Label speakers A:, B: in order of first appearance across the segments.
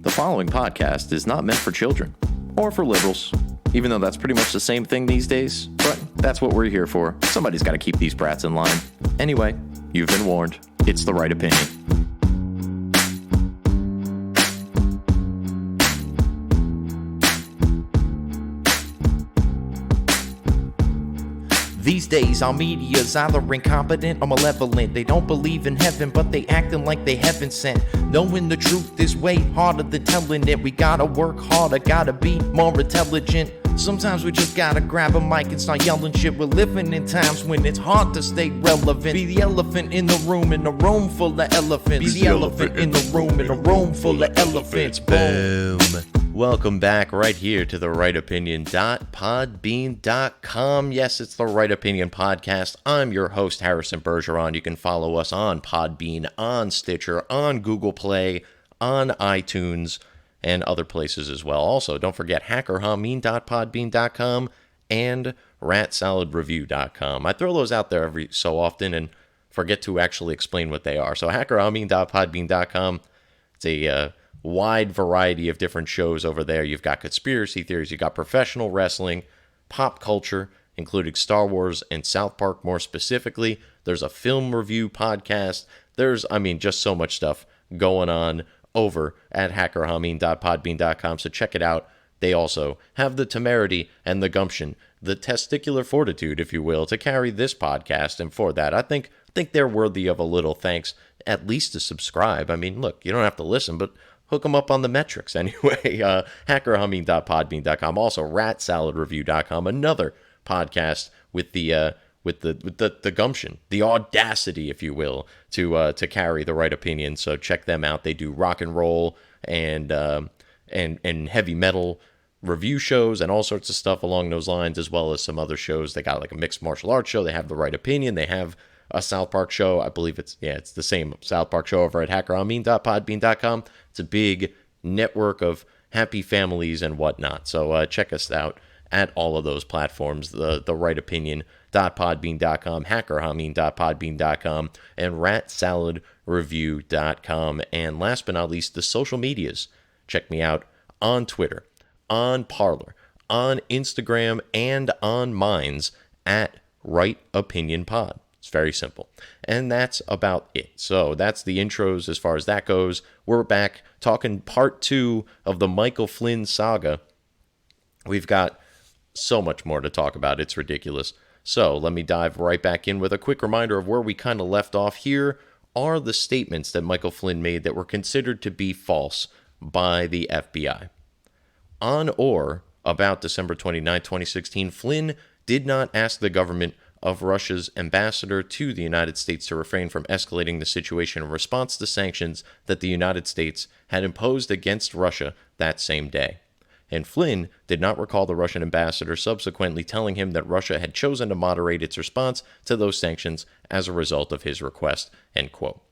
A: The following podcast is not meant for children or for liberals, even though that's pretty much the same thing these days, but that's what we're here for. Somebody's got to keep these brats in line. Anyway, you've been warned. It's the right opinion.
B: These days, our media's either incompetent or malevolent. They don't believe in heaven, but they acting like they heaven sent. Knowing the truth is way harder than telling it. We gotta work harder, gotta be more intelligent. Sometimes we just gotta grab a mic and start yelling shit. We're living in times when it's hard to stay relevant. Be the elephant in the room, in a room full of elephants. Be the elephant in the room, in a room full of elephants. Boom.
C: Welcome back right here to the rightopinion.podbean.com. Yes, it's the Right Opinion Podcast. I'm your host, Harrison Bergeron. You can follow us on Podbean, on Stitcher, on Google Play, on iTunes, and other places as well. Also, don't forget hackerhameen.podbean.com and ratsaladreview.com. I throw those out there every so often and forget to actually explain what they are. So hackerhameen.podbean.com, it's a wide variety of different shows over there. You've got conspiracy theories, you've got professional wrestling, pop culture, including Star Wars and South Park more specifically. There's a film review podcast. There's, just so much stuff going on over at hackerhameen.podbean.com, so check it out. They also have the temerity and the gumption, the testicular fortitude, if you will, to carry this podcast, and for that, I think they're worthy of a little thanks, at least to subscribe. Look, you don't have to listen, but hook them up on the metrics anyway. Hackerhameen.podbean.com, also ratsaladreview.com, another podcast with the gumption, the audacity, if you will, to carry the right opinion. So check them out. They do rock and roll and heavy metal review shows and all sorts of stuff along those lines, as well as some other shows. They got like a mixed martial arts show. They have the right opinion. They have a South Park show. I believe it's the same South Park show over at hackerhameen.podbean.com. It's a big network of happy families and whatnot. So check us out at all of those platforms, the rightopinion.podbean.com, hackerhameen.podbean.com, and ratsaladreview.com. And last but not least, the social medias. Check me out on Twitter, on Parler, on Instagram, and on Minds at Right Opinion Pod. It's very simple. And that's about it. So that's the intros as far as that goes. We're back talking part 2 of the Michael Flynn saga. We've got so much more to talk about. It's ridiculous. So let me dive right back in with a quick reminder of where we kind of left off. Here are the statements that Michael Flynn made that were considered to be false by the FBI. On or about December 29, 2016, Flynn did not ask the government of Russia's ambassador to the United States to refrain from escalating the situation in response to sanctions that the United States had imposed against Russia that same day. And Flynn did not recall the Russian ambassador subsequently telling him that Russia had chosen to moderate its response to those sanctions as a result of his request, end quote.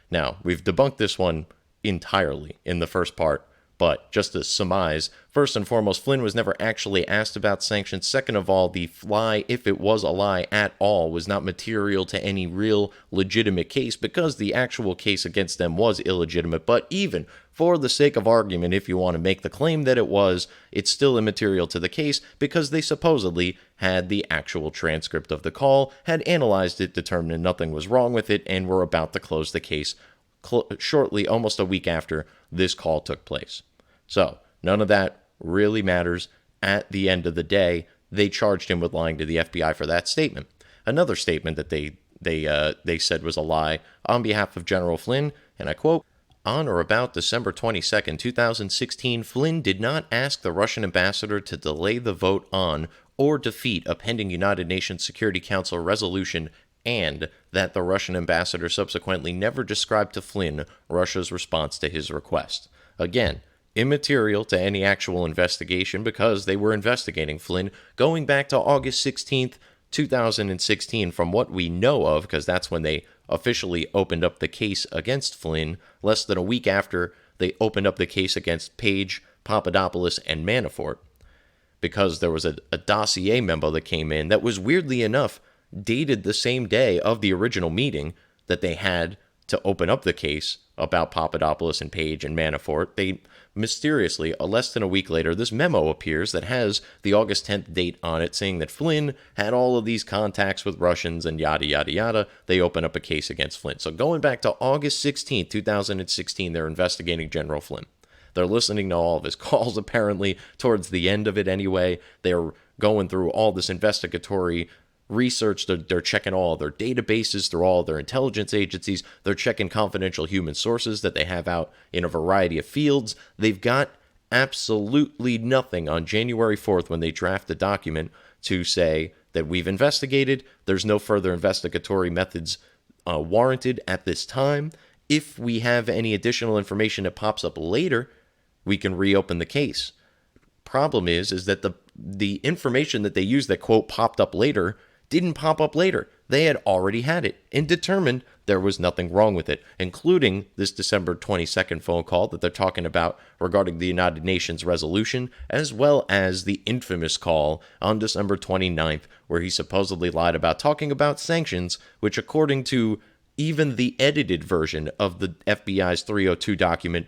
C: Now, we've debunked this one entirely in the first part, but just to surmise, first and foremost, Flynn was never actually asked about sanctions. Second of all, the lie, if it was a lie at all, was not material to any real legitimate case because the actual case against them was illegitimate. But even for the sake of argument, if you want to make the claim that it was, it's still immaterial to the case because they supposedly had the actual transcript of the call, had analyzed it, determined nothing was wrong with it, and were about to close the case shortly, almost a week after this call took place. So none of that really matters. At the end of the day, they charged him with lying to the FBI for that statement. Another statement that they said was a lie on behalf of General Flynn, and I quote, "On or about December 22nd, 2016, Flynn did not ask the Russian ambassador to delay the vote on or defeat a pending United Nations Security Council resolution, and that the Russian ambassador subsequently never described to Flynn Russia's response to his request." Again, immaterial to any actual investigation because they were investigating Flynn going back to August 16th, 2016, from what we know of, because that's when they officially opened up the case against Flynn, less than a week after they opened up the case against Page, Papadopoulos, and Manafort, because there was a dossier memo that came in that was, weirdly enough, dated the same day of the original meeting that they had to open up the case about Papadopoulos and Page and Manafort, they mysteriously, less than a week later, this memo appears that has the August 10th date on it saying that Flynn had all of these contacts with Russians and yada, yada, yada. They open up a case against Flynn. So going back to August 16th, 2016, they're investigating General Flynn. They're listening to all of his calls, apparently, towards the end of it anyway. They're going through all this investigatory research. They're checking all their databases through all their intelligence agencies. They're checking confidential human sources that they have out in a variety of fields. They've got absolutely nothing on January 4th when they draft the document to say that we've investigated. There's no further investigatory methods warranted at this time. If we have any additional information that pops up later, we can reopen the case. Problem is that the information that they used that, quote, popped up later didn't pop up later. They had already had it and determined there was nothing wrong with it, including this December 22nd phone call that they're talking about regarding the United Nations resolution, as well as the infamous call on December 29th where he supposedly lied about talking about sanctions, which, according to even the edited version of the FBI's 302 document,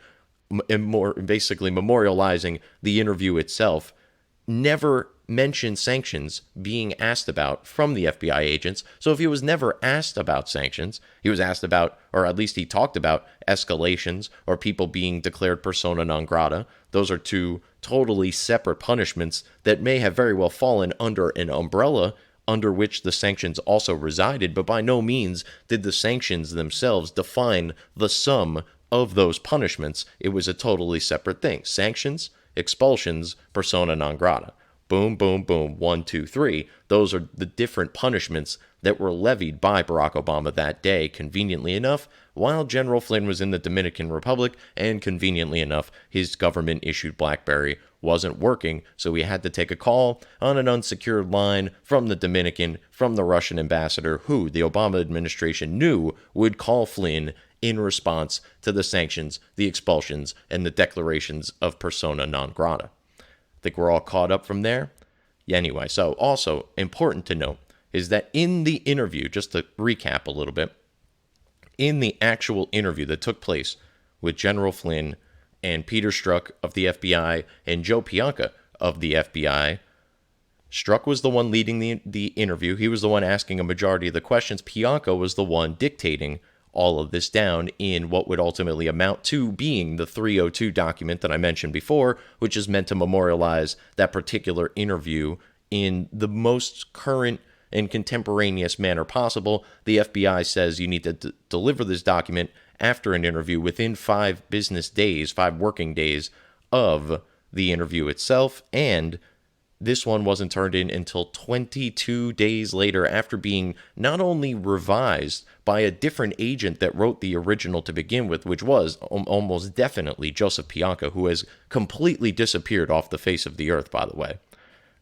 C: more basically memorializing the interview itself, never mentioned sanctions being asked about from the FBI agents. So if he was never asked about sanctions, he was asked about, or at least he talked about, escalations or people being declared persona non grata. Those are two totally separate punishments that may have very well fallen under an umbrella under which the sanctions also resided, but by no means did the sanctions themselves define the sum of those punishments. It was a totally separate thing. Sanctions, expulsions, persona non grata. Boom, boom, boom, 1, 2, 3. Those are the different punishments that were levied by Barack Obama that day, conveniently enough, while General Flynn was in the Dominican Republic, and conveniently enough, his government-issued BlackBerry wasn't working, so he had to take a call on an unsecured line from the Dominican, from the Russian ambassador, who the Obama administration knew would call Flynn in response to the sanctions, the expulsions, and the declarations of persona non grata. I think we're all caught up from there. Anyway, so also important to note is that in the interview, just to recap a little bit, in the actual interview that took place with General Flynn and Peter Strzok of the FBI and Joe Pianka of the FBI, Strzok was the one leading the interview. He was the one asking a majority of the questions. Pianka was the one dictating all of this down in what would ultimately amount to being the 302 document that I mentioned before, which is meant to memorialize that particular interview in the most current and contemporaneous manner possible. The FBI says you need to deliver this document after an interview within 5 business days, 5 working days of the interview itself, and this one wasn't turned in until 22 days later after being not only revised by a different agent that wrote the original to begin with, which was almost definitely Joseph Pianka, who has completely disappeared off the face of the earth, by the way.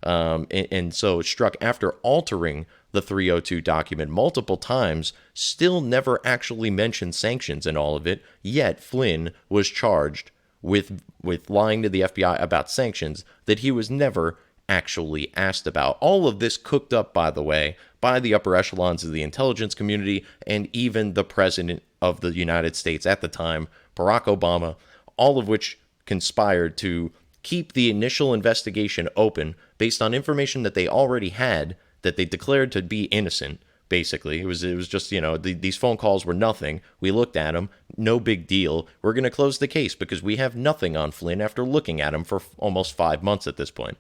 C: And so Strzok, after altering the 302 document multiple times, still never actually mentioned sanctions in all of it, yet Flynn was charged with lying to the FBI about sanctions that he was never actually asked about. All of this cooked up, by the way, by the upper echelons of the intelligence community and even the president of the United States at the time, Barack Obama, all of which conspired to keep the initial investigation open based on information that they already had, that they declared to be innocent. Basically, it was just, these phone calls were nothing. We looked at them, no big deal. We're going to close the case because we have nothing on Flynn after looking at him for almost 5 months at this point.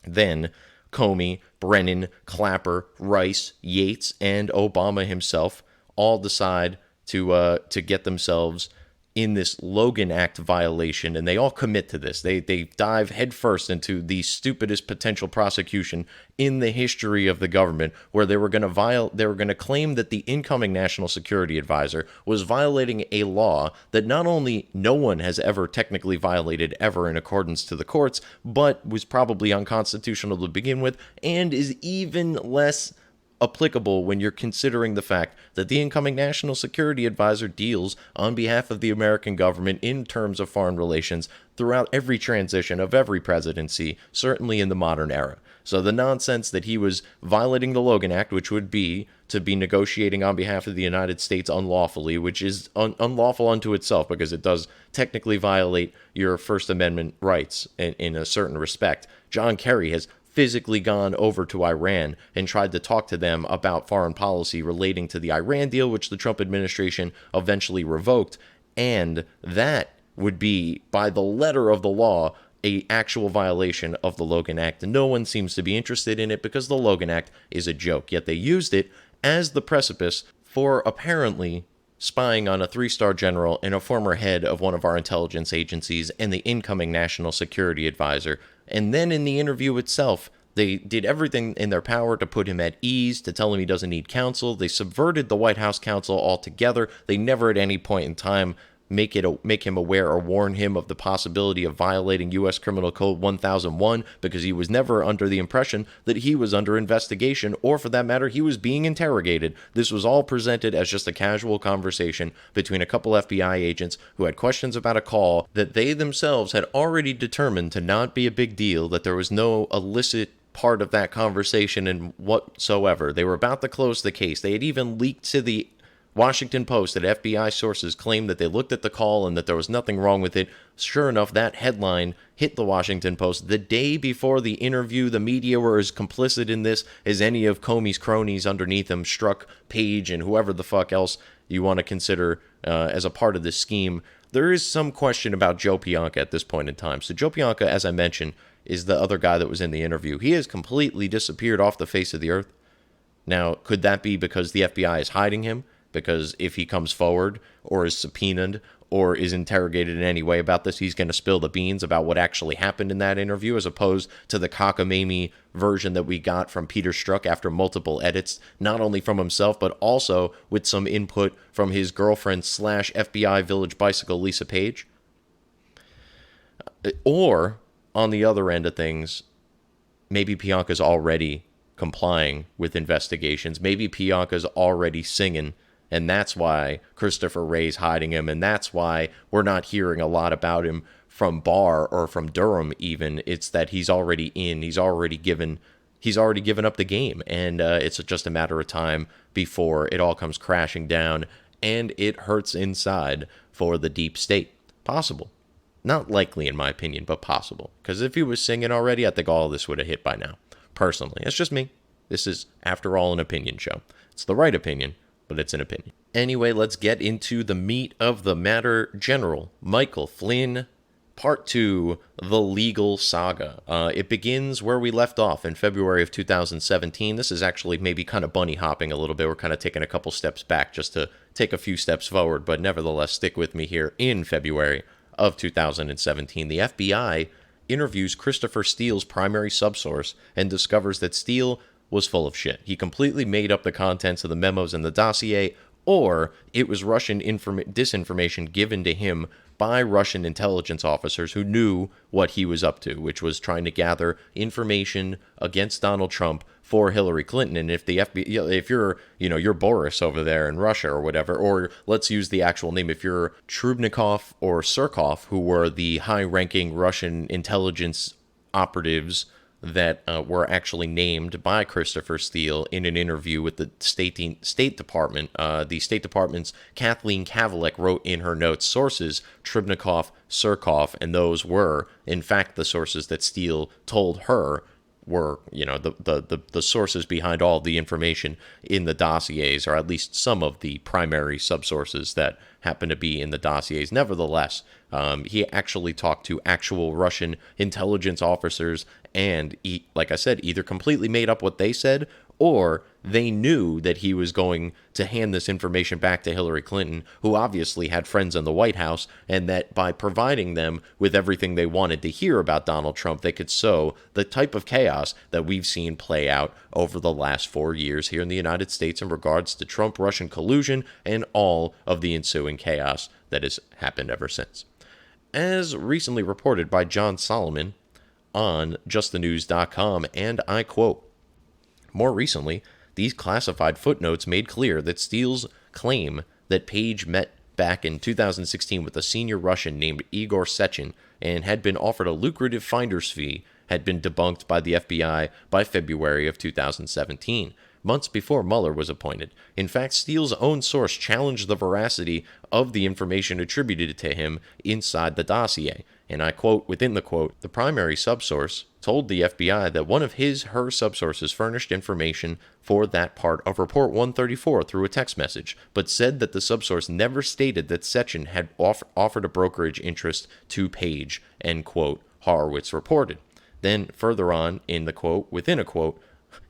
C: Then Comey, Brennan, Clapper, Rice, Yates, and Obama himself all decide to get themselves in this Logan Act violation, and they all commit to this. They dive headfirst into the stupidest potential prosecution in the history of the government, where they were going to claim that the incoming national security advisor was violating a law that not only no one has ever technically violated ever in accordance to the courts, but was probably unconstitutional to begin with, and is even less applicable when you're considering the fact that the incoming national security advisor deals on behalf of the American government in terms of foreign relations throughout every transition of every presidency, certainly in the modern era. So the nonsense that he was violating the Logan Act, which would be to be negotiating on behalf of the United States unlawfully, which is unlawful unto itself because it does technically violate your First Amendment rights in a certain respect. John Kerry has physically gone over to Iran and tried to talk to them about foreign policy relating to the Iran deal, which the Trump administration eventually revoked. And that would be, by the letter of the law, a actual violation of the Logan Act. And no one seems to be interested in it because the Logan Act is a joke. Yet they used it as the precipice for apparently spying on a 3-star general and a former head of one of our intelligence agencies and the incoming national security advisor. And then in the interview itself, they did everything in their power to put him at ease, to tell him he doesn't need counsel. They subverted the White House counsel altogether. They never at any point in time make him aware or warn him of the possibility of violating U.S. Criminal Code 1001, because he was never under the impression that he was under investigation, or for that matter, he was being interrogated. This was all presented as just a casual conversation between a couple FBI agents who had questions about a call that they themselves had already determined to not be a big deal, that there was no illicit part of that conversation and whatsoever. They were about to close the case. They had even leaked to the Washington Post that FBI sources claimed that they looked at the call and that there was nothing wrong with it. Sure enough, that headline hit the Washington Post the day before the interview. The media were as complicit in this as any of Comey's cronies underneath him, Strzok, Page, and whoever the fuck else you want to consider as a part of this scheme. There is some question about Joe Pianka at this point in time. So Joe Pianka, as I mentioned, is the other guy that was in the interview. He has completely disappeared off the face of the earth. Now, could that be because the FBI is hiding him? Because if he comes forward or is subpoenaed or is interrogated in any way about this, he's going to spill the beans about what actually happened in that interview, as opposed to the cockamamie version that we got from Peter Strzok after multiple edits, not only from himself, but also with some input from his girlfriend / FBI Village Bicycle, Lisa Page. Or, on the other end of things, maybe Pianka's already complying with investigations. Maybe Pianka's already singing, and that's why Christopher Wray's hiding him, and that's why we're not hearing a lot about him from Barr or from Durham even. It's that he's already in, he's already given up the game, and it's just a matter of time before it all comes crashing down, and it hurts inside for the deep state. Possible. Not likely, in my opinion, but possible. Because if he was singing already, I think all of this would have hit by now. Personally. It's just me. This is, after all, an opinion show. It's the right opinion, but it's an opinion. Anyway, let's get into the meat of the matter. General Michael Flynn, Part 2, The Legal Saga. It begins where we left off in February of 2017. This is actually maybe kind of bunny hopping a little bit. We're kind of taking a couple steps back just to take a few steps forward, but nevertheless, stick with me here. In February of 2017, the FBI interviews Christopher Steele's primary subsource and discovers that Steele was full of shit. He completely made up the contents of the memos in the dossier, or it was Russian disinformation given to him by Russian intelligence officers who knew what he was up to, which was trying to gather information against Donald Trump for Hillary Clinton. And if the FBI, if you're Boris over there in Russia or whatever, or let's use the actual name, if you're Trubnikov or Strzok, who were the high-ranking Russian intelligence operatives that were actually named by Christopher Steele in an interview with the State Department. The State Department's Kathleen Kavalek wrote in her notes, sources, Trubnikov, Strzok, and those were, in fact, the sources that Steele told her were, the sources behind all the information in the dossiers, or at least some of the primary subsources that happen to be in the dossiers. Nevertheless, he actually talked to actual Russian intelligence officers, and he, like I said, either completely made up what they said, or they knew that he was going to hand this information back to Hillary Clinton, who obviously had friends in the White House, and that by providing them with everything they wanted to hear about Donald Trump, they could sow the type of chaos that we've seen play out over the last 4 years here in the United States in regards to Trump-Russian collusion and all of the ensuing chaos that has happened ever since. As recently reported by John Solomon on justthenews.com, and I quote, "More recently, these classified footnotes made clear that Steele's claim that Page met back in 2016 with a senior Russian named Igor Sechin and had been offered a lucrative finder's fee had been debunked by the FBI by February of 2017. months before Mueller was appointed. In fact, Steele's own source challenged the veracity of the information attributed to him inside the dossier. And I quote within the quote, "The primary subsource told the FBI that one of her subsources furnished information for that part of Report 134 through a text message, but said that the subsource never stated that Strzok had offered a brokerage interest to Page," end quote, Horowitz reported. Then further on in the quote, within a quote,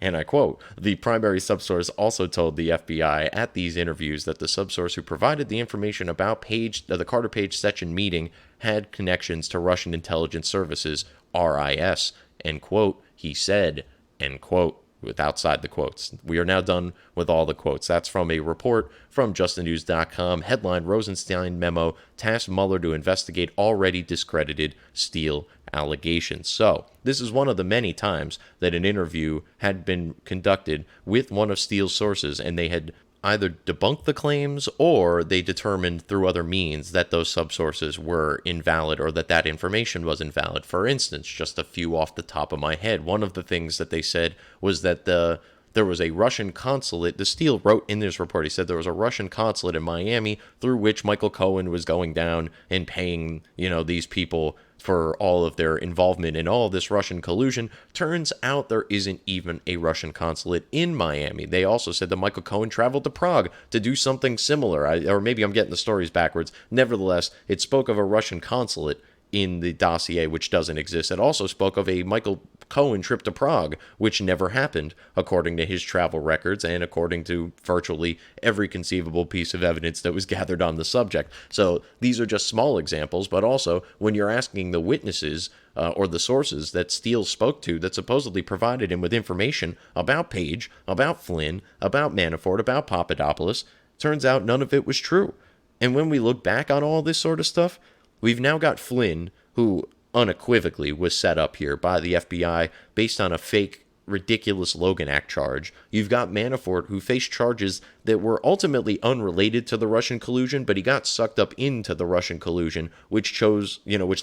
C: and I quote, "The primary subsource also told the FBI at these interviews that the subsource who provided the information about the Carter Page Strzok meeting had connections to Russian intelligence services, RIS," end quote, he said, end quote, with outside the quotes. We are now done with all the quotes. That's from a report from justthenews.com, headline Rosenstein memo tasked Mueller to investigate already discredited Steele allegations. So this is one of the many times that an interview had been conducted with one of Steele's sources, and they had either debunked the claims or they determined through other means that those subsources were invalid or that information was invalid. For instance, just a few off the top of my head, one of the things that they said was that there was a Russian consulate. The Steele wrote in this report, he said there was a Russian consulate in Miami through which Michael Cohen was going down and paying, these people for all of their involvement in all of this Russian collusion. Turns out there isn't even a Russian consulate in Miami. They also said that Michael Cohen traveled to Prague to do something similar, or maybe I'm getting the stories backwards. Nevertheless, it spoke of a Russian consulate in the dossier, which doesn't exist. It also spoke of a Michael Cohen trip to Prague, which never happened, according to his travel records and according to virtually every conceivable piece of evidence that was gathered on the subject. So these are just small examples, but also when you're asking the witnesses or the sources that Steele spoke to that supposedly provided him with information about Page, about Flynn, about Manafort, about Papadopoulos, turns out none of it was true. And when we look back on all this sort of stuff, we've now got Flynn, who unequivocally was set up here by the FBI based on a fake, ridiculous Logan Act charge. You've got Manafort, who faced charges that were ultimately unrelated to the Russian collusion, but he got sucked up into the Russian collusion, which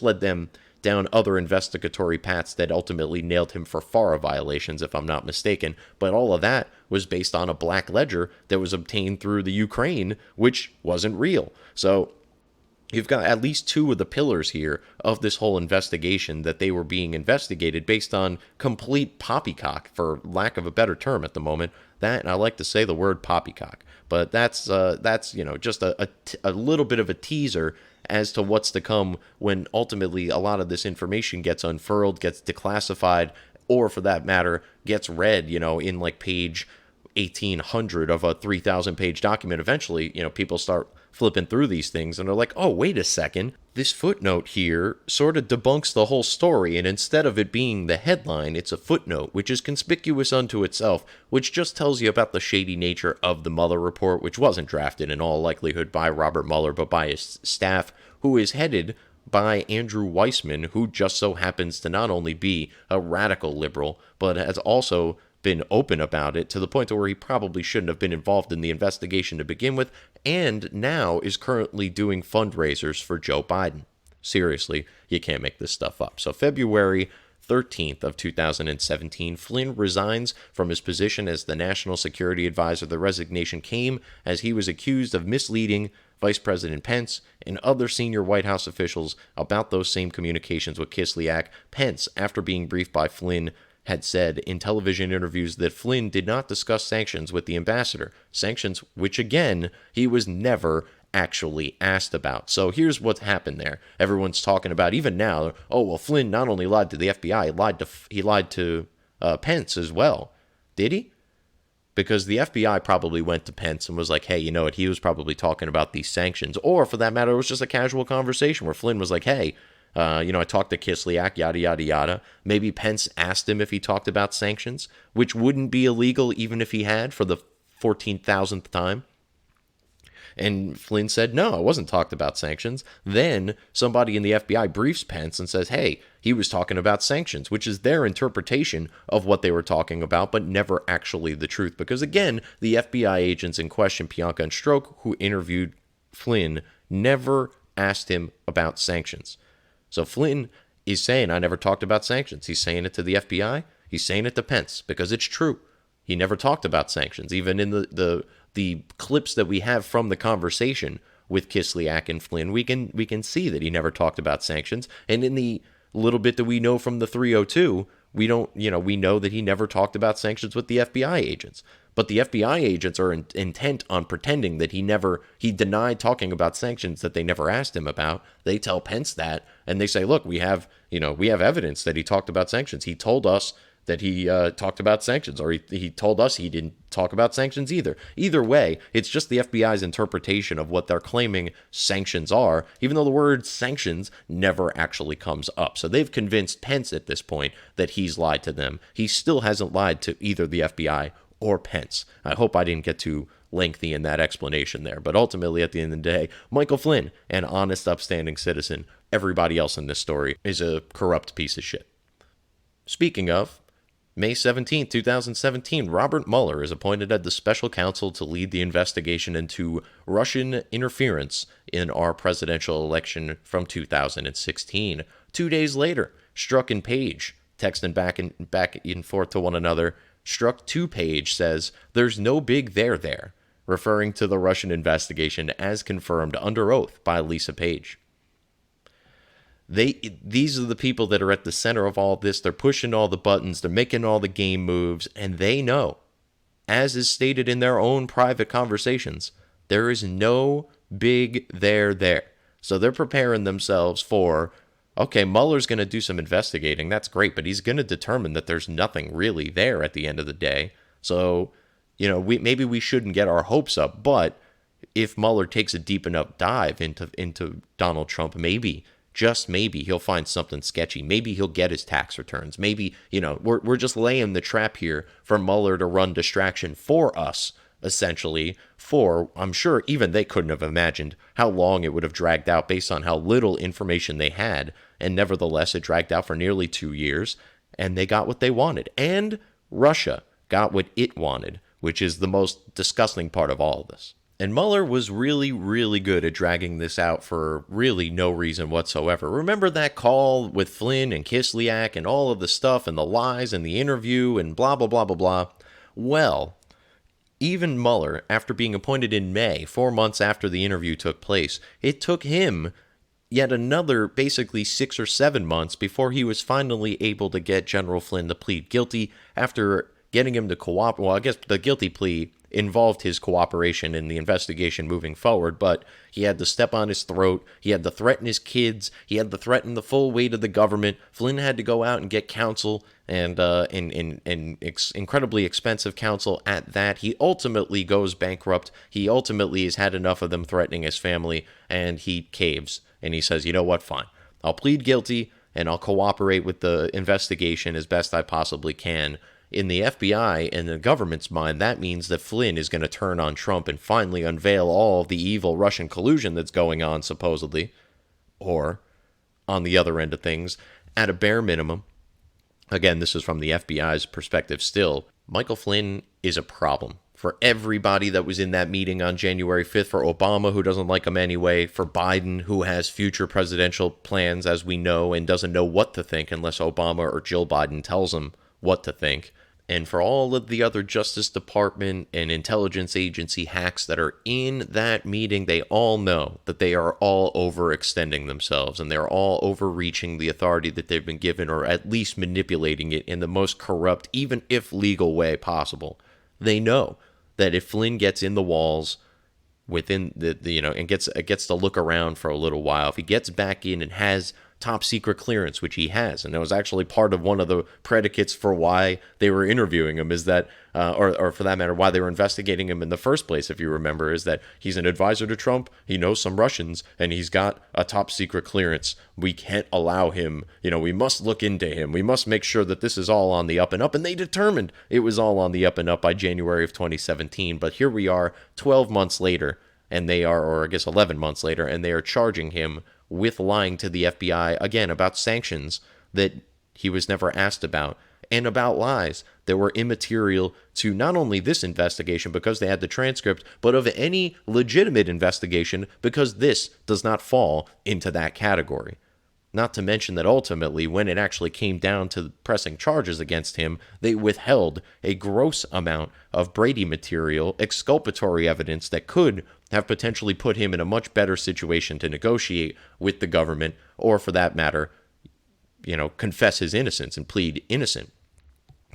C: led them down other investigatory paths that ultimately nailed him for FARA violations, if I'm not mistaken. But all of that was based on a black ledger that was obtained through the Ukraine, which wasn't real. So you've got at least two of the pillars here of this whole investigation that they were being investigated based on complete poppycock, for lack of a better term at the moment. That, and I like to say the word poppycock, but that's just a little bit of a teaser as to what's to come when ultimately a lot of this information gets unfurled, gets declassified, or for that matter, gets read, in like page 1800 of a 3,000 page document. Eventually, people start flipping through these things and they're like, oh, wait a second, this footnote here sort of debunks the whole story, and instead of it being the headline, it's a footnote, which is conspicuous unto itself, which just tells you about the shady nature of the Mueller report, which wasn't drafted in all likelihood by Robert Mueller, but by his staff, who is headed by Andrew Weissman, who just so happens to not only be a radical liberal, but has also been open about it to the point where he probably shouldn't have been involved in the investigation to begin with, and now is currently doing fundraisers for Joe Biden. Seriously, you can't make this stuff up. So February 13th of 2017, Flynn resigns from his position as the National Security Advisor. The resignation came as he was accused of misleading Vice President Pence and other senior White House officials about those same communications with Kislyak. Pence, after being briefed by Flynn, had said in television interviews that Flynn did not discuss sanctions with the ambassador. Sanctions, which again, he was never actually asked about. So here's what's happened there. Everyone's talking about, even now, oh, well, Flynn not only lied to the FBI, he lied to Pence as well. Did he? Because the FBI probably went to Pence and was like, hey, you know what, he was probably talking about these sanctions. Or for that matter, it was just a casual conversation where Flynn was like, hey, I talked to Kislyak, yada, yada, yada. Maybe Pence asked him if he talked about sanctions, which wouldn't be illegal even if he had for the 14,000th time. And Flynn said, no, I wasn't talked about sanctions. Then somebody in the FBI briefs Pence and says, hey, he was talking about sanctions, which is their interpretation of what they were talking about, but never actually the truth. Because again, the FBI agents in question, Pionka and Strzok, who interviewed Flynn, never asked him about sanctions. So Flynn is saying, I never talked about sanctions. He's saying it to the FBI. He's saying it to Pence because it's true. He never talked about sanctions. Even in the clips that we have from the conversation with Kislyak and Flynn, we can see that he never talked about sanctions. And in the little bit that we know from the 302, we know that he never talked about sanctions with the FBI agents. But the FBI agents are intent on pretending that he denied talking about sanctions that they never asked him about. They tell Pence that, and they say, look, we have evidence that he talked about sanctions. He told us that he talked about sanctions, or he told us he didn't talk about sanctions either. Either way, it's just the FBI's interpretation of what they're claiming sanctions are, even though the word sanctions never actually comes up. So they've convinced Pence at this point that he's lied to them. He still hasn't lied to either the FBI or Pence. I hope I didn't get too lengthy in that explanation there. But ultimately, at the end of the day, Michael Flynn, an honest, upstanding citizen. Everybody else in this story is a corrupt piece of shit. Speaking of, May 17, 2017, Robert Mueller is appointed as the special counsel to lead the investigation into Russian interference in our presidential election from 2016. 2 days later, Strzok and Page, texting back and forth to one another, Strzok to Page says, "There's no big there," referring to the Russian investigation as confirmed under oath by Lisa Page. These are the people that are at the center of all this. They're pushing all the buttons. They're making all the game moves. And they know, as is stated in their own private conversations, there is no big there. So they're preparing themselves for, okay, Mueller's going to do some investigating. That's great. But he's going to determine that there's nothing really there at the end of the day. So, maybe we shouldn't get our hopes up. But if Mueller takes a deep enough dive into Donald Trump, maybe, just maybe, he'll find something sketchy. Maybe he'll get his tax returns. Maybe, we're just laying the trap here for Mueller to run distraction for us, essentially, I'm sure even they couldn't have imagined how long it would have dragged out based on how little information they had. And nevertheless, it dragged out for nearly 2 years, and they got what they wanted. And Russia got what it wanted, which is the most disgusting part of all of this. And Mueller was really, really good at dragging this out for really no reason whatsoever. Remember that call with Flynn and Kislyak and all of the stuff and the lies and the interview and blah, blah, blah, blah, blah. Well, even Mueller, after being appointed in May, 4 months after the interview took place, it took him yet another basically 6 or 7 months before he was finally able to get General Flynn to plead guilty after getting him to cooperate. Well, I guess the guilty plea involved his cooperation in the investigation moving forward, but he had to step on his throat. He had to threaten his kids. He had to threaten the full weight of the government. Flynn had to go out and get counsel, and incredibly expensive counsel at that. He ultimately goes bankrupt. He ultimately has had enough of them threatening his family, and he caves. And he says, you know what, fine. I'll plead guilty, and I'll cooperate with the investigation as best I possibly can. In the FBI and the government's mind, that means that Flynn is going to turn on Trump and finally unveil all the evil Russian collusion that's going on, supposedly. Or, on the other end of things, at a bare minimum, again, this is from the FBI's perspective still, Michael Flynn is a problem for everybody that was in that meeting on January 5th, for Obama, who doesn't like him anyway, for Biden, who has future presidential plans, as we know, and doesn't know what to think unless Obama or Jill Biden tells him what to think. And for all of the other Justice Department and intelligence agency hacks that are in that meeting, they all know that they are all overextending themselves and they're all overreaching the authority that they've been given, or at least manipulating it in the most corrupt, even if legal way possible. They know that if Flynn gets in the walls within and gets to look around for a little while, if he gets back in and has top secret clearance, which he has, and that was actually part of one of the predicates for why they were interviewing him, is that, or for that matter, why they were investigating him in the first place, if you remember, is that he's an advisor to Trump, he knows some Russians, and he's got a top secret clearance. We can't allow him, we must look into him. We must make sure that this is all on the up and up, and they determined it was all on the up and up by January of 2017. But here we are 12 months later, and they are, or I guess 11 months later, and they are charging him with lying to the FBI, again, about sanctions that he was never asked about, and about lies that were immaterial to not only this investigation because they had the transcript, but of any legitimate investigation because this does not fall into that category. Not to mention that ultimately, when it actually came down to pressing charges against him, they withheld a gross amount of Brady material, exculpatory evidence that could have potentially put him in a much better situation to negotiate with the government, or for that matter, confess his innocence and plead innocent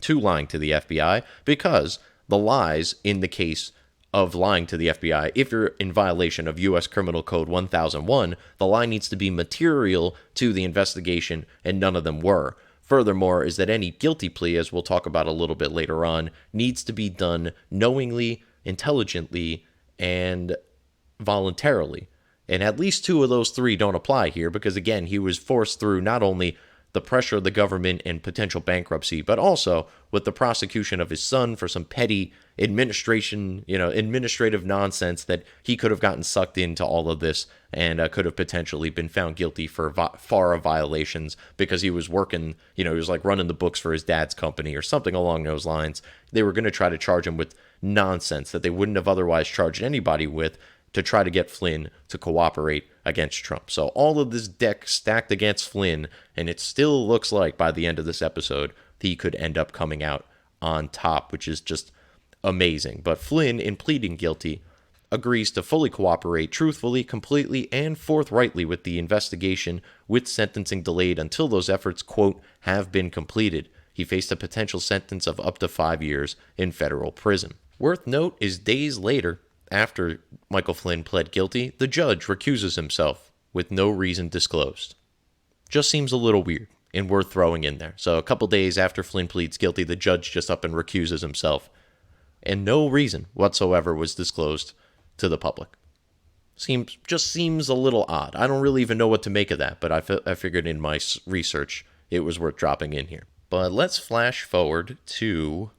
C: to lying to the FBI, because the lies in the case of lying to the FBI, if you're in violation of U.S. Criminal Code 1001, the lie needs to be material to the investigation, and none of them were. Furthermore, is that any guilty plea, as we'll talk about a little bit later on, needs to be done knowingly, intelligently, and voluntarily. And at least two of those three don't apply here, because again, he was forced through not only the pressure of the government and potential bankruptcy, but also with the prosecution of his son for some petty administrative nonsense that he could have gotten sucked into all of this, and could have potentially been found guilty for FARA violations because he was working, he was like running the books for his dad's company or something along those lines. They were going to try to charge him with nonsense that they wouldn't have otherwise charged anybody with, to try to get Flynn to cooperate against Trump. So all of this deck stacked against Flynn, and it still looks like by the end of this episode, he could end up coming out on top, which is just amazing. But Flynn, in pleading guilty, agrees to fully cooperate truthfully, completely, and forthrightly with the investigation, with sentencing delayed until those efforts, quote, have been completed. He faced a potential sentence of up to 5 years in federal prison. Worth note is days later, after Michael Flynn pled guilty, the judge recuses himself with no reason disclosed. Just seems a little weird and worth throwing in there. So a couple days after Flynn pleads guilty, the judge just up and recuses himself, and no reason whatsoever was disclosed to the public. Seems a little odd. I don't really even know what to make of that, but I figured in my research it was worth dropping in here. But let's flash forward to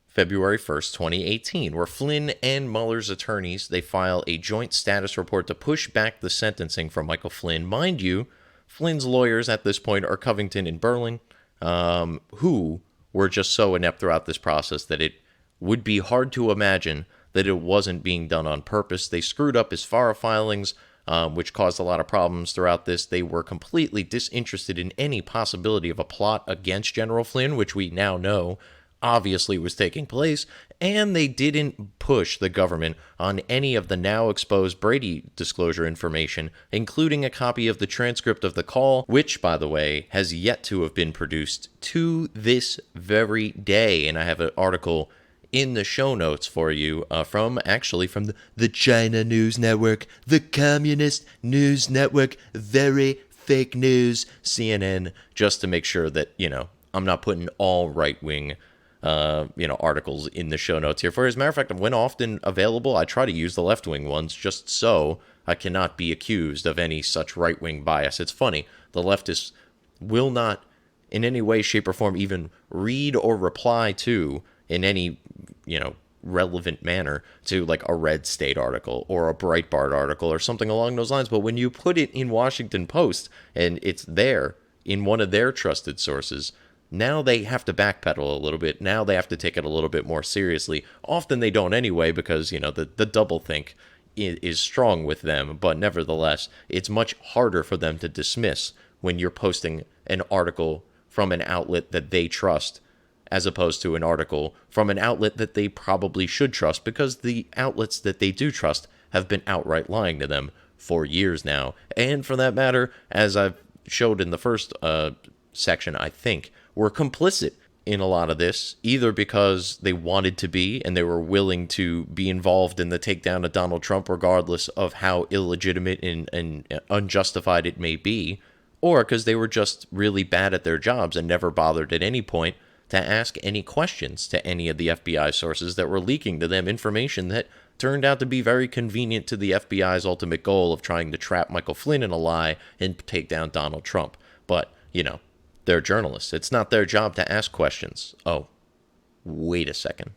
C: February 1st, 2018, where Flynn and Mueller's attorneys, they file a joint status report to push back the sentencing for Michael Flynn. Mind you, Flynn's lawyers at this point are Covington and Berling, who were just so inept throughout this process that it would be hard to imagine that it wasn't being done on purpose. They screwed up his FARA filings, which caused a lot of problems throughout this. They were completely disinterested in any possibility of a plot against General Flynn, which we now know obviously was taking place, and they didn't push the government on any of the now exposed Brady disclosure information, including a copy of the transcript of the call, which, by the way, has yet to have been produced to this very day. And I have an article in the show notes for you from the China News Network, the Communist News Network, very fake news, CNN, just to make sure that, I'm not putting all right-wing articles in the show notes here. For as a matter of fact, when often available, I try to use the left-wing ones just so I cannot be accused of any such right-wing bias. It's funny, the leftists will not in any way, shape, or form even read or reply to in any, relevant manner to like a Red State article or a Breitbart article or something along those lines. But when you put it in Washington Post and it's there in one of their trusted sources, now they have to backpedal a little bit. Now they have to take it a little bit more seriously. Often they don't anyway, because, the doublethink is strong with them. But nevertheless, it's much harder for them to dismiss when you're posting an article from an outlet that they trust, as opposed to an article from an outlet that they probably should trust, because the outlets that they do trust have been outright lying to them for years now. And for that matter, as I've showed in the first section, I think, were complicit in a lot of this, either because they wanted to be and they were willing to be involved in the takedown of Donald Trump, regardless of how illegitimate and unjustified it may be, or because they were just really bad at their jobs and never bothered at any point to ask any questions to any of the FBI sources that were leaking to them information that turned out to be very convenient to the FBI's ultimate goal of trying to trap Michael Flynn in a lie and take down Donald Trump. But, they're journalists. It's not their job to ask questions. Oh, wait a second.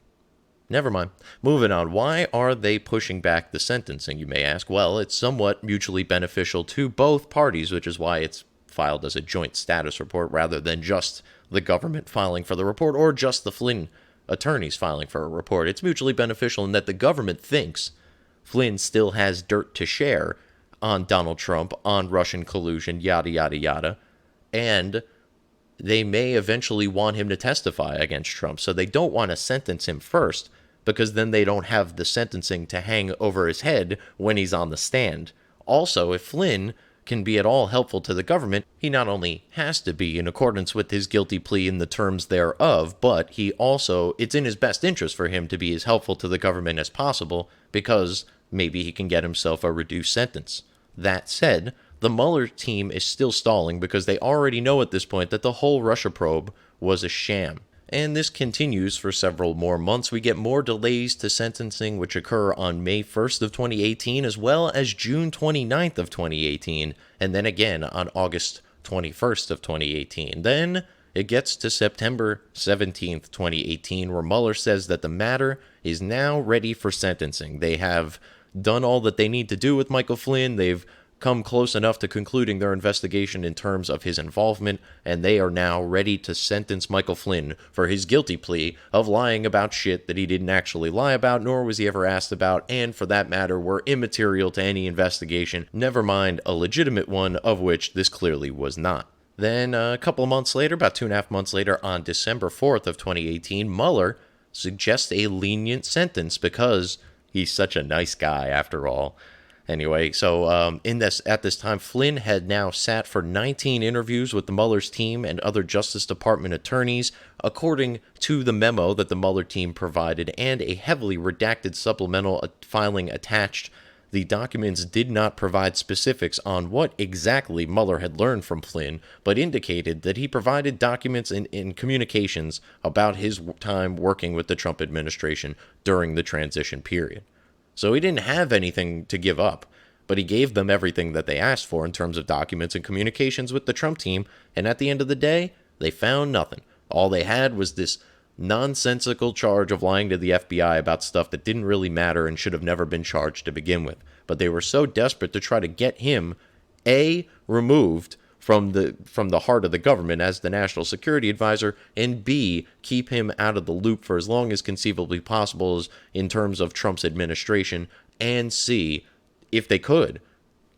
C: Never mind. Moving on. Why are they pushing back the sentencing, you may ask? Well, it's somewhat mutually beneficial to both parties, which is why it's filed as a joint status report rather than just the government filing for the report or just the Flynn attorneys filing for a report. It's mutually beneficial in that the government thinks Flynn still has dirt to share on Donald Trump, on Russian collusion, yada, yada, yada. And they may eventually want him to testify against Trump. So they don't want to sentence him first, because then they don't have the sentencing to hang over his head when he's on the stand. Also, if Flynn can be at all helpful to the government, he not only has to be in accordance with his guilty plea and the terms thereof, but he also, it's in his best interest for him to be as helpful to the government as possible, because maybe he can get himself a reduced sentence. That said, the Mueller team is still stalling because they already know at this point that the whole Russia probe was a sham. And this continues for several more months. We get more delays to sentencing, which occur on May 1st of 2018, as well as June 29th of 2018, and then again on August 21st of 2018. Then it gets to September 17th, 2018, where Mueller says that the matter is now ready for sentencing. They have done all that they need to do with Michael Flynn. They've come close enough to concluding their investigation in terms of his involvement, and they are now ready to sentence Michael Flynn for his guilty plea of lying about shit that he didn't actually lie about, nor was he ever asked about, and for that matter were immaterial to any investigation, never mind a legitimate one, of which this clearly was not. Then a couple months later, about 2.5 months later, on December 4th of 2018, Mueller suggests a lenient sentence because he's such a nice guy after all. Anyway, so at this time, Flynn had now sat for 19 interviews with the Mueller's team and other Justice Department attorneys, according to the memo that the Mueller team provided, and a heavily redacted supplemental filing attached. The documents did not provide specifics on what exactly Mueller had learned from Flynn, but indicated that he provided documents and communications about his time working with the Trump administration during the transition period. So he didn't have anything to give up, but he gave them everything that they asked for in terms of documents and communications with the Trump team, and at the end of the day, they found nothing. All they had was this nonsensical charge of lying to the FBI about stuff that didn't really matter and should have never been charged to begin with. But they were so desperate to try to get him, A, removed from the heart of the government as the national security advisor, and B, keep him out of the loop for as long as conceivably possible in terms of Trump's administration, and C, if they could,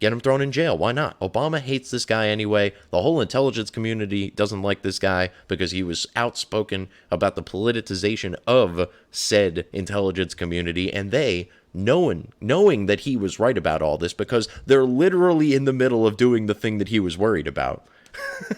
C: get him thrown in jail. Why not? Obama hates this guy anyway. The whole intelligence community doesn't like this guy because he was outspoken about the politicization of said intelligence community, and they, knowing that he was right about all this, because they're literally in the middle of doing the thing that he was worried about.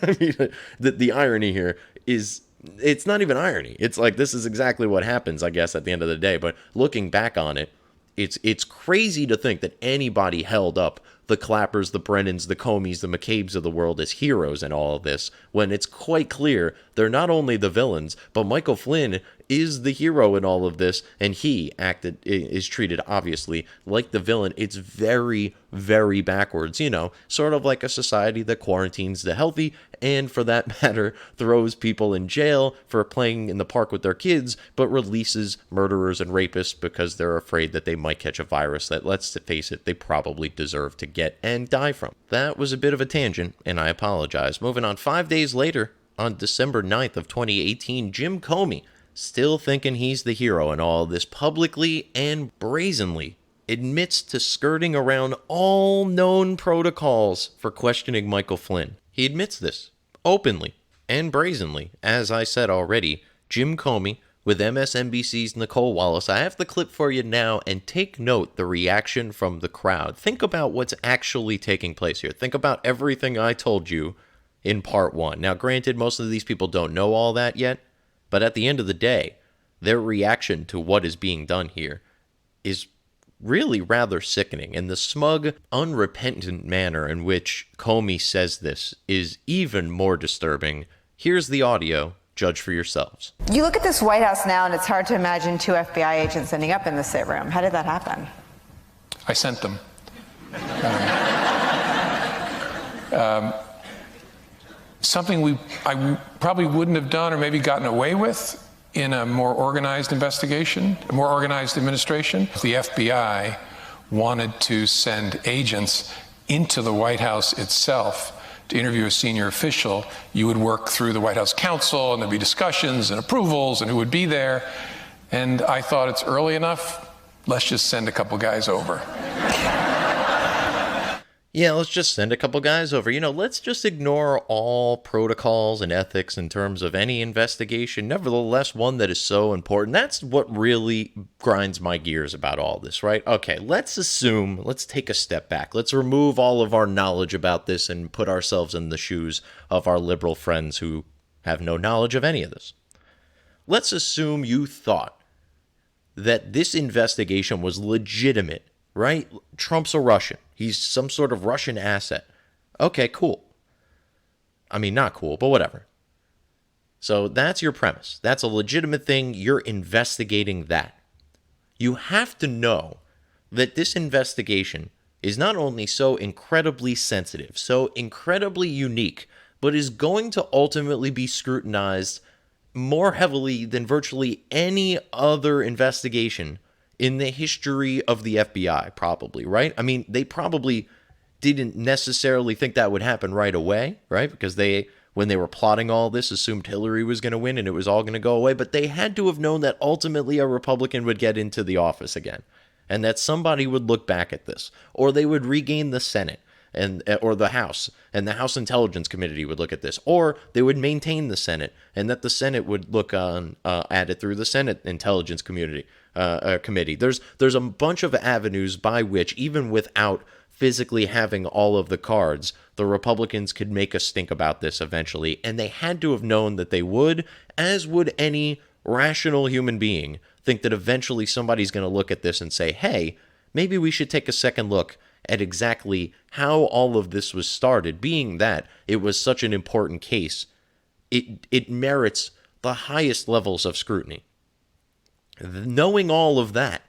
C: I mean, the irony here is, it's not even irony. It's like, this is exactly what happens, I guess, at the end of the day. But looking back on it, it's crazy to think that anybody held up the Clappers, the Brennans, the Comeys, the McCabe's of the world as heroes in all of this, when it's quite clear they're not only the villains, but Michael Flynn is the hero in all of this, and he is treated, obviously, like the villain. It's very, very backwards, sort of like a society that quarantines the healthy, and for that matter, throws people in jail for playing in the park with their kids, but releases murderers and rapists because they're afraid that they might catch a virus that, let's face it, they probably deserve to get and die from. That was a bit of a tangent, and I apologize. Moving on, 5 days later, on December 9th of 2018, Jim Comey, still thinking he's the hero in all this, publicly and brazenly admits to skirting around all known protocols for questioning Michael Flynn. He admits this openly and brazenly. As I said already, Jim Comey with MSNBC's Nicole Wallace. I have the clip for you now, and take note the reaction from the crowd. Think about what's actually taking place here. Think about everything I told you in part one. Now, granted, most of these people don't know all that yet, but at the end of the day, their reaction to what is being done here is really rather sickening. And the smug, unrepentant manner in which Comey says this is even more disturbing. Here's the audio. Judge for yourselves.
D: You look at this White House now, and it's hard to imagine two FBI agents ending up in the sit room. How did that happen?
E: I sent them. Something I probably wouldn't have done or maybe gotten away with in a more organized investigation, a more organized administration. The FBI wanted to send agents into the White House itself to interview a senior official. You would work through the White House counsel, and there'd be discussions and approvals and who would be there. And I thought, it's early enough, let's just send a couple guys over.
C: Yeah, let's just send a couple guys over. Let's just ignore all protocols and ethics in terms of any investigation. Nevertheless, one that is so important. That's what really grinds my gears about all this, right? Okay, let's take a step back. Let's remove all of our knowledge about this and put ourselves in the shoes of our liberal friends who have no knowledge of any of this. Let's assume you thought that this investigation was legitimate, right? Trump's a Russian. He's some sort of Russian asset. Okay, cool. I mean, not cool, but whatever. So that's your premise. That's a legitimate thing. You're investigating that. You have to know that this investigation is not only so incredibly sensitive, so incredibly unique, but is going to ultimately be scrutinized more heavily than virtually any other investigation in the history of the FBI, probably, right? I mean, they probably didn't necessarily think that would happen right away, right? Because when they were plotting all this, assumed Hillary was going to win and it was all going to go away. But they had to have known that ultimately a Republican would get into the office again and that somebody would look back at this, or they would regain the Senate or the House, and the House Intelligence Committee would look at this, or they would maintain the Senate, and that the Senate would look at it through the Senate Intelligence Committee. There's a bunch of avenues by which, even without physically having all of the cards, the Republicans could make us think about this eventually, and they had to have known that they would, as would any rational human being, think that eventually somebody's going to look at this and say, hey, maybe we should take a second look at exactly how all of this was started, being that it was such an important case. It merits the highest levels of scrutiny. Knowing all of that,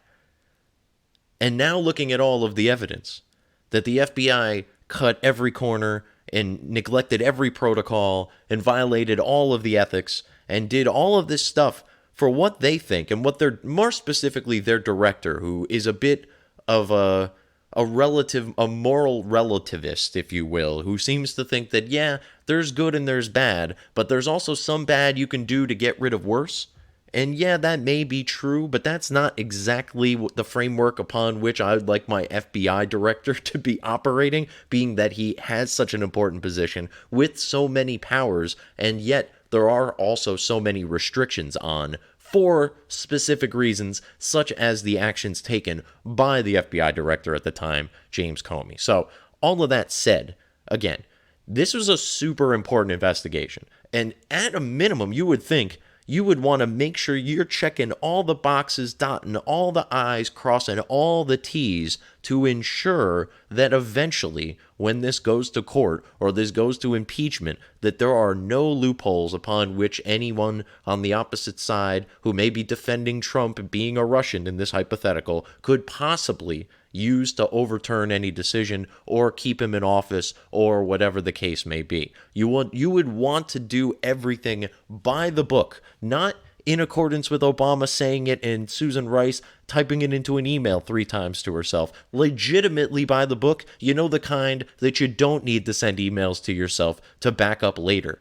C: and now looking at all of the evidence, that the FBI cut every corner and neglected every protocol and violated all of the ethics and did all of this stuff for what they think and what they're, more specifically, their director, who is a bit of a moral relativist, if you will, who seems to think that, yeah, there's good and there's bad, but there's also some bad you can do to get rid of worse. And yeah, that may be true, but that's not exactly the framework upon which I would like my FBI director to be operating, being that he has such an important position with so many powers, and yet there are also so many restrictions on for specific reasons, such as the actions taken by the FBI director at the time, James Comey. So, all of that said, again, this was a super important investigation. And at a minimum, you would think you would want to make sure you're checking all the boxes, dotting all the I's, crossing all the T's to ensure that eventually, when this goes to court or this goes to impeachment, that there are no loopholes upon which anyone on the opposite side who may be defending Trump being a Russian in this hypothetical could possibly use to overturn any decision or keep him in office or whatever the case may be. You would want to do everything by the book, not in accordance with Obama saying it and Susan Rice typing it into an email 3 times to herself. Legitimately by the book, the kind that you don't need to send emails to yourself to back up later.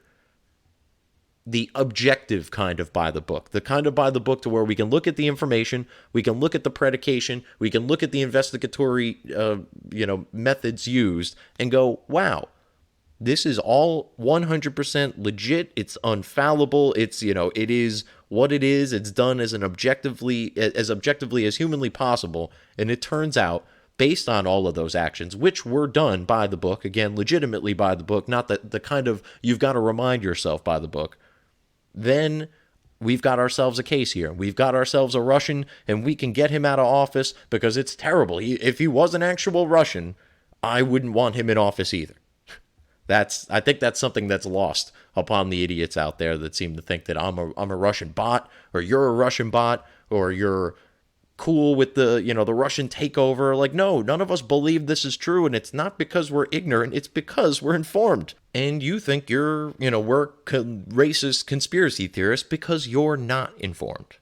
C: The objective kind of by the book, the kind of by the book to where we can look at the information, we can look at the predication, we can look at the investigatory, methods used and go, wow, this is all 100% legit. It's unfallible. It's, it is what it is. It's done as objectively as humanly possible. And it turns out, based on all of those actions, which were done by the book, again, legitimately by the book, not the kind of you've got to remind yourself by the book, then we've got ourselves a case here. We've got ourselves a Russian, and we can get him out of office because it's terrible. If he was an actual Russian, I wouldn't want him in office either. I think that's something that's lost upon the idiots out there that seem to think that I'm a Russian bot, or you're a Russian bot, or you're cool with the Russian takeover. Like, no, none of us believe this is true, and it's not because we're ignorant, it's because we're informed. And you think we're racist conspiracy theorists because you're not informed.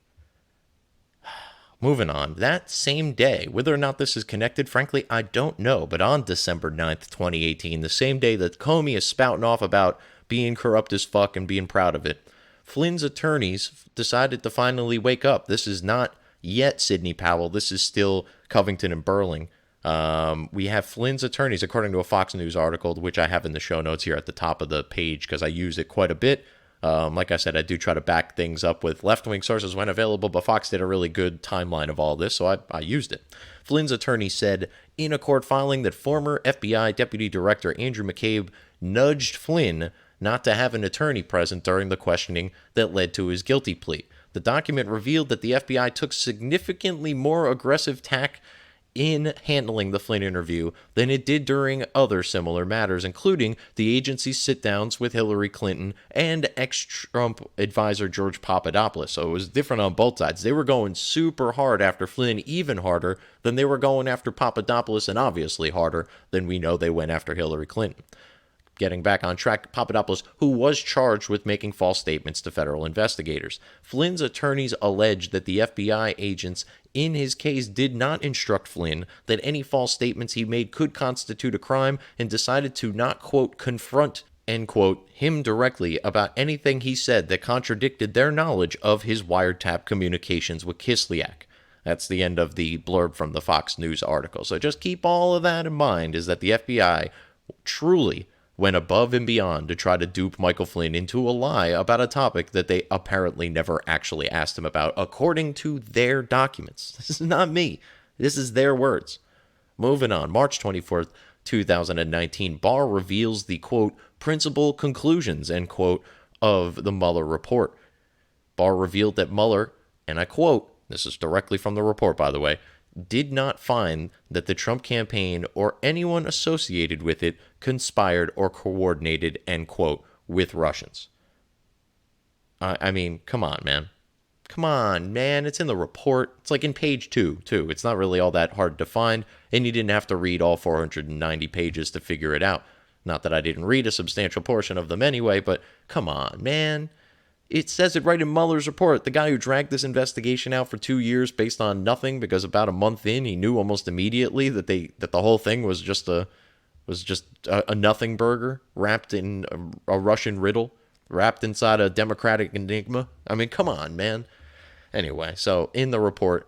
C: Moving on, that same day, whether or not this is connected, frankly, I don't know, but on December 9th, 2018, the same day that Comey is spouting off about being corrupt as fuck and being proud of it, Flynn's attorneys decided to finally wake up. This is not yet Sidney Powell. This is still Covington and Burling. We have Flynn's attorneys, according to a Fox News article, which I have in the show notes here at the top of the page because I use it quite a bit. Like I said, I do try to back things up with left-wing sources when available, but Fox did a really good timeline of all this, so I used it. Flynn's attorney said in a court filing that former FBI Deputy Director Andrew McCabe nudged Flynn not to have an attorney present during the questioning that led to his guilty plea. The document revealed that the FBI took significantly more aggressive tack in handling the Flynn interview than it did during other similar matters, including the agency's sit-downs with Hillary Clinton and ex-Trump advisor George Papadopoulos. So it was different on both sides. They were going super hard after Flynn, even harder than they were going after Papadopoulos, and obviously harder than we know they went after Hillary Clinton. Getting back on track, Papadopoulos, who was charged with making false statements to federal investigators. Flynn's attorneys allege that the FBI agents in his case did not instruct Flynn that any false statements he made could constitute a crime and decided to not, quote, confront, end quote, him directly about anything he said that contradicted their knowledge of his wiretap communications with Kislyak. That's the end of the blurb from the Fox News article. So just keep all of that in mind, is that the FBI truly went above and beyond to try to dupe Michael Flynn into a lie about a topic that they apparently never actually asked him about, according to their documents. This is not me. This is their words. Moving on, March 24th, 2019, Barr reveals the, quote, principal conclusions, end quote, of the Mueller report. Barr revealed that Mueller, and I quote, this is directly from the report, by the way, did not find that the Trump campaign or anyone associated with it conspired or coordinated, end quote, with Russians. I mean, come on, man. Come on, man. It's in the report. It's like in page 2, too. It's not really all that hard to find, and you didn't have to read all 490 pages to figure it out. Not that I didn't read a substantial portion of them anyway, but come on, man. It says it right in Mueller's report. The guy who dragged this investigation out for 2 years based on nothing, because about a month in, he knew almost immediately that the whole thing was just a nothing burger wrapped in a Russian riddle, wrapped inside a Democratic enigma. I mean, come on, man. Anyway, so in the report,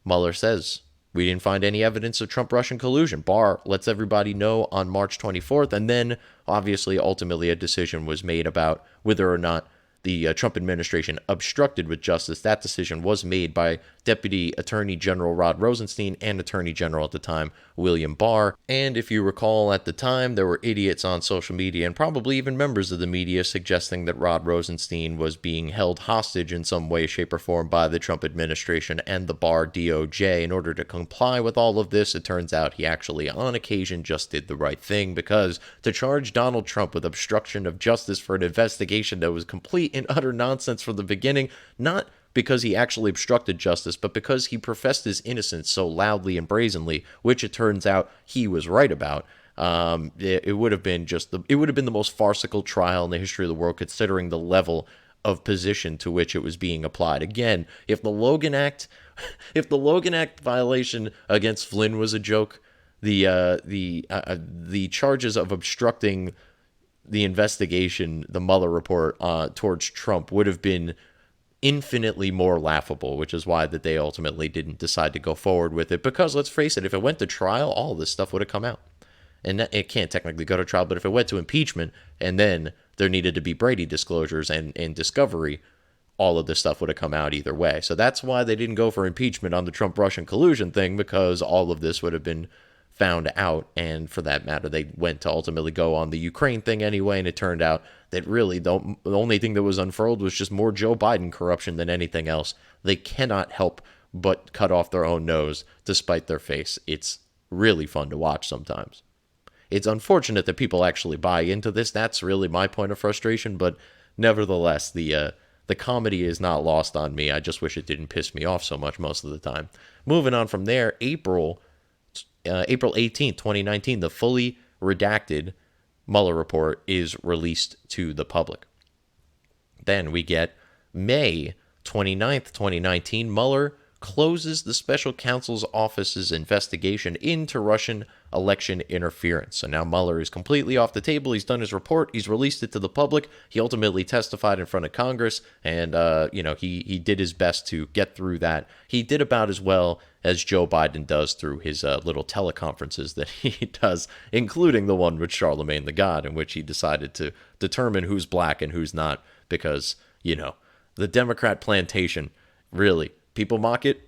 C: Mueller says, we didn't find any evidence of Trump-Russian collusion. Barr lets everybody know on March 24th, and then, obviously, ultimately a decision was made about whether or not the Trump administration obstructed with justice. That decision was made by Deputy Attorney General Rod Rosenstein and Attorney General at the time, William Barr. And if you recall, at the time, there were idiots on social media and probably even members of the media suggesting that Rod Rosenstein was being held hostage in some way, shape, or form by the Trump administration and the Barr DOJ. In order to comply with all of this, it turns out he actually, on occasion, just did the right thing, because to charge Donald Trump with obstruction of justice for an investigation that was complete and utter nonsense from the beginning, not because he actually obstructed justice, but because he professed his innocence so loudly and brazenly, which it turns out he was right about. It would have been the most farcical trial in the history of the world, considering the level of position to which it was being applied. Again, if the Logan Act violation against Flynn was a joke, the charges of obstructing the investigation, the Mueller report towards Trump, would have been infinitely more laughable, which is why that they ultimately didn't decide to go forward with it. Because let's face it, if it went to trial, all this stuff would have come out. And it can't technically go to trial, but if it went to impeachment and then there needed to be Brady disclosures and discovery, all of this stuff would have come out either way. So that's why they didn't go for impeachment on the Trump-Russian collusion thing, because all of this would have been found out. And for that matter, they went to ultimately go on the Ukraine thing anyway, and it turned out that really the only thing that was unfurled was just more Joe Biden corruption than anything else. They cannot help but cut off their own nose despite their face. It's really fun to watch sometimes. It's unfortunate that people actually buy into this. That's really my point of frustration, but nevertheless, the comedy is not lost on me. I just wish it didn't piss me off so much most of the time. Moving on from there, April 18th, 2019, the fully redacted Mueller report is released to the public. Then we get May 29th, 2019, Mueller closes the special counsel's office's investigation into Russian election interference. So now Mueller is completely off the table. He's done his report. He's released it to the public. He ultimately testified in front of Congress, and he did his best to get through that. He did about as well as Joe Biden does through his little teleconferences that he does, including the one with Charlemagne the God, in which he decided to determine who's black and who's not, because, the Democrat plantation, really, people mock it.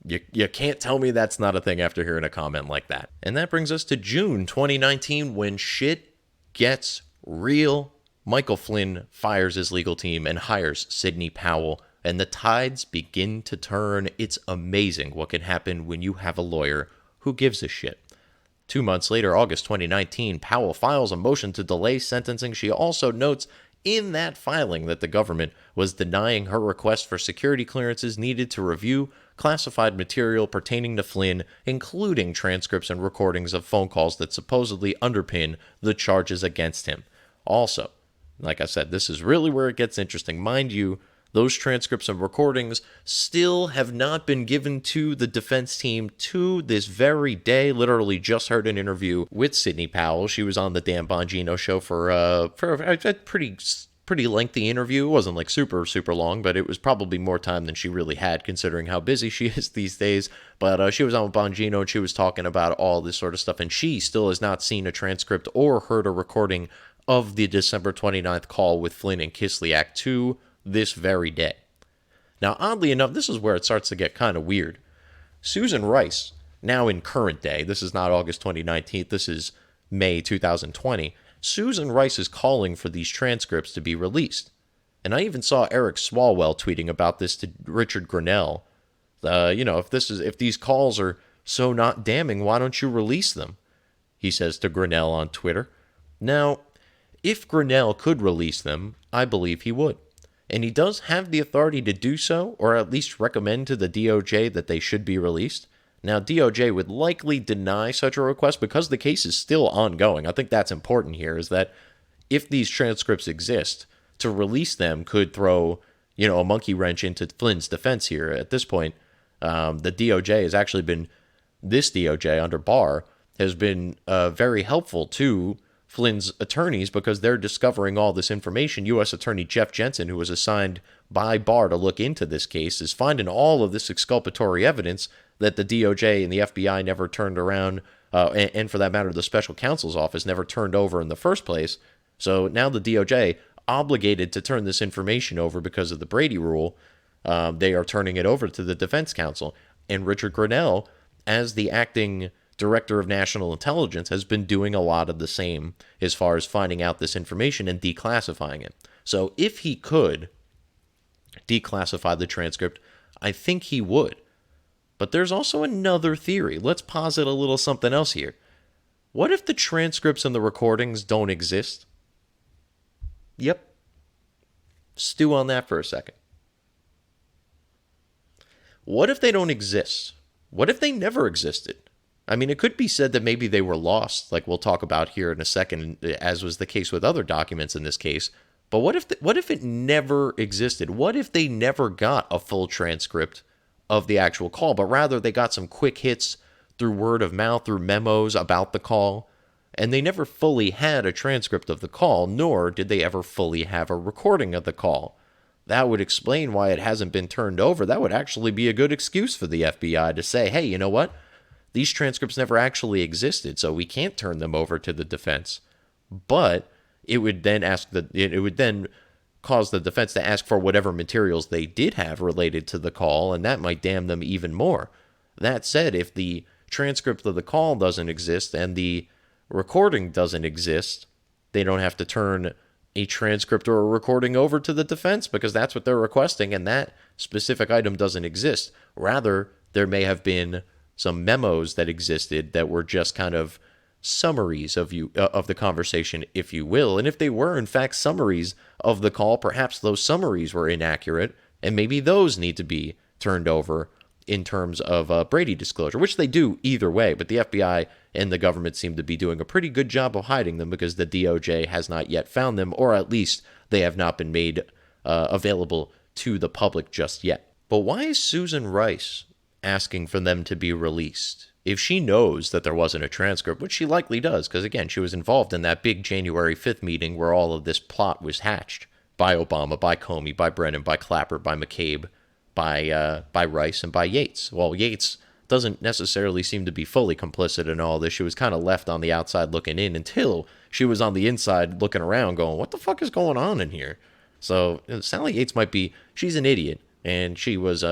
C: You can't tell me that's not a thing after hearing a comment like that. And that brings us to June 2019, when shit gets real. Michael Flynn fires his legal team and hires Sidney Powell, and the tides begin to turn. It's amazing what can happen when you have a lawyer who gives a shit. 2 months later, August 2019, Powell files a motion to delay sentencing. She also notes in that filing that the government was denying her request for security clearances needed to review classified material pertaining to Flynn, including transcripts and recordings of phone calls that supposedly underpin the charges against him. Also, like I said, this is really where it gets interesting. Mind you, those transcripts and recordings still have not been given to the defense team to this very day. Literally just heard an interview with Sidney Powell. She was on the Dan Bongino show for a pretty lengthy interview. It wasn't like super long, but it was probably more time than she really had, considering how busy she is these days. But she was on with Bongino, and she was talking about all this sort of stuff, and she still has not seen a transcript or heard a recording of the December 29th call with Flynn and Kislyak to this very day. Now, oddly enough, this is where it starts to get kind of weird. Susan Rice, now in current day, this is not August 2019, this is May 2020, Susan Rice is calling for these transcripts to be released. And I even saw Eric Swalwell tweeting about this to Richard Grinnell. If these calls are so not damning, why don't you release them? He says to Grinnell on Twitter. Now, if Grinnell could release them, I believe he would. And he does have the authority to do so, or at least recommend to the DOJ that they should be released. Now, DOJ would likely deny such a request because the case is still ongoing. I think that's important here, is that if these transcripts exist, to release them could throw, a monkey wrench into Flynn's defense here. At this point, the DOJ has actually been, this DOJ under Barr, has been very helpful to Flynn's attorneys because they're discovering all this information. U.S. Attorney Jeff Jensen, who was assigned by Barr to look into this case, is finding all of this exculpatory evidence that the DOJ and the FBI never turned around, and for that matter, the special counsel's office never turned over in the first place. So now the DOJ, obligated to turn this information over because of the Brady rule, they are turning it over to the defense counsel. And Richard Grinnell, as the acting Director of National Intelligence, has been doing a lot of the same as far as finding out this information and declassifying it. So if he could declassify the transcript, I think he would. But there's also another theory. Let's posit a little something else here. What if the transcripts and the recordings don't exist? Yep. Stew on that for a second. What if they don't exist? What if they never existed? I mean, it could be said that maybe they were lost, like we'll talk about here in a second, as was the case with other documents in this case. But what if it never existed? What if they never got a full transcript of the actual call, but rather they got some quick hits through word of mouth, through memos about the call, and they never fully had a transcript of the call, nor did they ever fully have a recording of the call? That would explain why it hasn't been turned over. That would actually be a good excuse for the FBI to say, hey, you know what? These transcripts never actually existed, so we can't turn them over to the defense. But it would then cause the defense to ask for whatever materials they did have related to the call, and that might damn them even more. That said, if the transcript of the call doesn't exist and the recording doesn't exist, they don't have to turn a transcript or a recording over to the defense because that's what they're requesting, and that specific item doesn't exist. Rather, there may have been some memos that existed that were just kind of summaries of the conversation, if you will. And if they were, in fact, summaries of the call, perhaps those summaries were inaccurate, and maybe those need to be turned over in terms of Brady disclosure, which they do either way. But the FBI and the government seem to be doing a pretty good job of hiding them because the DOJ has not yet found them, or at least they have not been made available to the public just yet. But why is Susan Rice asking for them to be released, if she knows that there wasn't a transcript, which she likely does, because again, she was involved in that big January 5th meeting where all of this plot was hatched by Obama, by Comey, by Brennan, by Clapper, by McCabe, by Rice, and by Yates. Well, Yates doesn't necessarily seem to be fully complicit in all this. She was kind of left on the outside looking in until she was on the inside looking around going, what the fuck is going on in here? So Sally Yates might be, she's an idiot, and she was,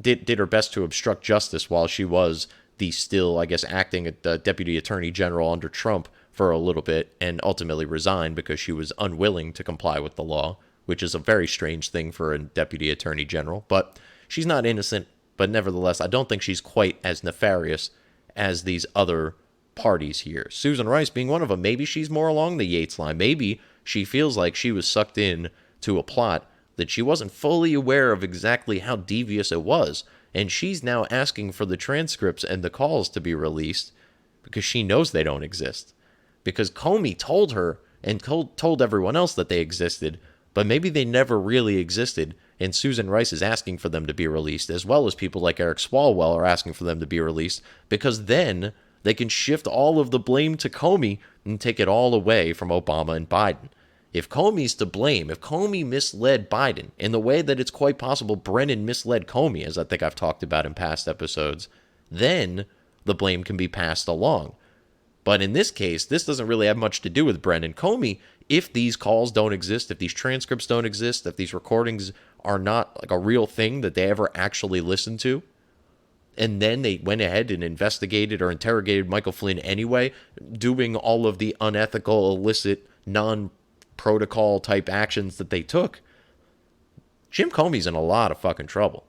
C: did her best to obstruct justice while she was the still, I guess, acting deputy attorney general under Trump for a little bit, and ultimately resigned because she was unwilling to comply with the law, which is a very strange thing for a deputy attorney general. But she's not innocent, but nevertheless, I don't think she's quite as nefarious as these other parties here. Susan Rice being one of them. Maybe she's more along the Yates line. Maybe she feels like she was sucked in to a plot that she wasn't fully aware of exactly how devious it was, and she's now asking for the transcripts and the calls to be released because she knows they don't exist. Because Comey told her and told everyone else that they existed, but maybe they never really existed, and Susan Rice is asking for them to be released, as well as people like Eric Swalwell are asking for them to be released, because then they can shift all of the blame to Comey and take it all away from Obama and Biden. If Comey's to blame, if Comey misled Biden in the way that it's quite possible Brennan misled Comey, as I think I've talked about in past episodes, then the blame can be passed along. But in this case, this doesn't really have much to do with Brennan. Comey, if these calls don't exist, if these transcripts don't exist, if these recordings are not like a real thing that they ever actually listened to, and then they went ahead and investigated or interrogated Michael Flynn anyway, doing all of the unethical, illicit, non-protocol type actions that they took, Jim Comey's in a lot of fucking trouble.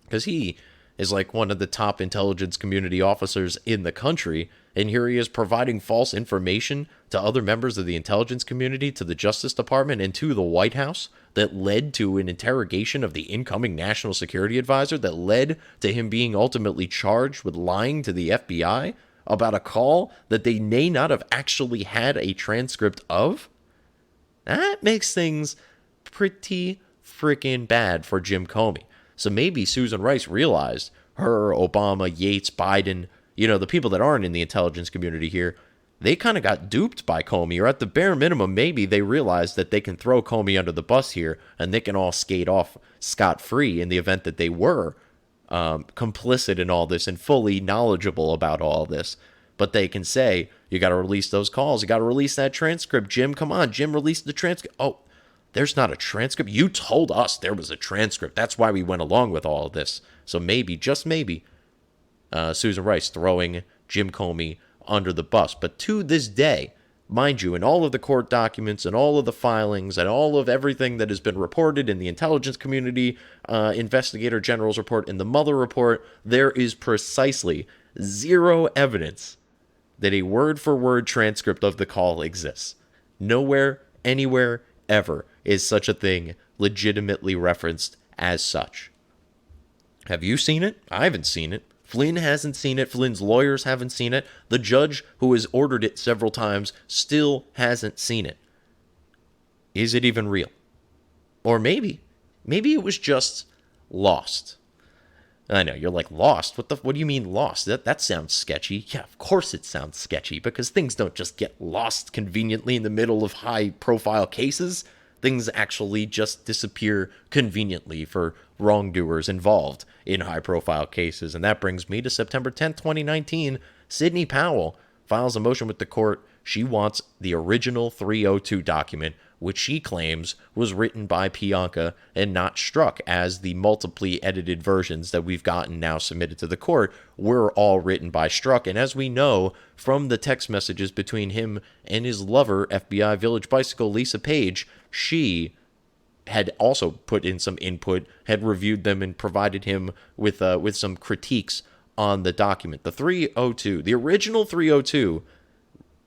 C: Because he is like one of the top intelligence community officers in the country, and here he is providing false information to other members of the intelligence community, to the Justice Department, and to the White House that led to an interrogation of the incoming National Security Advisor, that led to him being ultimately charged with lying to the FBI about a call that they may not have actually had a transcript of. That makes things pretty freaking bad for Jim Comey. So maybe Susan Rice realized her, Obama, Yates, Biden, the people that aren't in the intelligence community here, they kind of got duped by Comey, or at the bare minimum, maybe they realized that they can throw Comey under the bus here and they can all skate off scot-free in the event that they were complicit in all this and fully knowledgeable about all this. But they can say, you got to release those calls. You got to release that transcript. Jim, come on. Jim, release the transcript. Oh, there's not a transcript. You told us there was a transcript. That's why we went along with all of this. So maybe, just maybe, Susan Rice throwing Jim Comey under the bus. But to this day, mind you, in all of the court documents and all of the filings and all of everything that has been reported in the intelligence community, Investigator General's report, and the Mueller report, there is precisely zero evidence that a word-for-word transcript of the call exists. Nowhere, anywhere, ever is such a thing legitimately referenced as such. Have you seen it? I haven't seen it. Flynn hasn't seen it. Flynn's lawyers haven't seen it. The judge who has ordered it several times still hasn't seen it. Is it even real? Or maybe it was just lost. I know, you're like, lost? What do you mean lost? That sounds sketchy. Yeah, of course it sounds sketchy, because things don't just get lost conveniently in the middle of high-profile cases. Things actually just disappear conveniently for wrongdoers involved in high-profile cases. And that brings me to September 10th, 2019. Sidney Powell files a motion with the court. She wants the original 302 document, which she claims was written by Pianka and not Strzok, as the multiply edited versions that we've gotten now submitted to the court were all written by Strzok. And as we know from the text messages between him and his lover, FBI Village Bicycle Lisa Page, she had also put in some input, had reviewed them, and provided him with some critiques on the document. The 302, the original 302,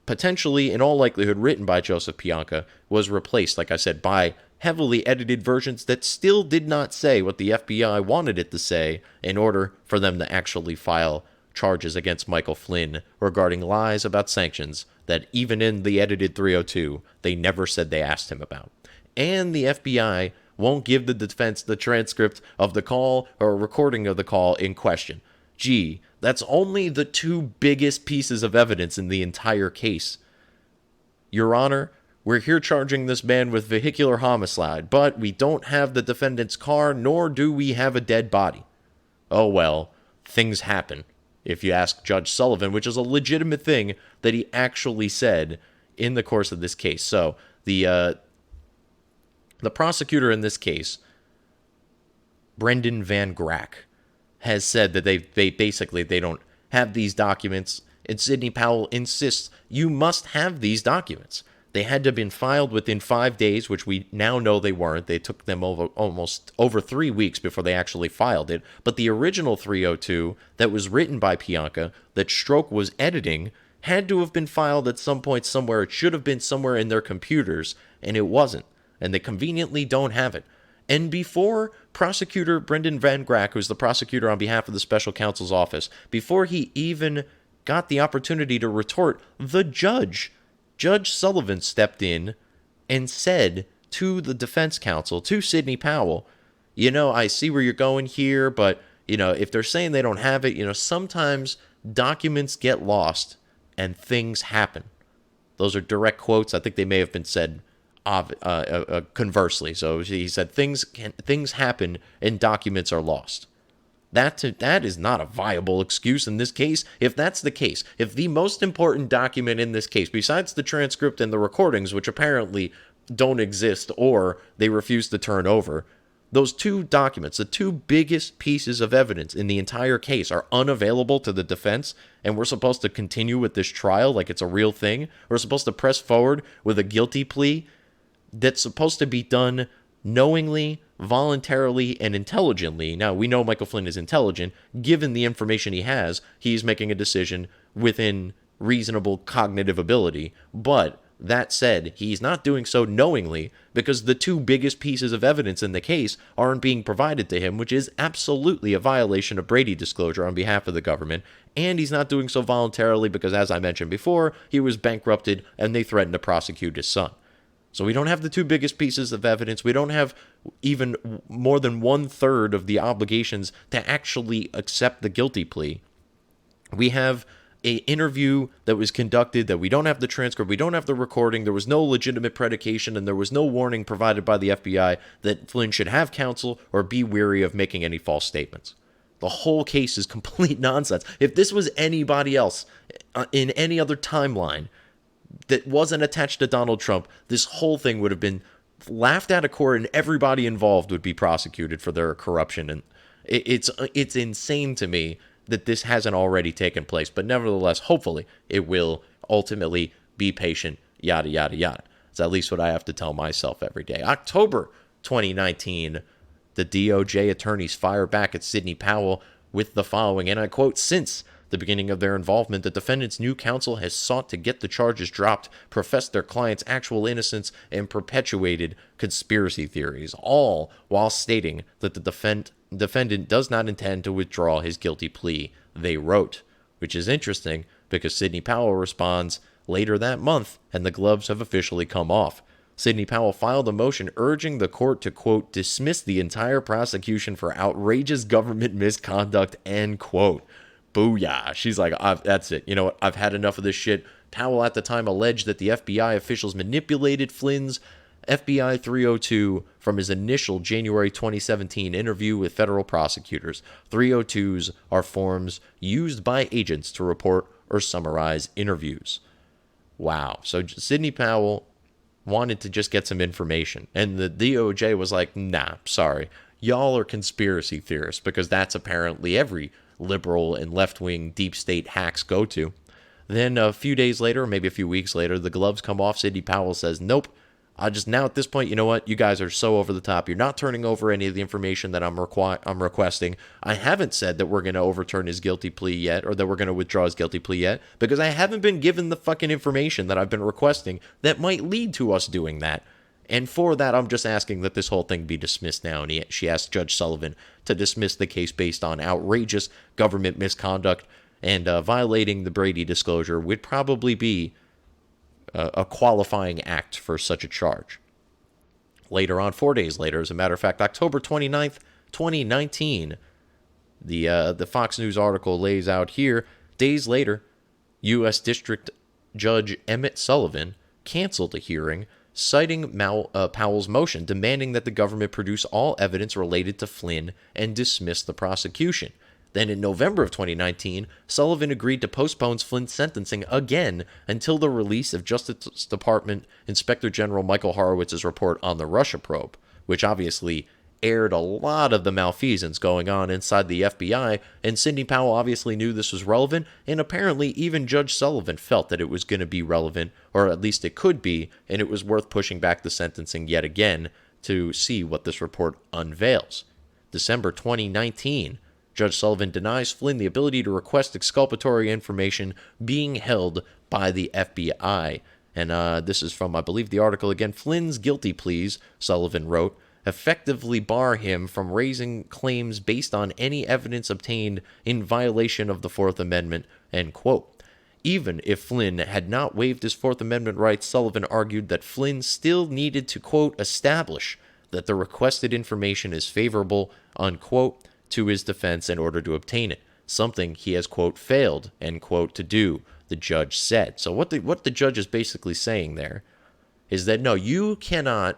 C: potentially, in all likelihood, written by Joseph Pianka, was replaced, like I said, by heavily edited versions that still did not say what the FBI wanted it to say in order for them to actually file charges against Michael Flynn regarding lies about sanctions that even in the edited 302, they never said they asked him about. And the FBI won't give the defense the transcript of the call or a recording of the call in question. Gee, that's only the two biggest pieces of evidence in the entire case. Your Honor, we're here charging this man with vehicular homicide, but we don't have the defendant's car, nor do we have a dead body. Oh well, things happen, if you ask Judge Sullivan, which is a legitimate thing that he actually said in the course of this case. So the prosecutor in this case, Brendan Van Grack, has said that they basically don't have these documents, and Sidney Powell insists you must have these documents. They had to have been filed within 5 days, which we now know they weren't. They took them almost over 3 weeks before they actually filed it. But the original 302 that was written by Pianka, that Strzok was editing, had to have been filed at some point somewhere. It should have been somewhere in their computers, and it wasn't. And they conveniently don't have it. And before prosecutor Brendan Van Grack, who's the prosecutor on behalf of the special counsel's office, before he even got the opportunity to retort, the Judge Sullivan stepped in and said to the defense counsel, to Sidney Powell, I see where you're going here, but, if they're saying they don't have it, sometimes documents get lost and things happen. Those are direct quotes. I think they may have been said conversely. So he said things happen and documents are lost. That is not a viable excuse in this case. If that's the case, if the most important document in this case, besides the transcript and the recordings, which apparently don't exist or they refuse to turn over, those two documents, the two biggest pieces of evidence in the entire case, are unavailable to the defense, and we're supposed to continue with this trial like it's a real thing. We're supposed to press forward with a guilty plea that's supposed to be done knowingly, voluntarily, and intelligently. Now, we know Michael Flynn is intelligent. Given the information he has, he's making a decision within reasonable cognitive ability. But that said, he's not doing so knowingly because the two biggest pieces of evidence in the case aren't being provided to him, which is absolutely a violation of Brady disclosure on behalf of the government. And he's not doing so voluntarily because, as I mentioned before, he was bankrupted and they threatened to prosecute his son. So we don't have the two biggest pieces of evidence. We don't have even more than 1/3 of the obligations to actually accept the guilty plea. We have an interview that was conducted that we don't have the transcript. We don't have the recording. There was no legitimate predication, and there was no warning provided by the FBI that Flynn should have counsel or be wary of making any false statements. The whole case is complete nonsense. If this was anybody else in any other timeline that wasn't attached to Donald Trump, this whole thing would have been laughed out of court and everybody involved would be prosecuted for their corruption. And it's insane to me that this hasn't already taken place. But nevertheless, hopefully it will ultimately. Be patient, yada, yada, yada. It's at least what I have to tell myself every day. October 2019, the DOJ attorneys fire back at Sidney Powell with the following, and I quote, "Since the beginning of their involvement, the defendant's new counsel has sought to get the charges dropped, professed their client's actual innocence, and perpetuated conspiracy theories, all while stating that the defendant does not intend to withdraw his guilty plea," they wrote, which is interesting because Sidney Powell responds later that month, and the gloves have officially come off. Sidney Powell filed a motion urging the court to, quote, "dismiss the entire prosecution for outrageous government misconduct," end quote. Booyah. She's like, that's it. You know what? I've had enough of this shit. Powell at the time alleged that the FBI officials manipulated Flynn's FBI 302 from his initial January 2017 interview with federal prosecutors. 302s are forms used by agents to report or summarize interviews. Wow. So Sidney Powell wanted to just get some information. And the DOJ was like, nah, sorry. Y'all are conspiracy theorists, because that's apparently every liberal and left-wing deep state hacks go to. Then a few days later, maybe a few weeks later, the gloves come off. Sidney Powell says, nope. Now at this point, you know what? You guys are so over the top. You're not turning over any of the information that I'm requesting. I haven't said that we're going to overturn his guilty plea yet, or that we're going to withdraw his guilty plea yet, because I haven't been given the fucking information that I've been requesting that might lead to us doing that. And for that, I'm just asking that this whole thing be dismissed now. And she asked Judge Sullivan to dismiss the case based on outrageous government misconduct, and violating the Brady disclosure would probably be a qualifying act for such a charge. later on, 4 days later, as a matter of fact, October 29th, 2019, the Fox News article lays out here, days later, U.S. District Judge Emmett Sullivan canceled a hearing, citing Powell's motion demanding that the government produce all evidence related to Flynn and dismiss the prosecution. Then in November of 2019, Sullivan agreed to postpone Flynn's sentencing again until the release of Justice Department Inspector General Michael Horowitz's report on the Russia probe, which obviously aired a lot of the malfeasance going on inside the FBI, and Sidney Powell obviously knew this was relevant, and apparently even Judge Sullivan felt that it was going to be relevant, or at least it could be, and it was worth pushing back the sentencing yet again to see what this report unveils. December 2019, Judge Sullivan denies Flynn the ability to request exculpatory information being held by the FBI. And this is from, I believe, the article again. Flynn's guilty pleas, Sullivan wrote, effectively bar him from raising claims based on any evidence obtained in violation of the Fourth Amendment, end quote. Even if Flynn had not waived his Fourth Amendment rights, Sullivan argued that Flynn still needed to, quote, establish that the requested information is favorable, unquote, to his defense in order to obtain it, something he has, quote, failed, end quote, to do, the judge said. So what the judge is basically saying there is that, no, you cannot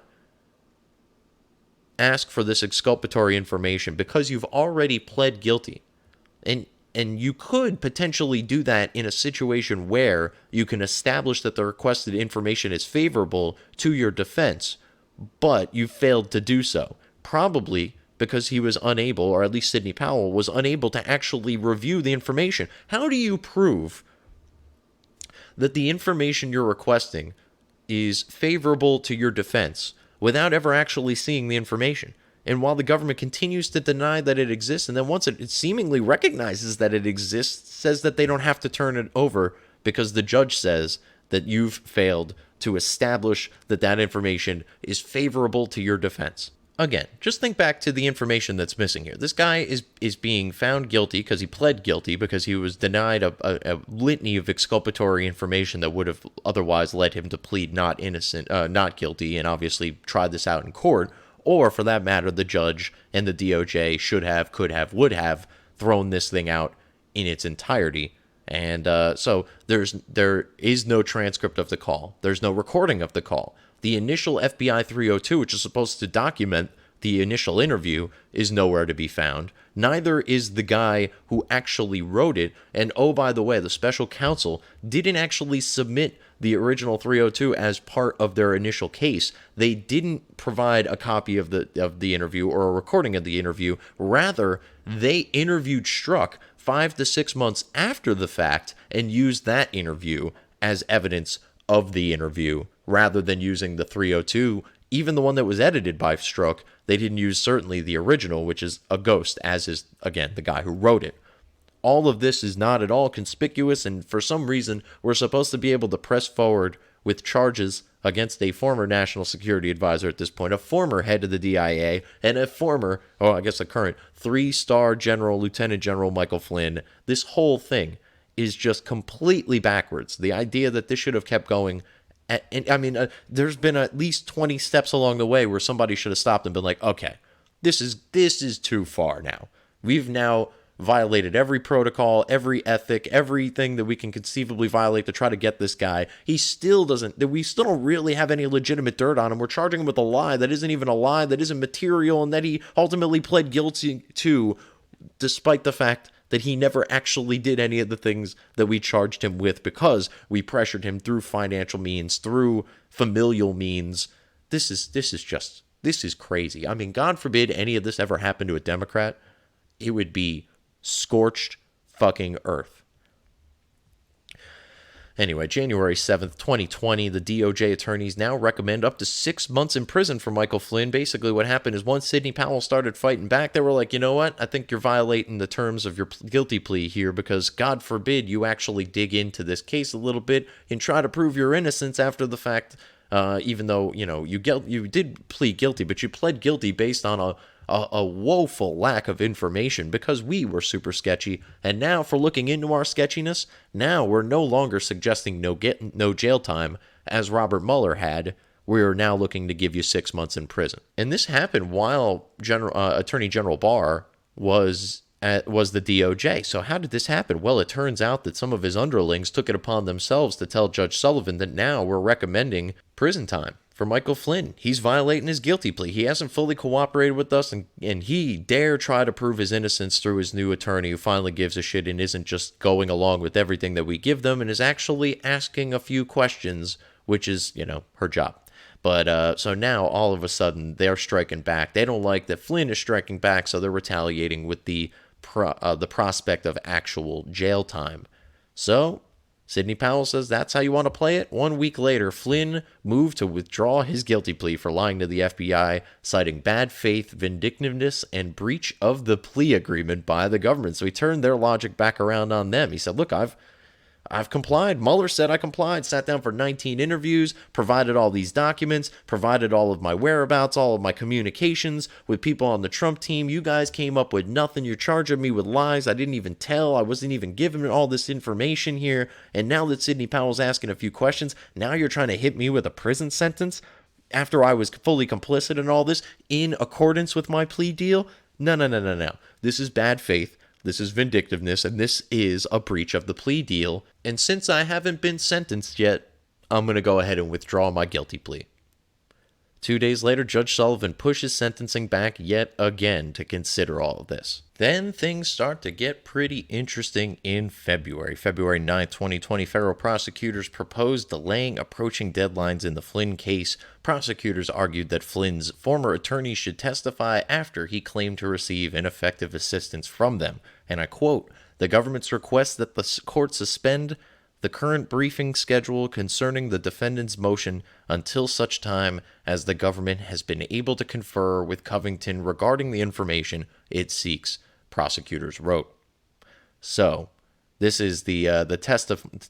C: ask for this exculpatory information because you've already pled guilty. And you could potentially do that in a situation where you can establish that the requested information is favorable to your defense, but you failed to do so. Probably because he was unable, or at least Sidney Powell was unable to actually review the information. How do you prove that the information you're requesting is favorable to your defense without ever actually seeing the information? And while the government continues to deny that it exists, and then once it seemingly recognizes that it exists, says that they don't have to turn it over because the judge says that you've failed to establish that that information is favorable to your defense. Again, just think back to the information that's missing here. This guy is being found guilty because he pled guilty because he was denied a litany of exculpatory information that would have otherwise led him to plead not guilty, and obviously try this out in court. Or, for that matter, the judge and the DOJ should have, could have, would have thrown this thing out in its entirety. And so there is no transcript of the call. There's no recording of the call. The initial FBI 302, which is supposed to document the initial interview, is nowhere to be found. Neither is the guy who actually wrote it. And oh, by the way, the special counsel didn't actually submit the original 302 as part of their initial case. They didn't provide a copy of the interview or a recording of the interview. Rather, they interviewed Strzok 5 to 6 months after the fact and used that interview as evidence of the interview rather than using the 302. Even the one that was edited by Strzok, they didn't use certainly the original, which is a ghost, as is, again, the guy who wrote it. All of this is not at all conspicuous, and for some reason, we're supposed to be able to press forward with charges against a former national security advisor at this point, a former head of the DIA, and a current 3-star general, Lieutenant General Michael Flynn. This whole thing is just completely backwards. The idea that this should have kept going, there's been at least 20 steps along the way where somebody should have stopped and been like, okay, this is too far now. We've now violated every protocol, every ethic, everything that we can conceivably violate to try to get this guy. We still don't really have any legitimate dirt on him. We're charging him with a lie that isn't even a lie, that isn't material, and that he ultimately pled guilty to, despite the fact that he never actually did any of the things that we charged him with because we pressured him through financial means, through familial means. This is crazy. I mean, God forbid any of this ever happened to a Democrat. It would be scorched fucking earth. Anyway, January 7th, 2020, the DOJ attorneys now recommend up to 6 months in prison for Michael Flynn. Basically, what happened is once Sidney Powell started fighting back, they were like, you know what? I think you're violating the terms of your guilty plea here because, God forbid, you actually dig into this case a little bit and try to prove your innocence after the fact, even though, you did plead guilty, but you pled guilty based on a woeful lack of information because we were super sketchy. And now for looking into our sketchiness, now we're no longer suggesting no jail time as Robert Mueller had we're now looking to give you 6 months in prison. And this happened while Attorney General Barr was the DOJ. So how did this happen? Well, it turns out that some of his underlings took it upon themselves to tell Judge Sullivan that now we're recommending prison time for Michael Flynn. He's violating his guilty plea. He hasn't fully cooperated with us, and he dare try to prove his innocence through his new attorney who finally gives a shit and isn't just going along with everything that we give them and is actually asking a few questions, which is, her job. But so now all of a sudden they're striking back. They don't like that Flynn is striking back, so they're retaliating with the prospect of actual jail time. So Sidney Powell says that's how you want to play it. 1 week later, Flynn moved to withdraw his guilty plea for lying to the FBI, citing bad faith, vindictiveness, and breach of the plea agreement by the government. So he turned their logic back around on them. He said, look, I've complied. Mueller said I complied, sat down for 19 interviews, provided all these documents, provided all of my whereabouts, all of my communications with people on the Trump team. You guys came up with nothing. You're charging me with lies. I didn't even tell. I wasn't even given all this information here. And now that Sidney Powell's asking a few questions, now you're trying to hit me with a prison sentence after I was fully complicit in all this in accordance with my plea deal? No. This is bad faith. This is vindictiveness, and this is a breach of the plea deal. And since I haven't been sentenced yet, I'm going to go ahead and withdraw my guilty plea. 2 days later, Judge Sullivan pushes sentencing back yet again to consider all of this. Then things start to get pretty interesting in February. February 9th, 2020, federal prosecutors proposed delaying approaching deadlines in the Flynn case. Prosecutors argued that Flynn's former attorney should testify after he claimed to receive ineffective assistance from them. And I quote, "The government's request that the court suspend the current briefing schedule concerning the defendant's motion until such time as the government has been able to confer with Covington regarding the information it seeks," prosecutors wrote. So, this is the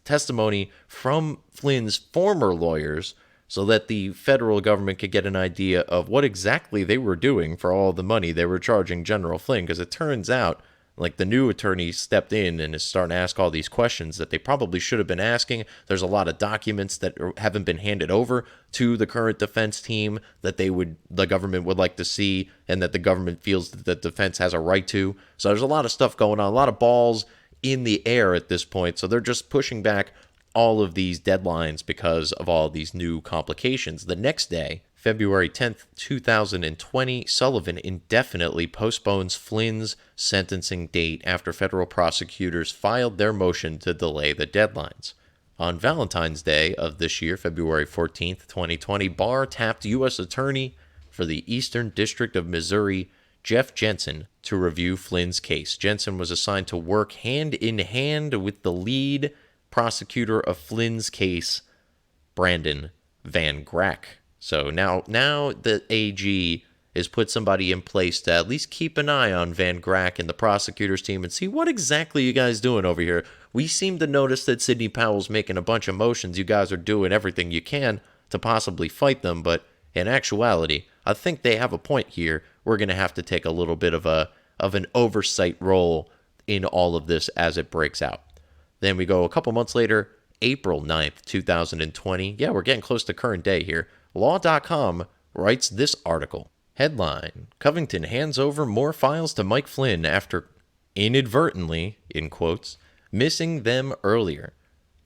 C: testimony from Flynn's former lawyers so that the federal government could get an idea of what exactly they were doing for all the money they were charging General Flynn, because it turns out like the new attorney stepped in and is starting to ask all these questions that they probably should have been asking. There's a lot of documents that haven't been handed over to the current defense team that the government would like to see, and that the government feels that the defense has a right to. So there's a lot of stuff going on, a lot of balls in the air at this point. So they're just pushing back all of these deadlines because of all these new complications. The next day, February 10th, 2020, Sullivan indefinitely postpones Flynn's sentencing date after federal prosecutors filed their motion to delay the deadlines. On Valentine's Day of this year, February 14th, 2020, Barr tapped U.S. Attorney for the Eastern District of Missouri, Jeff Jensen, to review Flynn's case. Jensen was assigned to work hand in hand with the lead prosecutor of Flynn's case, Brandon Van Grack. So now the AG has put somebody in place to at least keep an eye on Van Grack and the prosecutor's team and see what exactly you guys doing over here. We seem to notice that Sidney Powell's making a bunch of motions. You guys are doing everything you can to possibly fight them, but in actuality, I think they have a point here. We're going to have to take a little bit of an oversight role in all of this as it breaks out. Then we go a couple months later, April 9th, 2020. Yeah, we're getting close to current day here. Law.com writes this article. Headline: Covington hands over more files to Mike Flynn after inadvertently, in quotes, missing them earlier.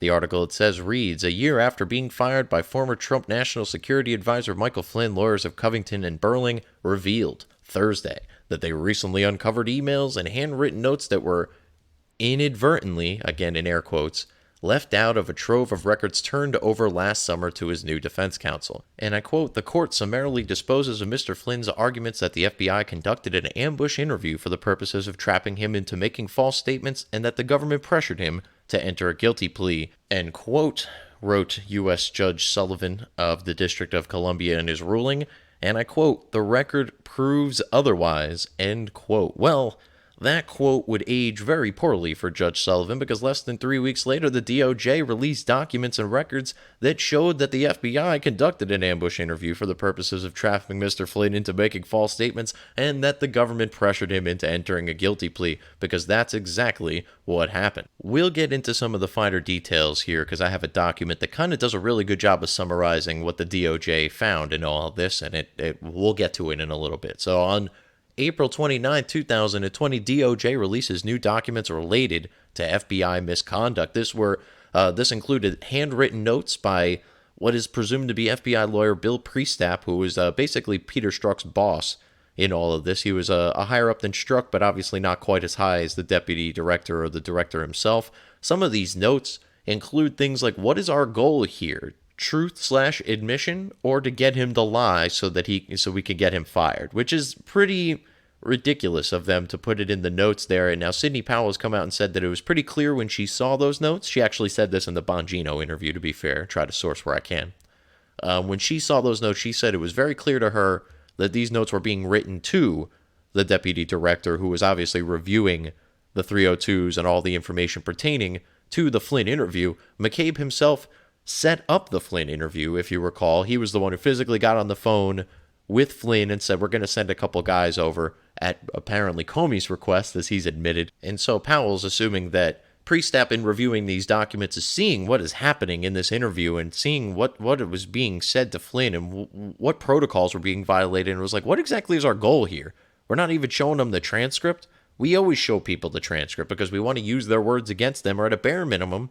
C: The article, it says, reads, "A year after being fired by former Trump National Security Advisor Michael Flynn, lawyers of Covington and Burling revealed Thursday that they recently uncovered emails and handwritten notes that were inadvertently, again in air quotes, left out of a trove of records turned over last summer to his new defense counsel." And I quote, "The court summarily disposes of Mr. Flynn's arguments that the FBI conducted an ambush interview for the purposes of trapping him into making false statements and that the government pressured him to enter a guilty plea," end quote, wrote U.S. Judge Sullivan of the District of Columbia in his ruling. And I quote, "The record proves otherwise," end quote. Well, That quote would age very poorly for Judge Sullivan because less than 3 weeks later, the DOJ released documents and records that showed that the FBI conducted an ambush interview for the purposes of trafficking Mr. Flynn into making false statements, and that the government pressured him into entering a guilty plea, because that's exactly what happened. We'll get into some of the finer details here because I have a document that kind of does a really good job of summarizing what the DOJ found in all this, and we'll get to it in a little bit. So on April 29, 2020, DOJ releases new documents related to FBI misconduct. This included handwritten notes by what is presumed to be FBI lawyer Bill Priestap, who was basically Peter Strzok's boss in all of this. He was a higher up than Strzok, but obviously not quite as high as the deputy director or the director himself. Some of these notes include things like, what is our goal here? Truth/admission, or to get him to lie so we can get him fired, which is pretty ridiculous of them to put it in the notes there. And now Sidney Powell has come out and said that it was pretty clear when she saw those notes. She actually said this in the Bongino interview, to be fair. Try to source where I can. When she saw those notes, she said it was very clear to her that these notes were being written to the deputy director, who was obviously reviewing the 302s and all the information pertaining to the Flynn interview. McCabe himself set up the Flynn interview, if you recall. He was the one who physically got on the phone with Flynn and said, we're going to send a couple guys over at apparently Comey's request, as he's admitted. And so Powell's assuming that Priestap, in reviewing these documents, is seeing what is happening in this interview and seeing what it was being said to Flynn and what protocols were being violated. And it was like, what exactly is our goal here? We're not even showing them the transcript. We always show people the transcript because we want to use their words against them, or at a bare minimum,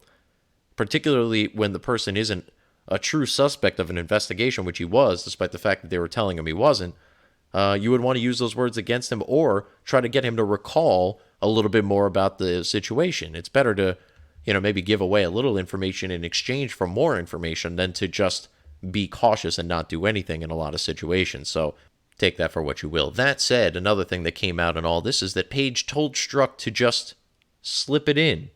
C: particularly when the person isn't a true suspect of an investigation, which he was, despite the fact that they were telling him he wasn't, you would want to use those words against him or try to get him to recall a little bit more about the situation. It's better to, maybe give away a little information in exchange for more information than to just be cautious and not do anything in a lot of situations. So take that for what you will. That said, another thing that came out in all this is that Page told Strzok to just slip it in.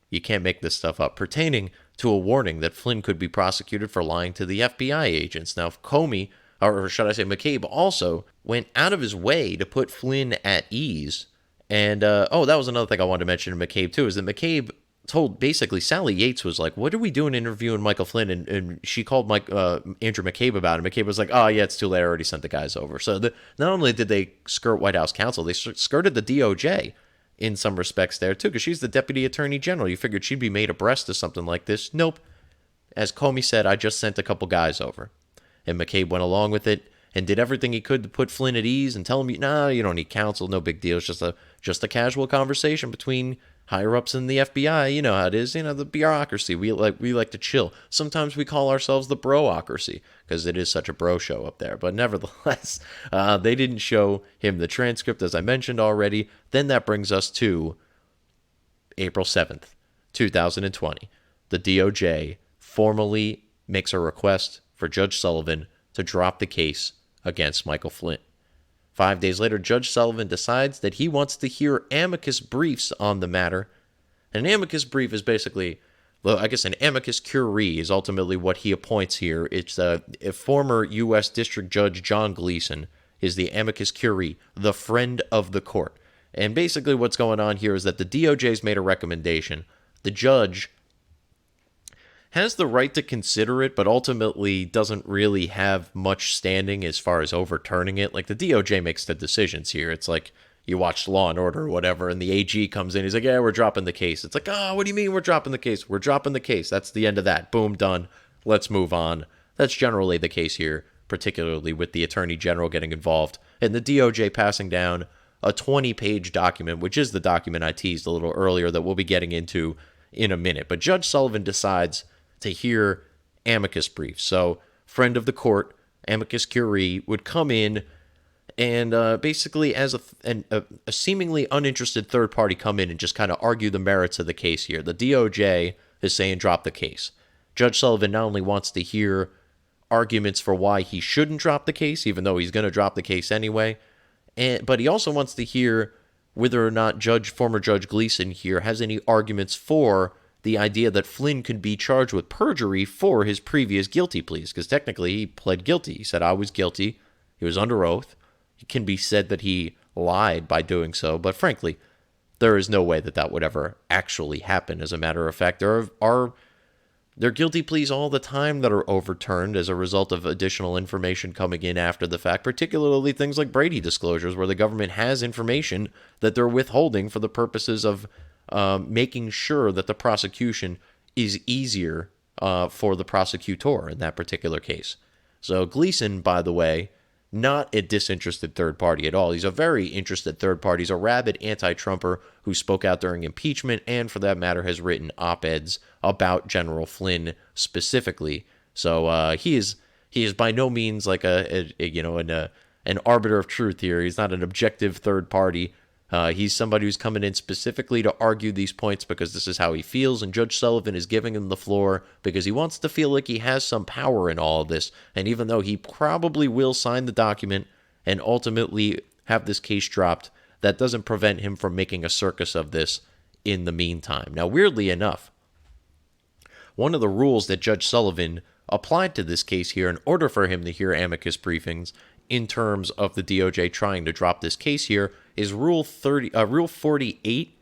C: You can't make this stuff up, pertaining to a warning that Flynn could be prosecuted for lying to the FBI agents. Now, Comey, or should I say McCabe, also went out of his way to put Flynn at ease. And, that was another thing I wanted to mention to McCabe, too, is that McCabe told, basically, Sally Yates was like, what are we doing interviewing Michael Flynn? And she called Andrew McCabe about it. McCabe was like, oh, yeah, it's too late. I already sent the guys over. So not only did they skirt White House counsel, they skirted the DOJ in some respects there, too, because she's the Deputy Attorney General. You figured she'd be made abreast of something like this. Nope. As Comey said, I just sent a couple guys over. And McCabe went along with it and did everything he could to put Flynn at ease and tell him, nah, you don't need counsel, no big deal. It's just a casual conversation between higher-ups in the FBI. You know how it is, the bureaucracy. We like to chill. Sometimes we call ourselves the broocracy because it is such a bro show up there. But nevertheless, they didn't show him the transcript, as I mentioned already. Then that brings us to April 7th, 2020. The DOJ formally makes a request for Judge Sullivan to drop the case against Michael Flynn. 5 days later, Judge Sullivan decides that he wants to hear amicus briefs on the matter. An amicus brief is basically, well, I guess an amicus curiae is ultimately what he appoints here. It's a former U.S. District Judge John Gleeson is the amicus curiae, the friend of the court. And basically what's going on here is that the DOJ's made a recommendation. The judge has the right to consider it, but ultimately doesn't really have much standing as far as overturning it. Like, the DOJ makes the decisions here. It's like you watched Law and Order or whatever, and the AG comes in, he's like, yeah, we're dropping the case. It's like, what do you mean we're dropping the case? We're dropping the case. That's the end of that. Boom, done. Let's move on. That's generally the case here, particularly with the Attorney General getting involved, and the DOJ passing down a 20-page document, which is the document I teased a little earlier that we'll be getting into in a minute. But Judge Sullivan decides to hear amicus briefs. So, friend of the court, amicus curiae, would come in and basically, as a seemingly uninterested third party, come in and just kind of argue the merits of the case here. The DOJ is saying drop the case. Judge Sullivan not only wants to hear arguments for why he shouldn't drop the case, even though he's going to drop the case anyway, but he also wants to hear whether or not former Judge Gleeson here has any arguments for the idea that Flynn could be charged with perjury for his previous guilty pleas, because technically he pled guilty. He said, I was guilty. He was under oath. It can be said that he lied by doing so. But frankly, there is no way that that would ever actually happen. As a matter of fact, there are guilty pleas all the time that are overturned as a result of additional information coming in after the fact, particularly things like Brady disclosures, where the government has information that they're withholding for the purposes of making sure that the prosecution is easier for the prosecutor in that particular case. So Gleason, by the way, not a disinterested third party at all. He's a very interested third party. He's a rabid anti-Trumper who spoke out during impeachment and, for that matter, has written op-eds about General Flynn specifically. So he is by no means like an arbiter of truth here. He's not an objective third party. He's somebody who's coming in specifically to argue these points because this is how he feels, and Judge Sullivan is giving him the floor because he wants to feel like he has some power in all of this. And even though he probably will sign the document and ultimately have this case dropped, that doesn't prevent him from making a circus of this in the meantime. Now, weirdly enough, one of the rules that Judge Sullivan applied to this case here in order for him to hear amicus briefings in terms of the DOJ trying to drop this case here is Rule 48,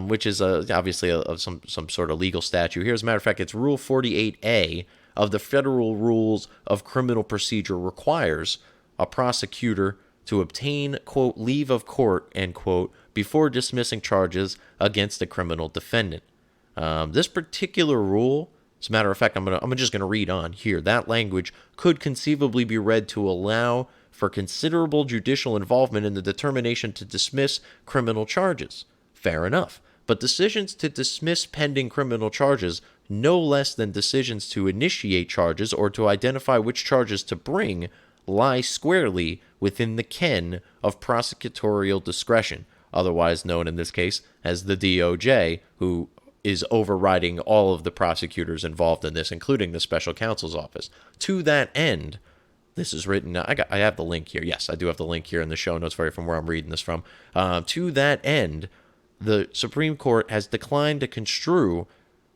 C: which is obviously some sort of legal statute here. As a matter of fact, it's Rule 48A of the Federal Rules of Criminal Procedure requires a prosecutor to obtain, quote, leave of court, end quote, before dismissing charges against a criminal defendant. This particular rule, as a matter of fact, I'm just going to read on here. That language could conceivably be read to allow for considerable judicial involvement in the determination to dismiss criminal charges. Fair enough. But decisions to dismiss pending criminal charges, no less than decisions to initiate charges or to identify which charges to bring, lie squarely within the ken of prosecutorial discretion, otherwise known in this case as the DOJ, who is overriding all of the prosecutors involved in this, including the special counsel's office. To that end, this is written, I have the link here. Yes, I do have the link here in the show notes for you from where I'm reading this from. To that end, the Supreme Court has declined to construe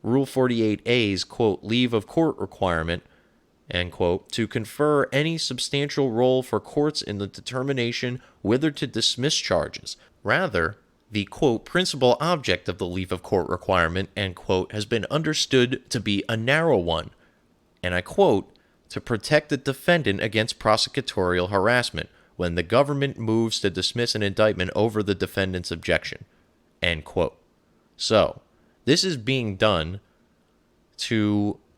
C: Rule 48A's, quote, leave of court requirement, end quote, to confer any substantial role for courts in the determination whether to dismiss charges. Rather, the, quote, principal object of the leave of court requirement, end quote, has been understood to be a narrow one, and I quote, to protect the defendant against prosecutorial harassment when the government moves to dismiss an indictment over the defendant's objection, end quote. So, this is being done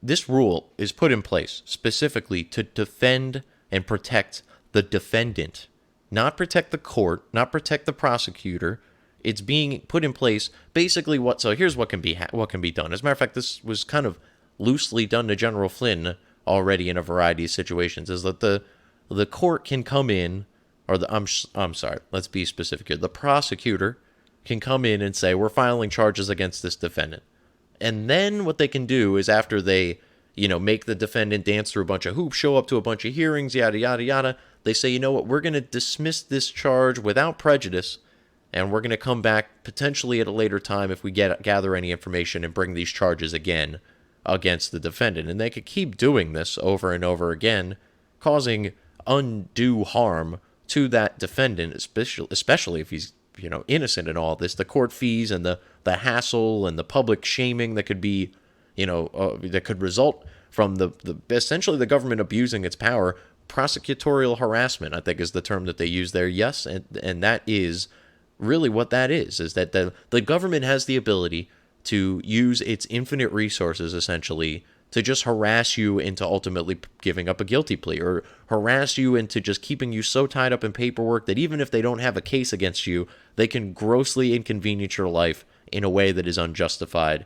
C: this rule is put in place specifically to defend and protect the defendant, not protect the court, not protect the prosecutor. It's being put in place basically so here's what can be done. As a matter of fact, this was kind of loosely done to General Flynn already in a variety of situations, is that the court can come in, or I'm sorry, let's be specific here. The prosecutor can come in and say, we're filing charges against this defendant. And then what they can do is, after they, make the defendant dance through a bunch of hoops, show up to a bunch of hearings, yada, yada, yada, they say, you know what, we're going to dismiss this charge without prejudice, and we're going to come back potentially at a later time if we gather any information and bring these charges again against the defendant. And they could keep doing this over and over again, causing undue harm to that defendant, especially if he's innocent in all this. The court fees and the hassle and the public shaming that could be, that could result from the essentially the government abusing its power. Prosecutorial harassment, I think, is the term that they use there. Yes, and that is really what that is that the government has the ability to use its infinite resources, essentially, to just harass you into ultimately giving up a guilty plea, or harass you into just keeping you so tied up in paperwork that even if they don't have a case against you, they can grossly inconvenience your life in a way that is unjustified,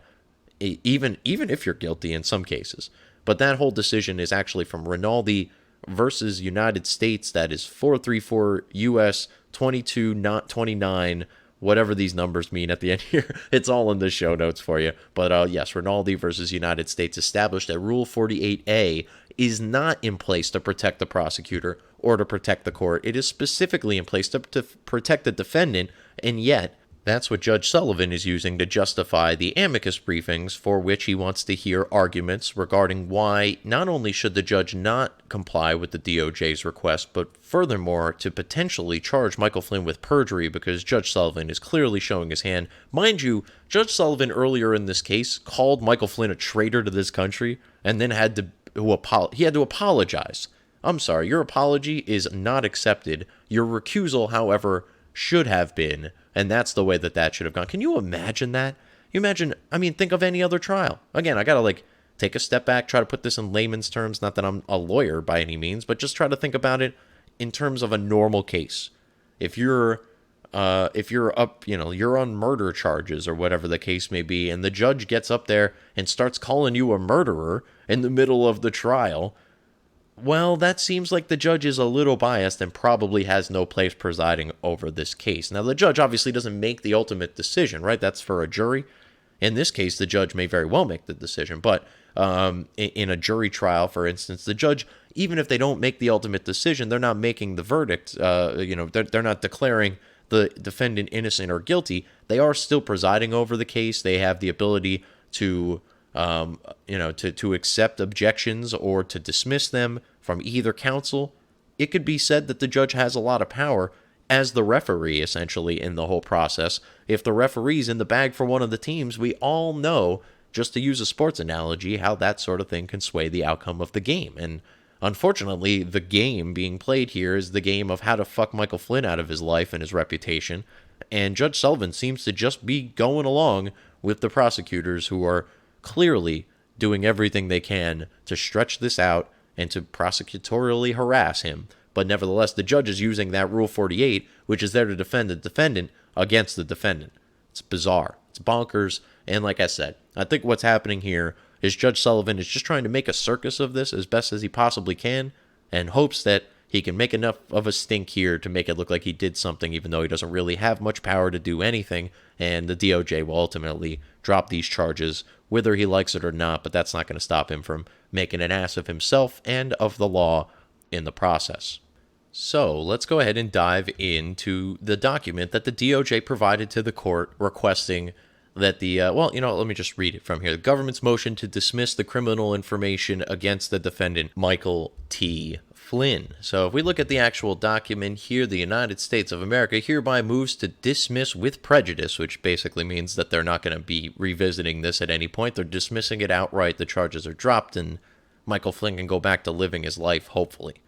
C: even if you're guilty in some cases. But that whole decision is actually from Rinaldi versus United States. That is 434 U.S. 22 not 29, whatever these numbers mean at the end here. It's all in the show notes for you. But yes, Rinaldi versus United States established that Rule 48A is not in place to protect the prosecutor or to protect the court. It is specifically in place to protect the defendant, and yet That's what Judge Sullivan is using to justify the amicus briefings, for which he wants to hear arguments regarding why not only should the judge not comply with the DOJ's request, but furthermore to potentially charge Michael Flynn with perjury, because Judge Sullivan is clearly showing his hand. Mind you, Judge Sullivan earlier in this case called Michael Flynn a traitor to this country and then had to apologize. I'm sorry, your apology is not accepted. Your recusal, however, should have been, and that's the way that should have gone. Can you imagine that? Think of any other trial. Again, I gotta take a step back, try to put this in layman's terms. Not that I'm a lawyer by any means, but just try to think about it in terms of a normal case. If you're you're on murder charges or whatever the case may be, and the judge gets up there and starts calling you a murderer in the middle of the trial, well, that seems like the judge is a little biased and probably has no place presiding over this case. Now, the judge obviously doesn't make the ultimate decision, right? That's for a jury. In this case, the judge may very well make the decision, but in a jury trial, for instance, the judge, even if they don't make the ultimate decision, they're not making the verdict. They're not declaring the defendant innocent or guilty. They are still presiding over the case. They have the ability to accept objections or to dismiss them from either counsel. It could be said that the judge has a lot of power as the referee, essentially, in the whole process. If the referee's in the bag for one of the teams, we all know, just to use a sports analogy, how that sort of thing can sway the outcome of the game. And unfortunately, the game being played here is the game of how to fuck Michael Flynn out of his life and his reputation. And Judge Sullivan seems to just be going along with the prosecutors, who are clearly doing everything they can to stretch this out and to prosecutorially harass him. But nevertheless, the judge is using that Rule 48, which is there to defend the defendant, against the defendant. It's bizarre. It's bonkers. And like I said, I think what's happening here is Judge Sullivan is just trying to make a circus of this as best as he possibly can, and hopes that he can make enough of a stink here to make it look like he did something, even though he doesn't really have much power to do anything, and the DOJ will ultimately drop these charges, whether he likes it or not, but that's not going to stop him from making an ass of himself and of the law in the process. So let's go ahead and dive into the document that the DOJ provided to the court requesting that let me just read it from here. The government's motion to dismiss the criminal information against the defendant, Michael T. Flynn. So if we look at the actual document here, the United States of America hereby moves to dismiss with prejudice, which basically means that they're not going to be revisiting this at any point. They're dismissing it outright. The charges are dropped, and Michael Flynn can go back to living his life, hopefully.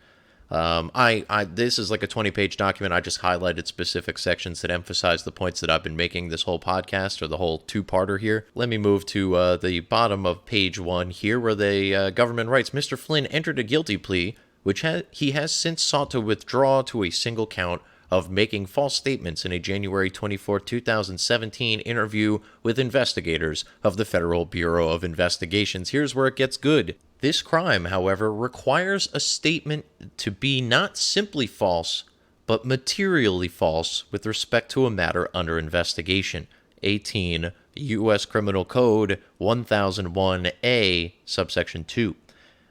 C: This is like a 20-page document. I just highlighted specific sections that emphasize the points that I've been making this whole podcast, or the whole two-parter here. Let me move to the bottom of page 1 here, where the government writes, Mr. Flynn entered a guilty plea, which he has since sought to withdraw, to a single count of making false statements in a January 24, 2017 interview with investigators of the Federal Bureau of Investigations. Here's where it gets good. This crime, however, requires a statement to be not simply false, but materially false with respect to a matter under investigation. 18 U.S. Criminal Code 1001A, subsection 2.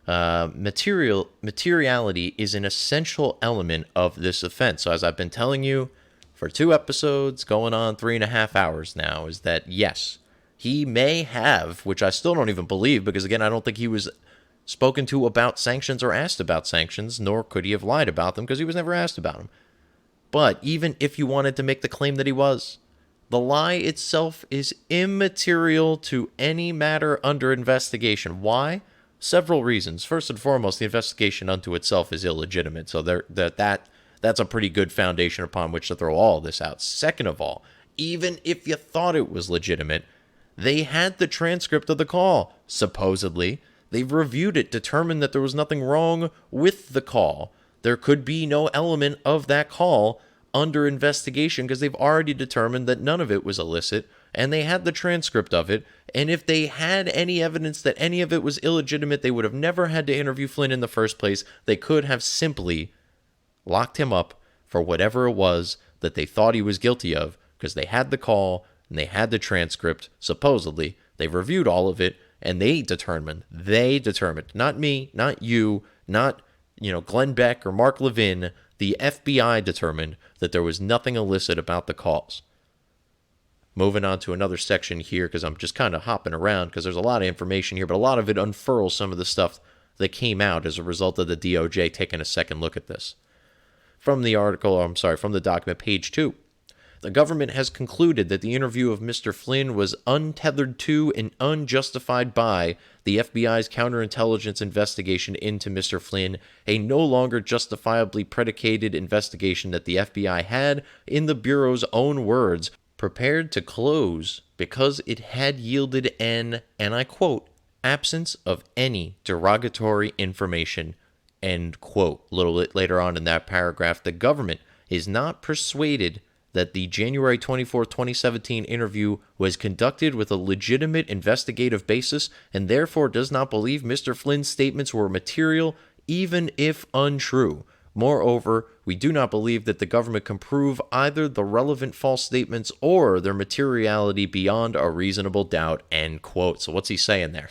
C: Materiality is an essential element of this offense. So as I've been telling you for 2 episodes, going on 3.5 hours now, is that yes, he may have, which I still don't even believe, because again, I don't think he was spoken to about sanctions or asked about sanctions, nor could he have lied about them because he was never asked about them. But even if you wanted to make the claim that he was, the lie itself is immaterial to any matter under investigation. Why? Several reasons. First and foremost, the investigation unto itself is illegitimate, so that's a pretty good foundation upon which to throw all this out. Second of all, even if you thought it was legitimate, they had the transcript of the call, supposedly. They've reviewed it, determined that there was nothing wrong with the call. There could be no element of that call under investigation because they've already determined that none of it was illicit, and they had the transcript of it. And if they had any evidence that any of it was illegitimate, they would have never had to interview Flynn in the first place. They could have simply locked him up for whatever it was that they thought he was guilty of, because they had the call and they had the transcript, supposedly. They've reviewed all of it, and they determined, not me, not you, not, Glenn Beck or Mark Levin. The FBI determined that there was nothing illicit about the calls. Moving on to another section here, because I'm just kind of hopping around because there's a lot of information here, but a lot of it unfurls some of the stuff that came out as a result of the DOJ taking a second look at this. From the document, page 2. The government has concluded that the interview of Mr. Flynn was untethered to and unjustified by the FBI's counterintelligence investigation into Mr. Flynn, a no longer justifiably predicated investigation that the FBI had, in the Bureau's own words, prepared to close because it had yielded an, and I quote, absence of any derogatory information, end quote. A little bit later on in that paragraph, the government is not persuaded that the January 24, 2017 interview was conducted with a legitimate investigative basis and therefore does not believe Mr. Flynn's statements were material, even if untrue. Moreover, we do not believe that the government can prove either the relevant false statements or their materiality beyond a reasonable doubt, end quote. So what's he saying there?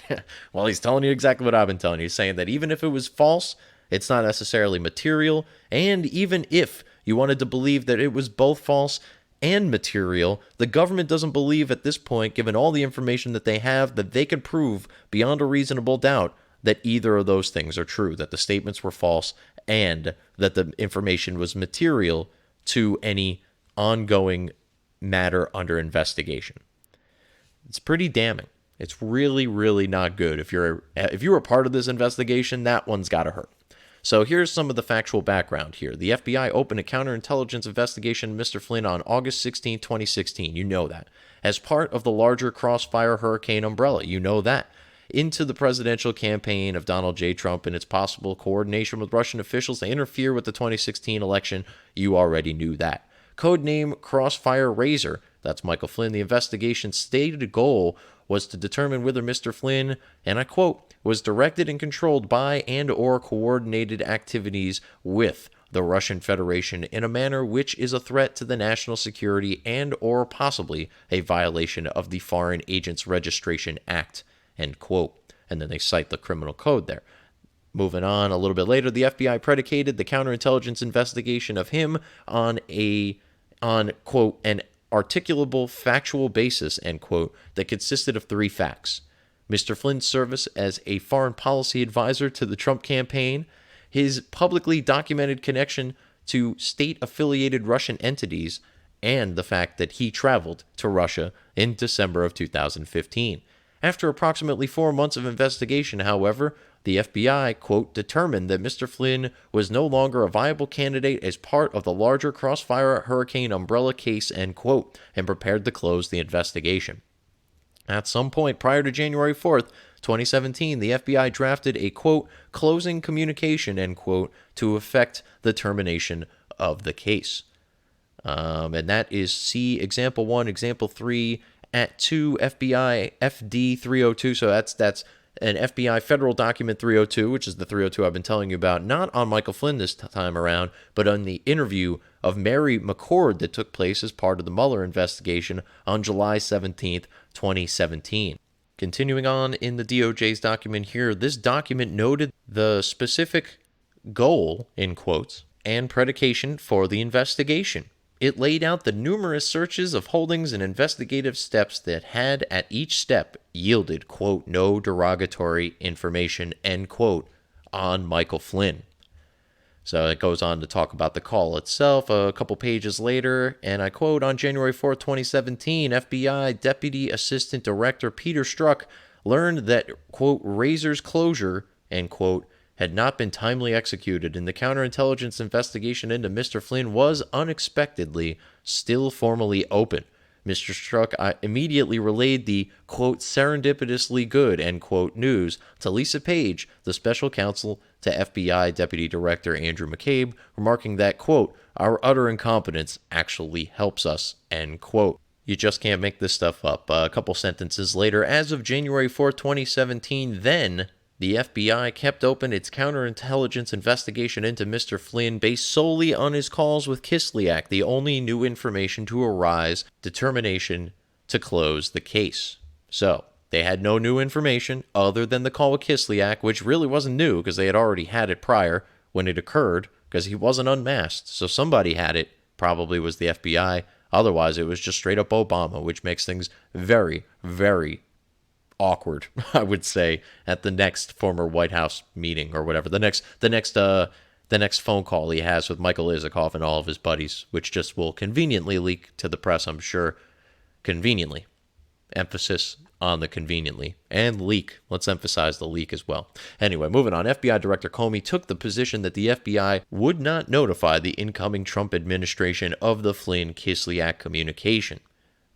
C: Well, he's telling you exactly what I've been telling you. He's saying that even if it was false, it's not necessarily material, and even if you wanted to believe that it was both false and material, the government doesn't believe at this point, given all the information that they have, that they can prove beyond a reasonable doubt that either of those things are true, that the statements were false and that the information was material to any ongoing matter under investigation. It's pretty damning. It's really, really not good. If you were part of this investigation, that one's got to hurt. So here's some of the factual background here. The FBI opened a counterintelligence investigation of Mr. Flynn on August 16, 2016. You know that. As part of the larger Crossfire Hurricane umbrella. You know that. Into the presidential campaign of Donald J. Trump and its possible coordination with Russian officials to interfere with the 2016 election. You already knew that. Codename Crossfire Razor. That's Michael Flynn. The investigation's stated goal was to determine whether Mr. Flynn, and I quote, was directed and controlled by and or coordinated activities with the Russian Federation in a manner which is a threat to the national security and or possibly a violation of the Foreign Agents Registration Act, end quote. And then they cite the criminal code there. Moving on a little bit later, the FBI predicated the counterintelligence investigation of him on quote, an articulable factual basis, end quote, that consisted of 3 facts. Mr. Flynn's service as a foreign policy advisor to the Trump campaign, his publicly documented connection to state-affiliated Russian entities, and the fact that he traveled to Russia in December of 2015. After approximately 4 months of investigation, however, the FBI, quote, determined that Mr. Flynn was no longer a viable candidate as part of the larger Crossfire Hurricane umbrella case, end quote, and prepared to close the investigation. At some point prior to January 4th, 2017, the FBI drafted a, quote, closing communication, end quote, to effect the termination of the case. And that is see Example 1, Example 3 at 2 FBI FD 302. So that's an FBI federal document 302, which is the 302 I've been telling you about, not on Michael Flynn this time around, but on the interview of Mary McCord that took place as part of the Mueller investigation on July 17th, 2017. Continuing on in the DOJ's document here, this document noted the specific goal, in quotes, and predication for the investigation. It laid out the numerous searches of holdings and investigative steps that had at each step yielded, quote, no derogatory information, end quote, on Michael Flynn. So it goes on to talk about the call itself a couple pages later, and I quote, on January 4, 2017, FBI Deputy Assistant Director Peter Strzok learned that, quote, Razor's closure, end quote, had not been timely executed, and the counterintelligence investigation into Mr. Flynn was unexpectedly still formally open. Mr. Strzok immediately relayed the, quote, serendipitously good, end quote, news to Lisa Page, the special counsel to FBI Deputy Director Andrew McCabe, remarking that, quote, our utter incompetence actually helps us, end quote. You just can't make this stuff up. A couple sentences later, as of January 4, 2017, then the FBI kept open its counterintelligence investigation into Mr. Flynn based solely on his calls with Kislyak, the only new information to arise, determination to close the case. So, they had no new information other than the call with Kislyak, which really wasn't new because they had already had it prior when it occurred because he wasn't unmasked. So somebody had it, probably was the FBI. Otherwise, it was just straight up Obama, which makes things very, very awkward, I would say, at the next former White House meeting or whatever. The next phone call he has with Michael Isikoff and all of his buddies, which just will conveniently leak to the press, I'm sure. Conveniently. Emphasis on the conveniently. And leak. Let's emphasize the leak as well. Anyway, moving on. FBI Director Comey took the position that the FBI would not notify the incoming Trump administration of the Flynn-Kislyak communication.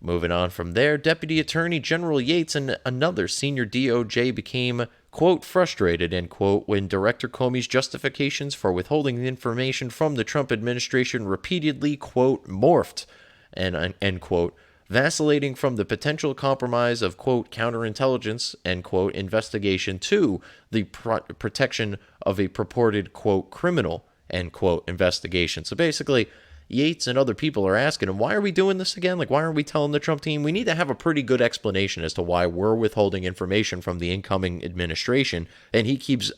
C: Moving on from there, Deputy Attorney General Yates and another senior DOJ became, quote, frustrated, end quote, when Director Comey's justifications for withholding the information from the Trump administration repeatedly, quote, morphed, and end quote, vacillating from the potential compromise of, quote, counterintelligence, end quote, investigation to the protection of a purported, quote, criminal, end quote, investigation. So basically, Yates and other people are asking him, why are we doing this again? Like, why aren't we telling the Trump team? We need to have a pretty good explanation as to why we're withholding information from the incoming administration. And he keeps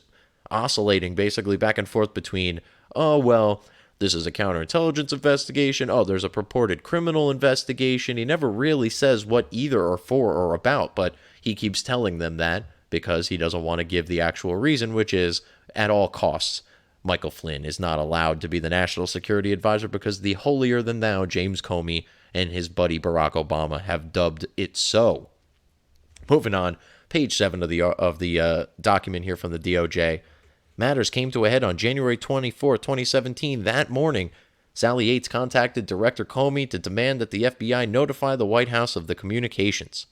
C: oscillating basically back and forth between, oh, well, this is a counterintelligence investigation. Oh, there's a purported criminal investigation. He never really says what either are for or about, but he keeps telling them that because he doesn't want to give the actual reason, which is at all costs, Michael Flynn is not allowed to be the national security advisor because the holier-than-thou James Comey and his buddy Barack Obama have dubbed it so. Moving on, page 7 of the document here from the DOJ. Matters came to a head on January 24, 2017. That morning, Sally Yates contacted Director Comey to demand that the FBI notify the White House of the communications.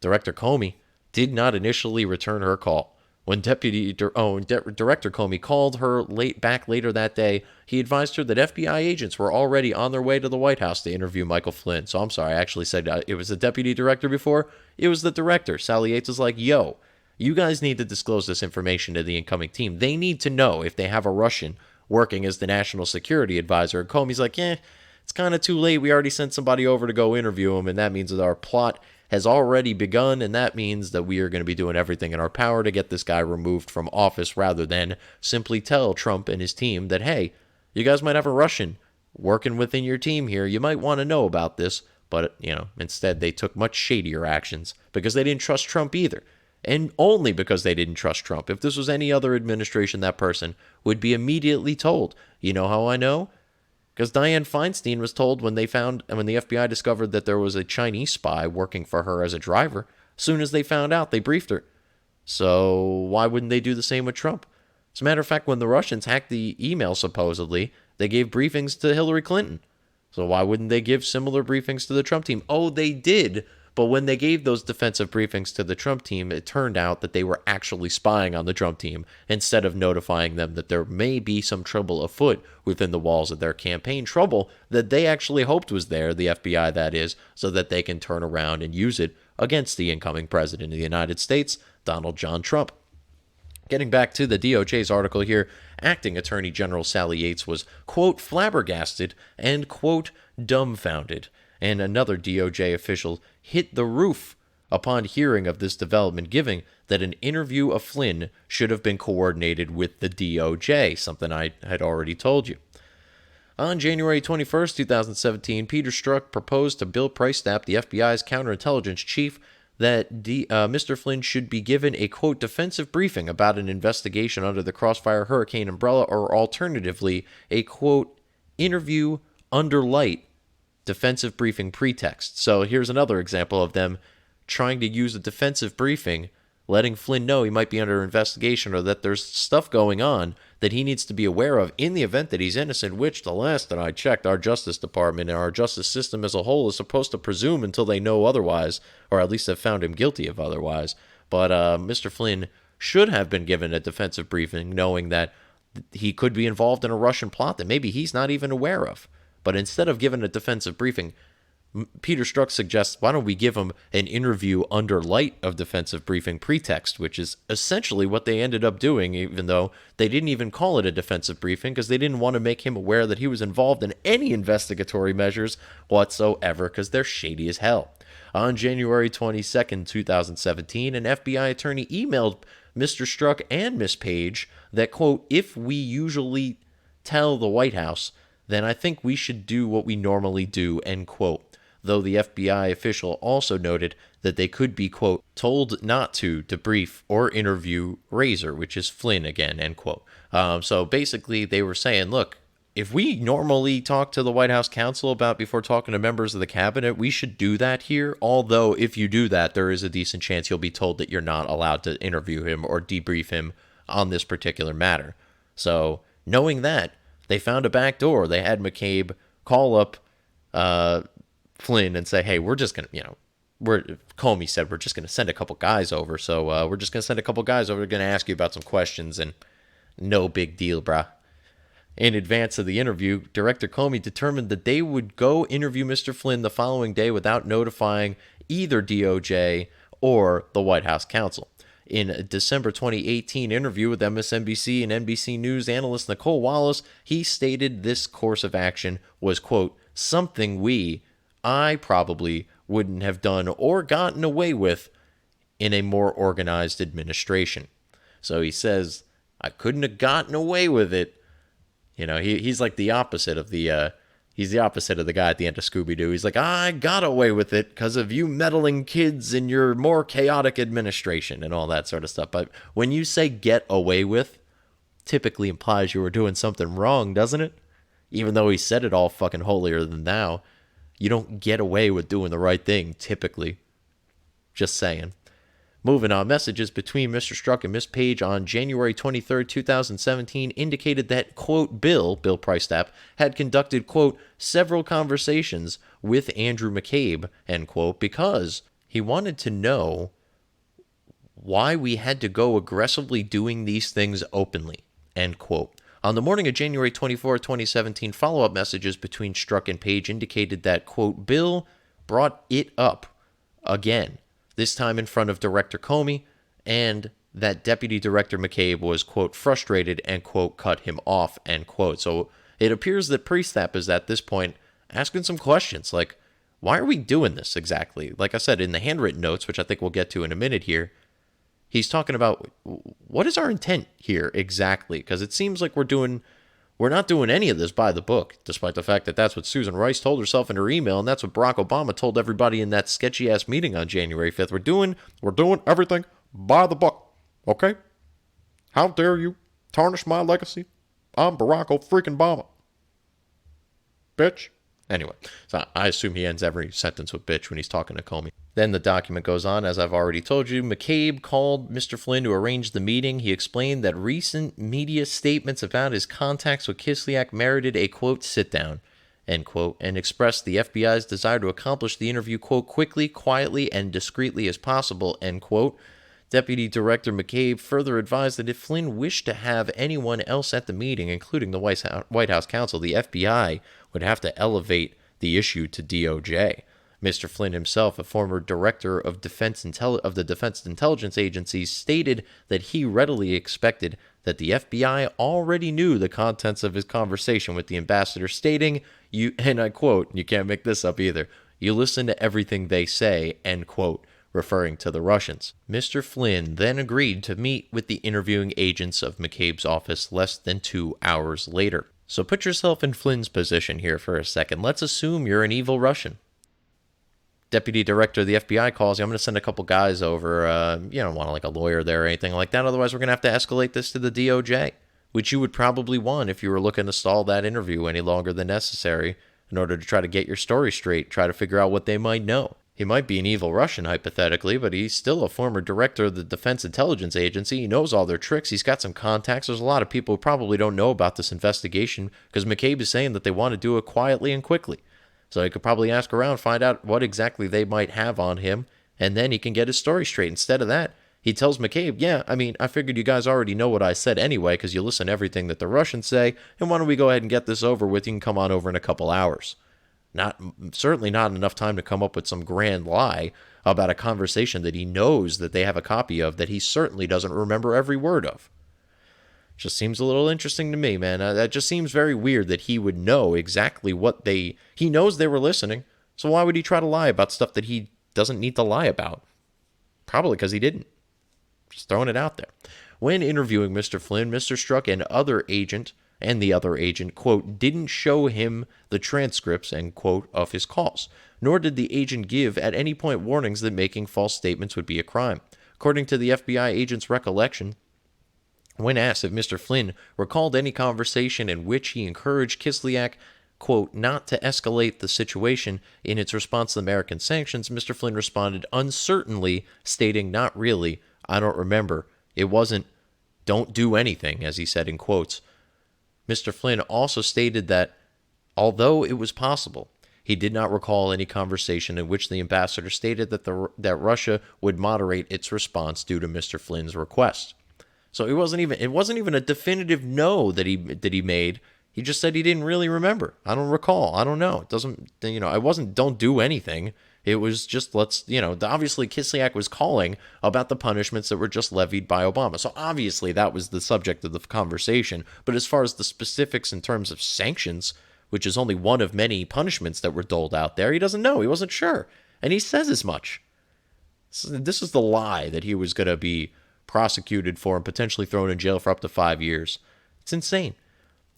C: Director Comey did not initially return her call. When Director Comey called her later that day, he advised her that FBI agents were already on their way to the White House to interview Michael Flynn. So I'm sorry, I actually said it was the deputy director before. It was the director. Sally Yates was like, yo, you guys need to disclose this information to the incoming team. They need to know if they have a Russian working as the national security advisor. And Comey's like, it's kind of too late. We already sent somebody over to go interview him, and that means that our plot has already begun, and that means that we are going to be doing everything in our power to get this guy removed from office rather than simply tell Trump and his team that, hey, you guys might have a Russian working within your team here. You might want to know about this. But, instead they took much shadier actions because they didn't trust Trump either. And only because they didn't trust Trump. If this was any other administration, that person would be immediately told. You know how I know? Because Dianne Feinstein was told when the FBI discovered that there was a Chinese spy working for her as a driver. As soon as they found out, they briefed her. So why wouldn't they do the same with Trump? As a matter of fact, when the Russians hacked the email, supposedly, they gave briefings to Hillary Clinton. So why wouldn't they give similar briefings to the Trump team? Oh, they did. But when they gave those defensive briefings to the Trump team, it turned out that they were actually spying on the Trump team instead of notifying them that there may be some trouble afoot within the walls of their campaign, trouble that they actually hoped was there, the FBI that is, so that they can turn around and use it against the incoming president of the United States, Donald John Trump. Getting back to the DOJ's article here, Acting Attorney General Sally Yates was, quote, flabbergasted and, quote, dumbfounded. And another DOJ official hit the roof upon hearing of this development, giving that an interview of Flynn should have been coordinated with the DOJ, something I had already told you. On January 21st, 2017, Peter Strzok proposed to Bill Priestap, the FBI's counterintelligence chief, that Mr. Flynn should be given a, quote, defensive briefing about an investigation under the Crossfire Hurricane umbrella, or alternatively, a, quote, interview under light defensive briefing pretext. So here's another example of them trying to use a defensive briefing, letting Flynn know he might be under investigation or that there's stuff going on that he needs to be aware of in the event that he's innocent, which the last that I checked, our Justice Department and our justice system as a whole is supposed to presume until they know otherwise, or at least have found him guilty of otherwise. But Mr. Flynn should have been given a defensive briefing knowing that he could be involved in a Russian plot that maybe he's not even aware of. But instead of giving a defensive briefing, Peter Strzok suggests, why don't we give him an interview under light of defensive briefing pretext, which is essentially what they ended up doing, even though they didn't even call it a defensive briefing because they didn't want to make him aware that he was involved in any investigatory measures whatsoever because they're shady as hell. On January 22nd, 2017, an FBI attorney emailed Mr. Strzok and Ms. Page that, quote, if we usually tell the White House then I think we should do what we normally do, end quote. Though the FBI official also noted that they could be, quote, told not to debrief or interview Razor, which is Flynn again, end quote. So basically they were saying, look, if we normally talk to the White House counsel about before talking to members of the cabinet, we should do that here. Although if you do that, there is a decent chance you'll be told that you're not allowed to interview him or debrief him on this particular matter. So knowing that, they found a back door. They had McCabe call up Flynn and say, hey, we're just going to, Comey said, we're just going to send a couple guys over. So we're just going to send a couple guys over. We're going to ask you about some questions, and no big deal, brah. In advance of the interview, Director Comey determined that they would go interview Mr. Flynn the following day without notifying either DOJ or the White House counsel. In a December 2018 interview with MSNBC and NBC News analyst Nicole Wallace, he stated this course of action was, quote, something I probably wouldn't have done or gotten away with in a more organized administration. So he says, I couldn't have gotten away with it. He's like the opposite of he's the opposite of the guy at the end of Scooby-Doo. He's like, I got away with it because of you meddling kids in your more chaotic administration and all that sort of stuff. But when you say get away with, typically implies you were doing something wrong, doesn't it? Even though he said it all fucking holier than thou, you don't get away with doing the right thing, typically. Just saying. Moving on, messages between Mr. Strzok and Ms. Page on January 23, 2017 indicated that, quote, Bill Priestap, had conducted, quote, several conversations with Andrew McCabe, end quote, because he wanted to know why we had to go aggressively doing these things openly, end quote. On the morning of January 24, 2017, follow-up messages between Strzok and Page indicated that, quote, Bill brought it up again, this time in front of Director Comey, and that Deputy Director McCabe was, quote, frustrated and, quote, cut him off, end quote. So it appears that Priestap is at this point asking some questions like, why are we doing this exactly? Like I said, in the handwritten notes, which I think we'll get to in a minute here, he's talking about what is our intent here exactly? Because it seems like we're not doing any of this by the book, despite the fact that that's what Susan Rice told herself in her email, and that's what Barack Obama told everybody in that sketchy-ass meeting on January 5th. We're doing everything by the book, okay? How dare you tarnish my legacy? I'm Barack Obama. Bitch. Anyway, so I assume he ends every sentence with bitch when he's talking to Comey. Then the document goes on, as I've already told you. McCabe called Mr. Flynn to arrange the meeting. He explained that recent media statements about his contacts with Kislyak merited a, quote, sit-down, end quote, and expressed the FBI's desire to accomplish the interview, quote, quickly, quietly, and discreetly as possible, end quote. Deputy Director McCabe further advised that if Flynn wished to have anyone else at the meeting, including the White House counsel, the FBI would have to elevate the issue to DOJ. Mr. Flynn himself, a former director of the Defense Intelligence Agency, stated that he readily expected that the FBI already knew the contents of his conversation with the ambassador, stating, and I quote, you can't make this up either, you listen to everything they say, end quote, referring to the Russians. Mr. Flynn then agreed to meet with the interviewing agents of McCabe's office less than 2 hours later. So put yourself in Flynn's position here for a second. Let's assume you're an evil Russian. Deputy Director of the FBI calls you, I'm going to send a couple guys over. You don't want like a lawyer there or anything like that. Otherwise, we're going to have to escalate this to the DOJ, which you would probably want if you were looking to stall that interview any longer than necessary in order to try to get your story straight, try to figure out what they might know. He might be an evil Russian, hypothetically, but he's still a former director of the Defense Intelligence Agency. He knows all their tricks. He's got some contacts. There's a lot of people who probably don't know about this investigation because McCabe is saying that they want to do it quietly and quickly. So he could probably ask around, find out what exactly they might have on him, and then he can get his story straight. Instead of that, he tells McCabe, yeah, I figured you guys already know what I said anyway because you listen to everything that the Russians say, and why don't we go ahead and get this over with? You can come on over in a couple hours. Certainly not enough time to come up with some grand lie about a conversation that he knows that they have a copy of that he certainly doesn't remember every word of. Just seems a little interesting to me, man. That just seems very weird that he would know exactly what he knows they were listening, so why would he try to lie about stuff that he doesn't need to lie about? Probably because he didn't. Just throwing it out there. When interviewing Mr. Flynn, Mr. Strzok and other agent and the other agent, quote, didn't show him the transcripts, end quote, of his calls, nor did the agent give at any point warnings that making false statements would be a crime. According to the FBI agent's recollection, when asked if Mr. Flynn recalled any conversation in which he encouraged Kislyak, quote, not to escalate the situation in its response to American sanctions, Mr. Flynn responded uncertainly, stating, not really, I don't remember. It wasn't, don't do anything, as he said in quotes. Mr. Flynn also stated that, although it was possible, he did not recall any conversation in which the ambassador stated that Russia would moderate its response due to Mr. Flynn's request. So it wasn't even a definitive no that he made. He just said he didn't really remember. I don't recall. I don't know. It doesn't, I wasn't don't do anything. It was just obviously Kislyak was calling about the punishments that were just levied by Obama. So obviously that was the subject of the conversation. But as far as the specifics in terms of sanctions, which is only one of many punishments that were doled out there, he doesn't know. He wasn't sure. And he says as much. So this is the lie that he was going to be prosecuted for and potentially thrown in jail for up to 5 years. It's insane.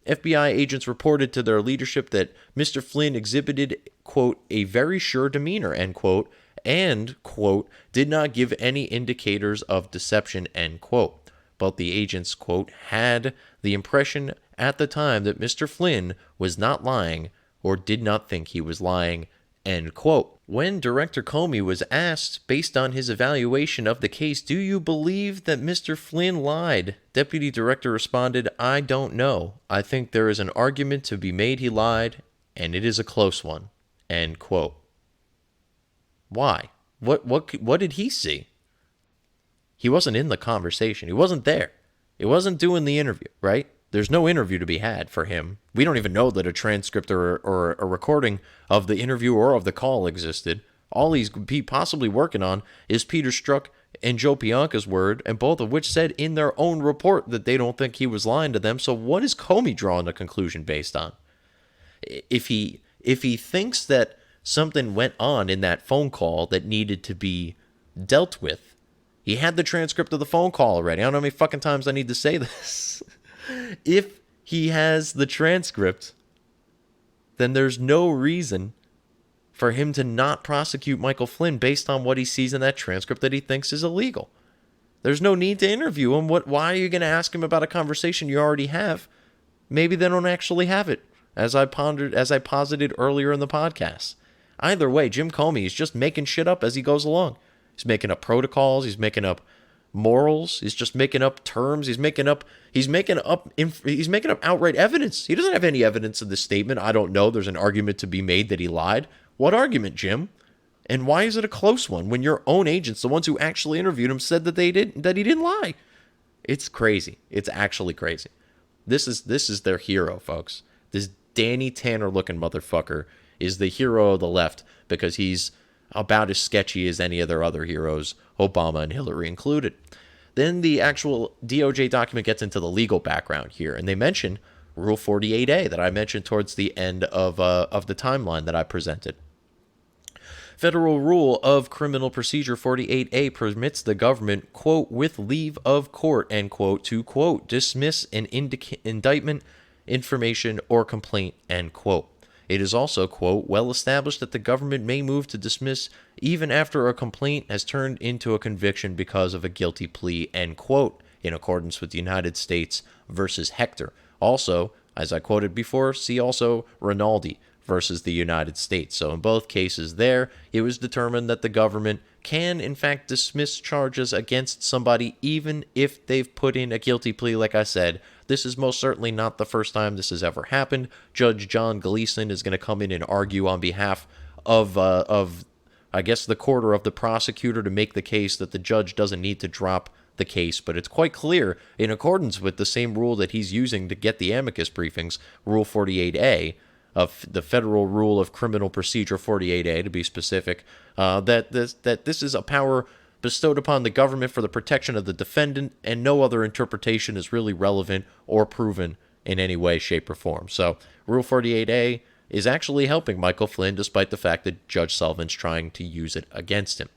C: FBI agents reported to their leadership that Mr. Flynn exhibited, quote, a very sure demeanor, end quote, and, quote, did not give any indicators of deception, end quote. But the agents, quote, had the impression at the time that Mr. Flynn was not lying or did not think he was lying, end quote. When Director Comey was asked, based on his evaluation of the case, do you believe that Mr. Flynn lied? Deputy Director responded, I don't know. I think there is an argument to be made he lied, and it is a close one, end quote. Why? What did he see? He wasn't in the conversation. He wasn't there. He wasn't doing the interview, right? There's no interview to be had for him. We don't even know that a transcript or a recording of the interview or of the call existed. All he's possibly working on is Peter Strzok and Joe Pianca's word, and both of which said in their own report that they don't think he was lying to them. So what is Comey drawing a conclusion based on? If he thinks that something went on in that phone call that needed to be dealt with, he had the transcript of the phone call already. I don't know how many fucking times I need to say this. If he has the transcript, then there's no reason for him to not prosecute Michael Flynn based on what he sees in that transcript that he thinks is illegal. There's no need to interview him. Why are you going to ask him about a conversation you already have? Maybe they don't actually have it, as I posited earlier in the podcast. Either way, Jim Comey is just making shit up as he goes along. He's making up protocols. He's making up morals. He's just making up terms. He's making up outright evidence. He doesn't have any evidence of this statement. I don't know. There's an argument to be made that he lied. What argument, Jim? And why is it a close one when your own agents, the ones who actually interviewed him, said that he didn't lie? It's crazy. It's actually crazy. This is their hero, folks. This Danny Tanner looking motherfucker is the hero of the left because he's about as sketchy as any of their other heroes, Obama and Hillary included. Then the actual DOJ document gets into the legal background here, and they mention Rule 48A that I mentioned towards the end of the timeline that I presented. Federal Rule of Criminal Procedure 48A permits the government, quote, with leave of court, end quote, to, quote, dismiss an indictment, information, or complaint, end quote. It is also, quote, well established that the government may move to dismiss even after a complaint has turned into a conviction because of a guilty plea, end quote, in accordance with the United States versus Hector. Also, as I quoted before, see also Rinaldi versus the United States. So in both cases there, it was determined that the government can, in fact, dismiss charges against somebody even if they've put in a guilty plea, like I said. This is most certainly not the first time this has ever happened. Judge John Gleeson is going to come in and argue on behalf of I guess, the court or of the prosecutor to make the case that the judge doesn't need to drop the case. But it's quite clear, in accordance with the same rule that he's using to get the amicus briefings, Rule 48A, of the Federal Rule of Criminal Procedure 48A, to be specific, that this is a power bestowed upon the government for the protection of the defendant, and no other interpretation is really relevant or proven in any way, shape, or form. So Rule 48A is actually helping Michael Flynn, despite the fact that Judge Sullivan's trying to use it against him.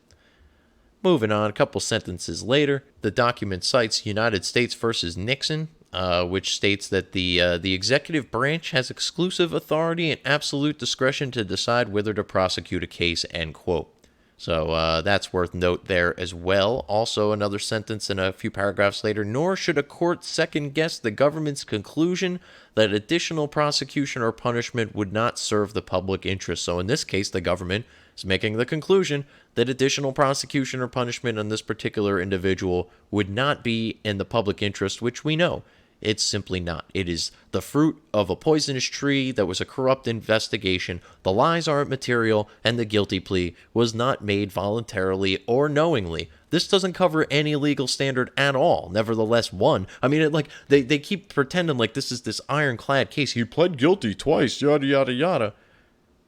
C: Moving on, a couple sentences later, the document cites United States versus Nixon, which states that the executive branch has exclusive authority and absolute discretion to decide whether to prosecute a case, end quote. So that's worth note there as well. Also, another sentence in a few paragraphs later, nor should a court second-guess the government's conclusion that additional prosecution or punishment would not serve the public interest. So in this case, the government is making the conclusion that additional prosecution or punishment on this particular individual would not be in the public interest, which we know it's simply not. It is the fruit of a poisonous tree that was a corrupt investigation. The lies aren't material, and the guilty plea was not made voluntarily or knowingly. This doesn't cover any legal standard at all. Nevertheless, one. I mean, they keep pretending like this is this ironclad case. He pled guilty twice, yada, yada, yada.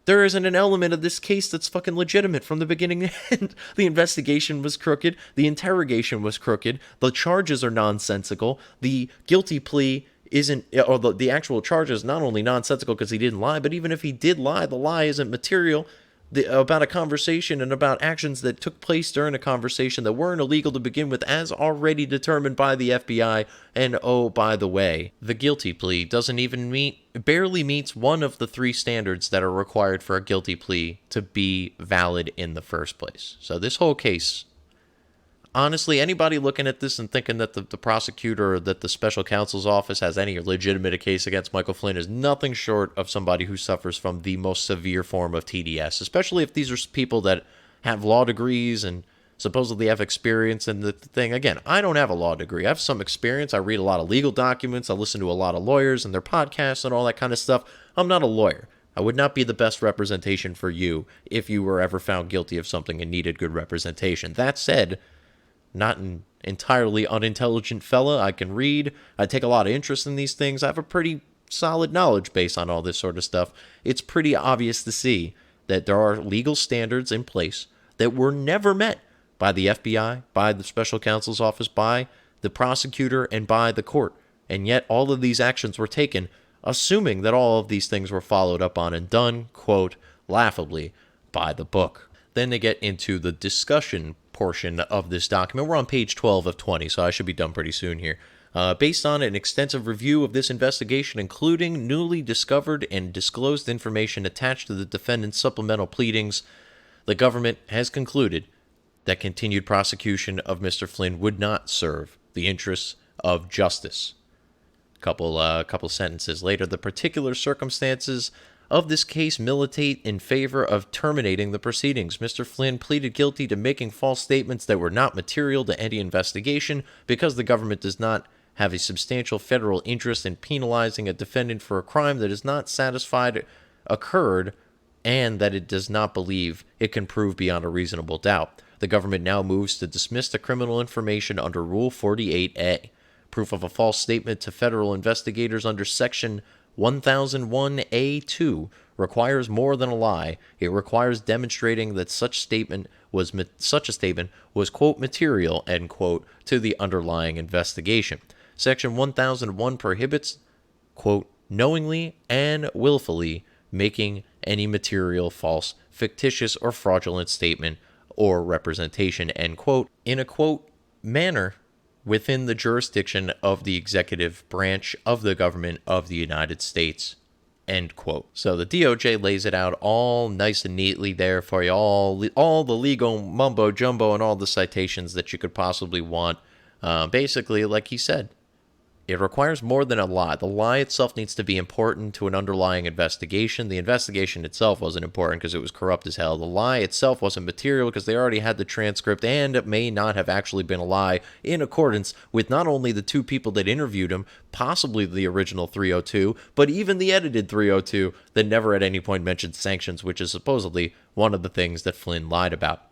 C: There isn't an element of this case that's fucking legitimate from the beginning to end. The investigation was crooked. The interrogation was crooked. The charges are nonsensical. The guilty plea isn't, or the actual charge is not only nonsensical because he didn't lie, but even if he did lie, the lie isn't material about a conversation and about actions that took place during a conversation that weren't illegal to begin with, as already determined by the FBI. And oh, by the way, the guilty plea doesn't even barely meets one of the three standards that are required for a guilty plea to be valid in the first place. So this whole case, honestly, anybody looking at this and thinking that the prosecutor or that the special counsel's office has any legitimate case against Michael Flynn is nothing short of somebody who suffers from the most severe form of TDS, especially if these are people that have law degrees and supposedly have experience in the thing. Again, I don't have a law degree. I have some experience. I read a lot of legal documents. I listen to a lot of lawyers and their podcasts and all that kind of stuff. I'm not a lawyer. I would not be the best representation for you if you were ever found guilty of something and needed good representation. That said, not an entirely unintelligent fella. I can read. I take a lot of interest in these things. I have a pretty solid knowledge base on all this sort of stuff. It's pretty obvious to see that there are legal standards in place that were never met by the FBI, by the special counsel's office, by the prosecutor, and by the court. And yet all of these actions were taken, assuming that all of these things were followed up on and done, quote, laughably, by the book. Then they get into the discussion portion of this document. We're on page 12 of 20, so I should be done pretty soon here. Based on an extensive review of this investigation, including newly discovered and disclosed information attached to the defendant's supplemental pleadings, the government has concluded that continued prosecution of Mr. Flynn would not serve the interests of justice. Couple sentences later, the particular circumstances of this case militate in favor of terminating the proceedings. Mr. Flynn pleaded guilty to making false statements that were not material to any investigation because the government does not have a substantial federal interest in penalizing a defendant for a crime that is not satisfied occurred and that it does not believe it can prove beyond a reasonable doubt. The government now moves to dismiss the criminal information under Rule 48A. Proof of a false statement to federal investigators under Section 1001A2 requires more than a lie. It requires demonstrating that such a statement was, quote, material, end quote, to the underlying investigation. Section 1001 prohibits, quote, knowingly and willfully making any material, false, fictitious, or fraudulent statement or representation, end quote, in a, quote, manner within the jurisdiction of the executive branch of the government of the United States, end quote. So the DOJ lays it out all nice and neatly there for you, all the legal mumbo-jumbo and all the citations that you could possibly want. Basically, like he said, it requires more than a lie. The lie itself needs to be important to an underlying investigation. The investigation itself wasn't important because it was corrupt as hell. The lie itself wasn't material because they already had the transcript, and it may not have actually been a lie in accordance with not only the two people that interviewed him, possibly the original 302, but even the edited 302 that never at any point mentioned sanctions, which is supposedly one of the things that Flynn lied about.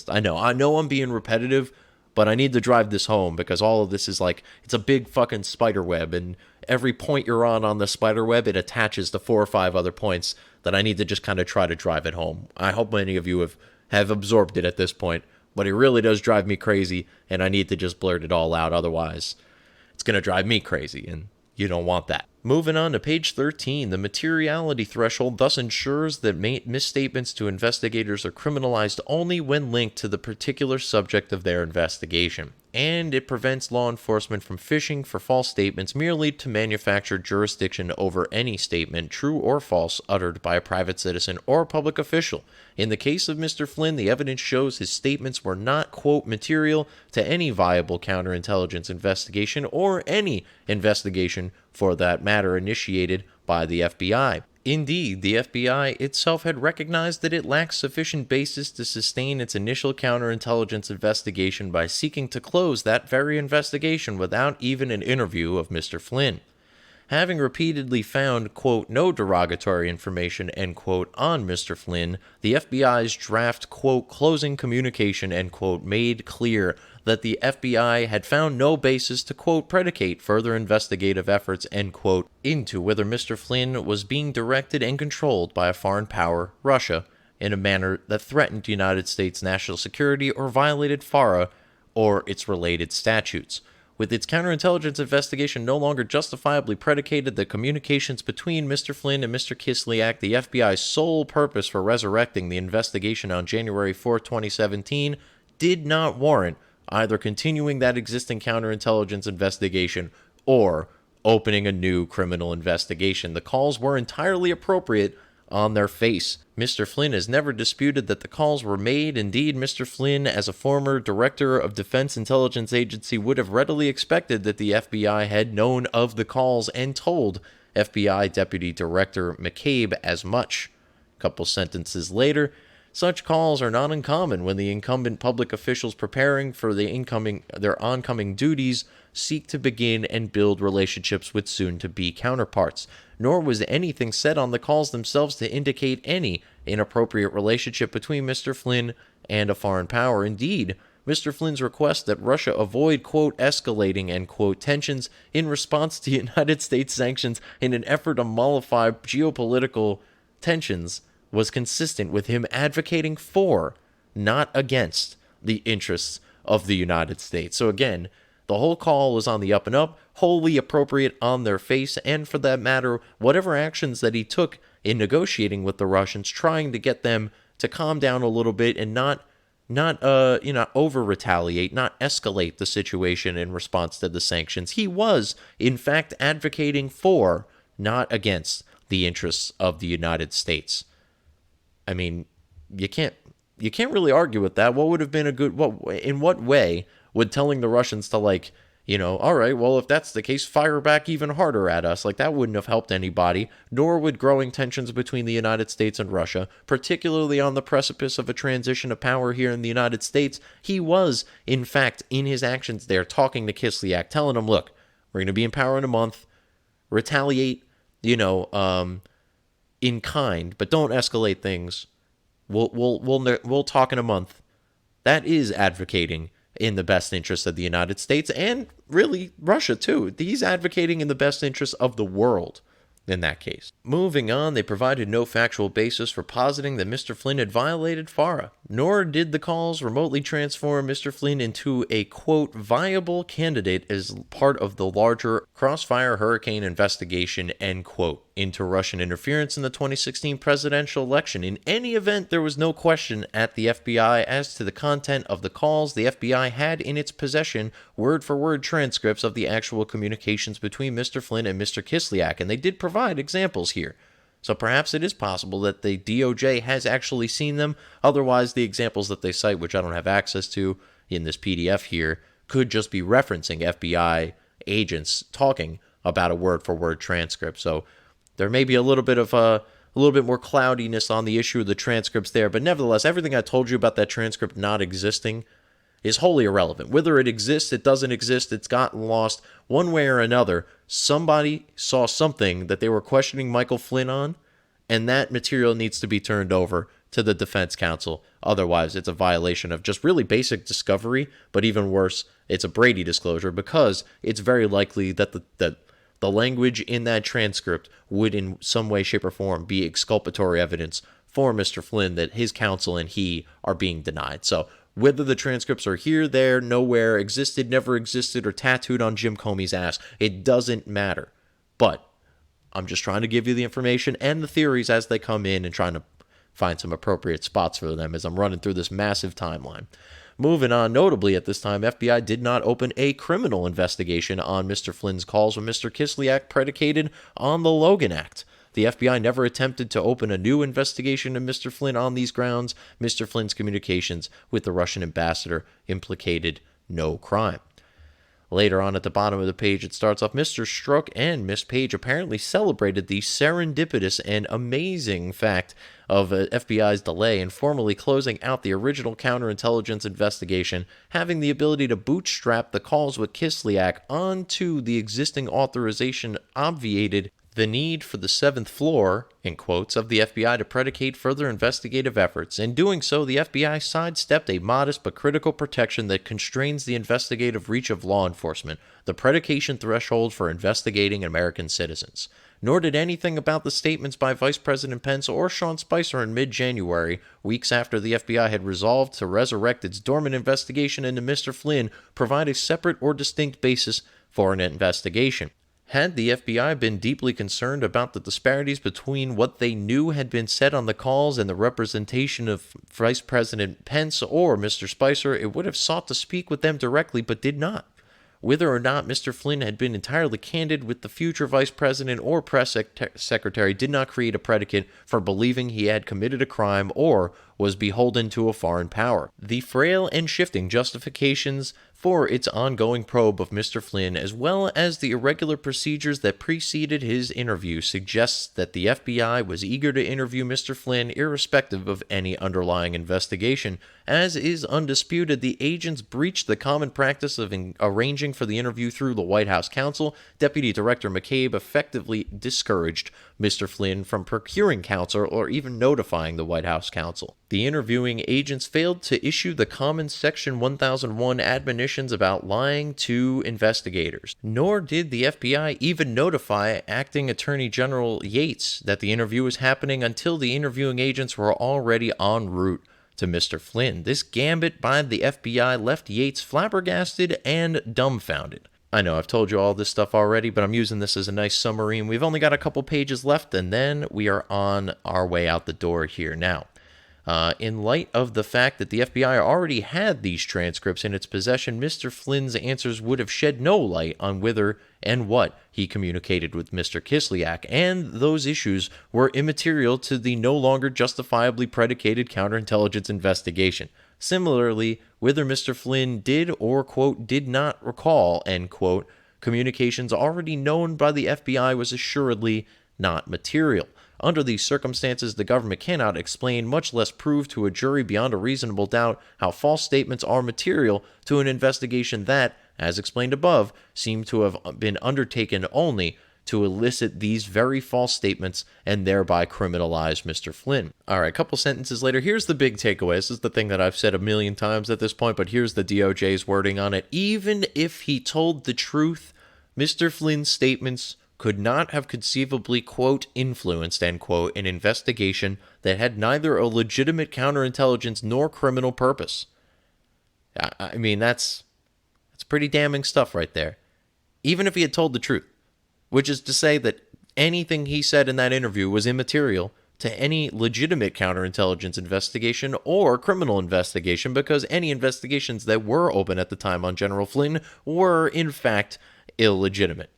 C: I know I'm being repetitive, but I need to drive this home because all of this is like, it's a big fucking spider web, and every point you're on the spider web, it attaches to 4 or 5 other points that I need to just kind of try to drive it home. I hope many of you have absorbed it at this point, but it really does drive me crazy, and I need to just blurt it all out. Otherwise, it's going to drive me crazy, and you don't want that. Moving on to page 13, the materiality threshold thus ensures that misstatements to investigators are criminalized only when linked to the particular subject of their investigation, and it prevents law enforcement from fishing for false statements merely to manufacture jurisdiction over any statement, true or false, uttered by a private citizen or public official. In the case of Mr. Flynn, the evidence shows his statements were not, quote, material to any viable counterintelligence investigation or any investigation for that matter initiated by the FBI. Indeed, the FBI itself had recognized that it lacked sufficient basis to sustain its initial counterintelligence investigation by seeking to close that very investigation without even an interview of Mr. Flynn. Having repeatedly found, quote, no derogatory information, end quote, on Mr. Flynn, the FBI's draft, quote, closing communication, end quote, made clear that the FBI had found no basis to, quote, predicate further investigative efforts, end quote, into whether Mr. Flynn was being directed and controlled by a foreign power, Russia, in a manner that threatened the United States national security or violated FARA or its related statutes. With its counterintelligence investigation no longer justifiably predicated the communications between Mr. Flynn and Mr. Kislyak, the FBI's sole purpose for resurrecting the investigation on January 4, 2017, did not warrant either continuing that existing counterintelligence investigation or opening a new criminal investigation. The calls were entirely appropriate on their face. Mr. Flynn has never disputed that the calls were made. Indeed, Mr. Flynn, as a former director of Defense Intelligence Agency, would have readily expected that the FBI had known of the calls and told FBI Deputy Director McCabe as much. A couple sentences later, such calls are not uncommon when the incumbent public officials preparing for their oncoming duties seek to begin and build relationships with soon-to-be counterparts. Nor was anything said on the calls themselves to indicate any inappropriate relationship between Mr. Flynn and a foreign power. Indeed, Mr. Flynn's request that Russia avoid, quote, escalating, end quote, tensions in response to United States sanctions in an effort to mollify geopolitical tensions was consistent with him advocating for, not against, the interests of the United States. So again, the whole call was on the up and up, wholly appropriate on their face, and for that matter, whatever actions that he took in negotiating with the Russians, trying to get them to calm down a little bit and not over retaliate, not escalate the situation in response to the sanctions. He was, in fact, advocating for, not against, the interests of the United States. I mean, you can't really argue with that. What would have been in what way would telling the Russians to, like, all right, well, if that's the case, fire back even harder at us, like, that wouldn't have helped anybody, nor would growing tensions between the United States and Russia, particularly on the precipice of a transition of power here in the United States. He was, in fact, in his actions there, talking to Kislyak, telling him, look, we're going to be in power in a month, retaliate, in kind, but don't escalate things. We'll talk in a month. That is advocating in the best interest of the United States and really Russia too. He's advocating in the best interest of the world in that case. Moving on, they provided no factual basis for positing that Mr. Flynn had violated FARA, nor did the calls remotely transform Mr. Flynn into a, quote, viable candidate as part of the larger Crossfire Hurricane investigation, end quote, into Russian interference in the 2016 presidential election. In any event, there was no question at the FBI as to the content of the calls. The FBI had in its possession word-for-word transcripts of the actual communications between Mr. Flynn and Mr. Kislyak, and they did provide examples here. So perhaps it is possible that the DOJ has actually seen them. Otherwise, the examples that they cite, which I don't have access to in this PDF here, could just be referencing FBI agents talking about a word-for-word transcript. So there may be a little bit more cloudiness on the issue of the transcripts there, but nevertheless, everything I told you about that transcript not existing is wholly irrelevant. Whether it exists, it doesn't exist, it's gotten lost, one way or another, somebody saw something that they were questioning Michael Flynn on, and that material needs to be turned over to the defense counsel. Otherwise, it's a violation of just really basic discovery, but even worse, it's a Brady disclosure, because it's very likely that the language in that transcript would in some way, shape, or form be exculpatory evidence for Mr. Flynn that his counsel and he are being denied. So whether the transcripts are here, there, nowhere, existed, never existed, or tattooed on Jim Comey's ass, it doesn't matter. But I'm just trying to give you the information and the theories as they come in and trying to find some appropriate spots for them as I'm running through this massive timeline. Moving on, notably at this time, FBI did not open a criminal investigation on Mr. Flynn's calls with Mr. Kislyak predicated on the Logan Act. The FBI never attempted to open a new investigation of Mr. Flynn on these grounds. Mr. Flynn's communications with the Russian ambassador implicated no crime. Later on at the bottom of the page, it starts off, Mr. Strzok and Miss Page apparently celebrated the serendipitous and amazing fact of FBI's delay in formally closing out the original counterintelligence investigation, having the ability to bootstrap the calls with Kislyak onto the existing authorization obviated the need for the seventh floor, in quotes, of the FBI to predicate further investigative efforts. In doing so, the FBI sidestepped a modest but critical protection that constrains the investigative reach of law enforcement, the predication threshold for investigating American citizens. Nor did anything about the statements by Vice President Pence or Sean Spicer in mid-January, weeks after the FBI had resolved to resurrect its dormant investigation into Mr. Flynn, provide a separate or distinct basis for an investigation. Had the FBI been deeply concerned about the disparities between what they knew had been said on the calls and the representation of Vice President Pence or Mr. Spicer, it would have sought to speak with them directly, but did not. Whether or not Mr. Flynn had been entirely candid with the future vice president or press secretary did not create a predicate for believing he had committed a crime or was beholden to a foreign power. The frail and shifting justifications for its ongoing probe of Mr. Flynn, as well as the irregular procedures that preceded his interview, suggests that the FBI was eager to interview Mr. Flynn irrespective of any underlying investigation. As is undisputed, the agents breached the common practice of arranging for the interview through the White House counsel. Deputy Director McCabe effectively discouraged Mr. Flynn from procuring counsel or even notifying the White House counsel. The interviewing agents failed to issue the common Section 1001 admonitions about lying to investigators, nor did the FBI even notify Acting Attorney General Yates that the interview was happening until the interviewing agents were already en route to Mr. Flynn. This gambit by the FBI left Yates flabbergasted and dumbfounded. I know I've told you all this stuff already, but I'm using this as a nice summary, and we've only got a couple pages left, and then we are on our way out the door here now. In light of the fact that the FBI already had these transcripts in its possession, Mr. Flynn's answers would have shed no light on whether and what he communicated with Mr. Kislyak, and those issues were immaterial to the no longer justifiably predicated counterintelligence investigation. Similarly, whether Mr. Flynn did or, quote, did not recall, end quote, communications already known by the FBI was assuredly not material. Under these circumstances, the government cannot explain, much less prove to a jury beyond a reasonable doubt, how false statements are material to an investigation that, as explained above, seem to have been undertaken only to elicit these very false statements and thereby criminalize Mr. Flynn. All right, a couple sentences later, here's the big takeaway. This is the thing that I've said a million times at this point, but here's the DOJ's wording on it. Even if he told the truth, Mr. Flynn's statements could not have conceivably, quote, influenced, end quote, an investigation that had neither a legitimate counterintelligence nor criminal purpose. I mean, that's pretty damning stuff right there. Even if he had told the truth, which is to say that anything he said in that interview was immaterial to any legitimate counterintelligence investigation or criminal investigation, because any investigations that were open at the time on General Flynn were, in fact, illegitimate.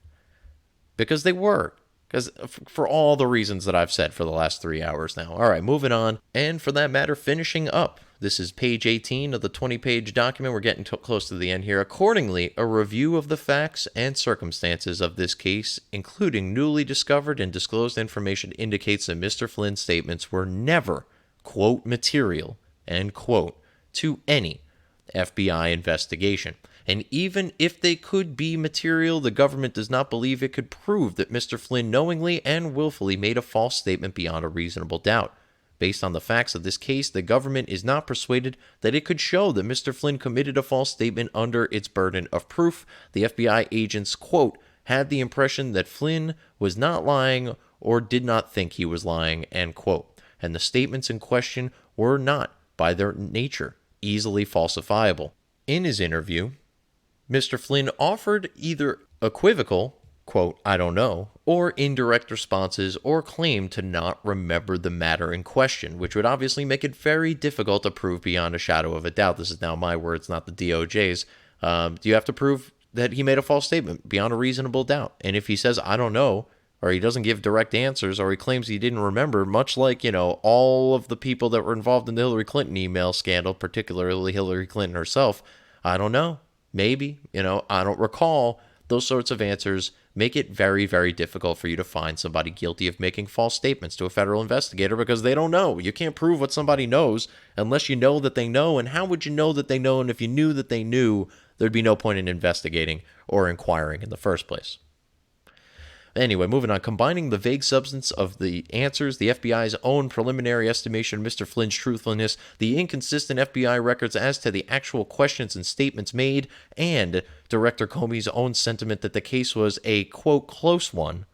C: Because they were. Because for all the reasons that I've said for the last 3 hours now. All right, moving on. And for that matter, finishing up. This is page 18 of the 20-page document. We're getting close to the end here. Accordingly, a review of the facts and circumstances of this case, including newly discovered and disclosed information, indicates that Mr. Flynn's statements were never, quote, material, end quote, to any FBI investigation. And even if they could be material, the government does not believe it could prove that Mr. Flynn knowingly and willfully made a false statement beyond a reasonable doubt. Based on the facts of this case, the government is not persuaded that it could show that Mr. Flynn committed a false statement under its burden of proof. The FBI agents, quote, had the impression that Flynn was not lying or did not think he was lying, end quote. And the statements in question were not, by their nature, easily falsifiable. In his interview, Mr. Flynn offered either equivocal, quote, I don't know, or indirect responses, or claim to not remember the matter in question, which would obviously make it very difficult to prove beyond a shadow of a doubt. This is now my words, not the DOJ's. Do you have to prove that he made a false statement beyond a reasonable doubt? And if he says, I don't know, or he doesn't give direct answers, or he claims he didn't remember, much like, all of the people that were involved in the Hillary Clinton email scandal, particularly Hillary Clinton herself, I don't know, maybe, I don't recall. Those sorts of answers make it very, very difficult for you to find somebody guilty of making false statements to a federal investigator because they don't know. You can't prove what somebody knows unless you know that they know. And how would you know that they know? And if you knew that they knew, there'd be no point in investigating or inquiring in the first place. Anyway, moving on. Combining the vague substance of the answers, the FBI's own preliminary estimation of Mr. Flynn's truthfulness, the inconsistent FBI records as to the actual questions and statements made, and Director Comey's own sentiment that the case was a, quote, close one,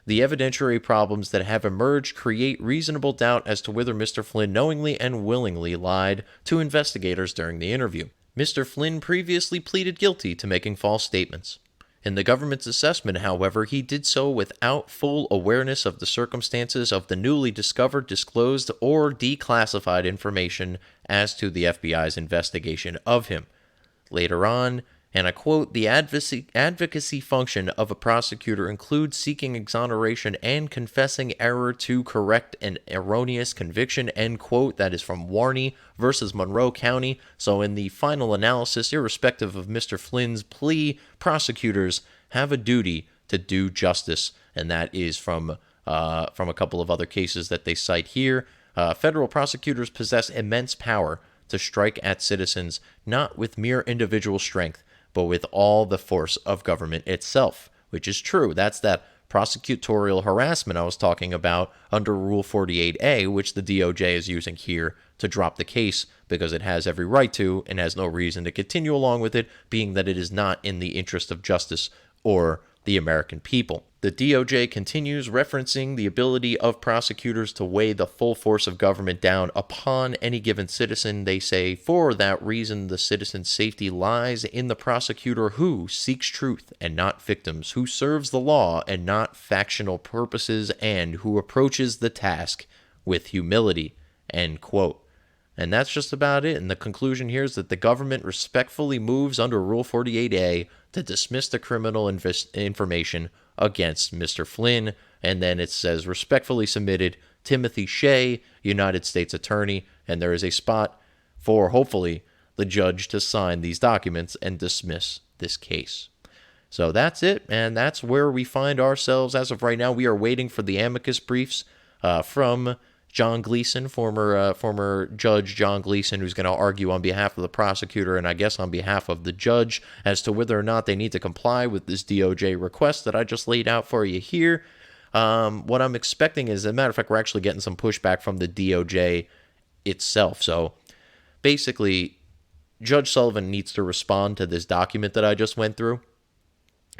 C: the evidentiary problems that have emerged create reasonable doubt as to whether Mr. Flynn knowingly and willingly lied to investigators during the interview. Mr. Flynn previously pleaded guilty to making false statements. In the government's assessment, however, he did so without full awareness of the circumstances of the newly discovered, disclosed, or declassified information as to the FBI's investigation of him. Later on, and I quote, the advocacy function of a prosecutor includes seeking exoneration and confessing error to correct an erroneous conviction, end quote. That is from Warney versus Monroe County. So in the final analysis, irrespective of Mr. Flynn's plea, prosecutors have a duty to do justice, and that is from a couple of other cases that they cite here. Federal prosecutors possess immense power to strike at citizens, not with mere individual strength, but with all the force of government itself, which is true. That's that prosecutorial harassment I was talking about under Rule 48A, which the DOJ is using here to drop the case because it has every right to and has no reason to continue along with it, being that it is not in the interest of justice or the American people. The DOJ continues referencing the ability of prosecutors to weigh the full force of government down upon any given citizen. They say, for that reason, the citizen's safety lies in the prosecutor who seeks truth and not victims, who serves the law and not factional purposes, and who approaches the task with humility, end quote. And that's just about it. And the conclusion here is that the government respectfully moves under Rule 48A to dismiss the criminal information against Mr. Flynn. And then it says, respectfully submitted, Timothy Shea, United States Attorney. And there is a spot for, hopefully, the judge to sign these documents and dismiss this case. So that's it. And that's where we find ourselves as of right now. We are waiting for the amicus briefs from John Gleeson, former Judge John Gleeson, who's going to argue on behalf of the prosecutor and I guess on behalf of the judge as to whether or not they need to comply with this DOJ request that I just laid out for you here. What I'm expecting is, as a matter of fact, we're actually getting some pushback from the DOJ itself. So basically, Judge Sullivan needs to respond to this document that I just went through.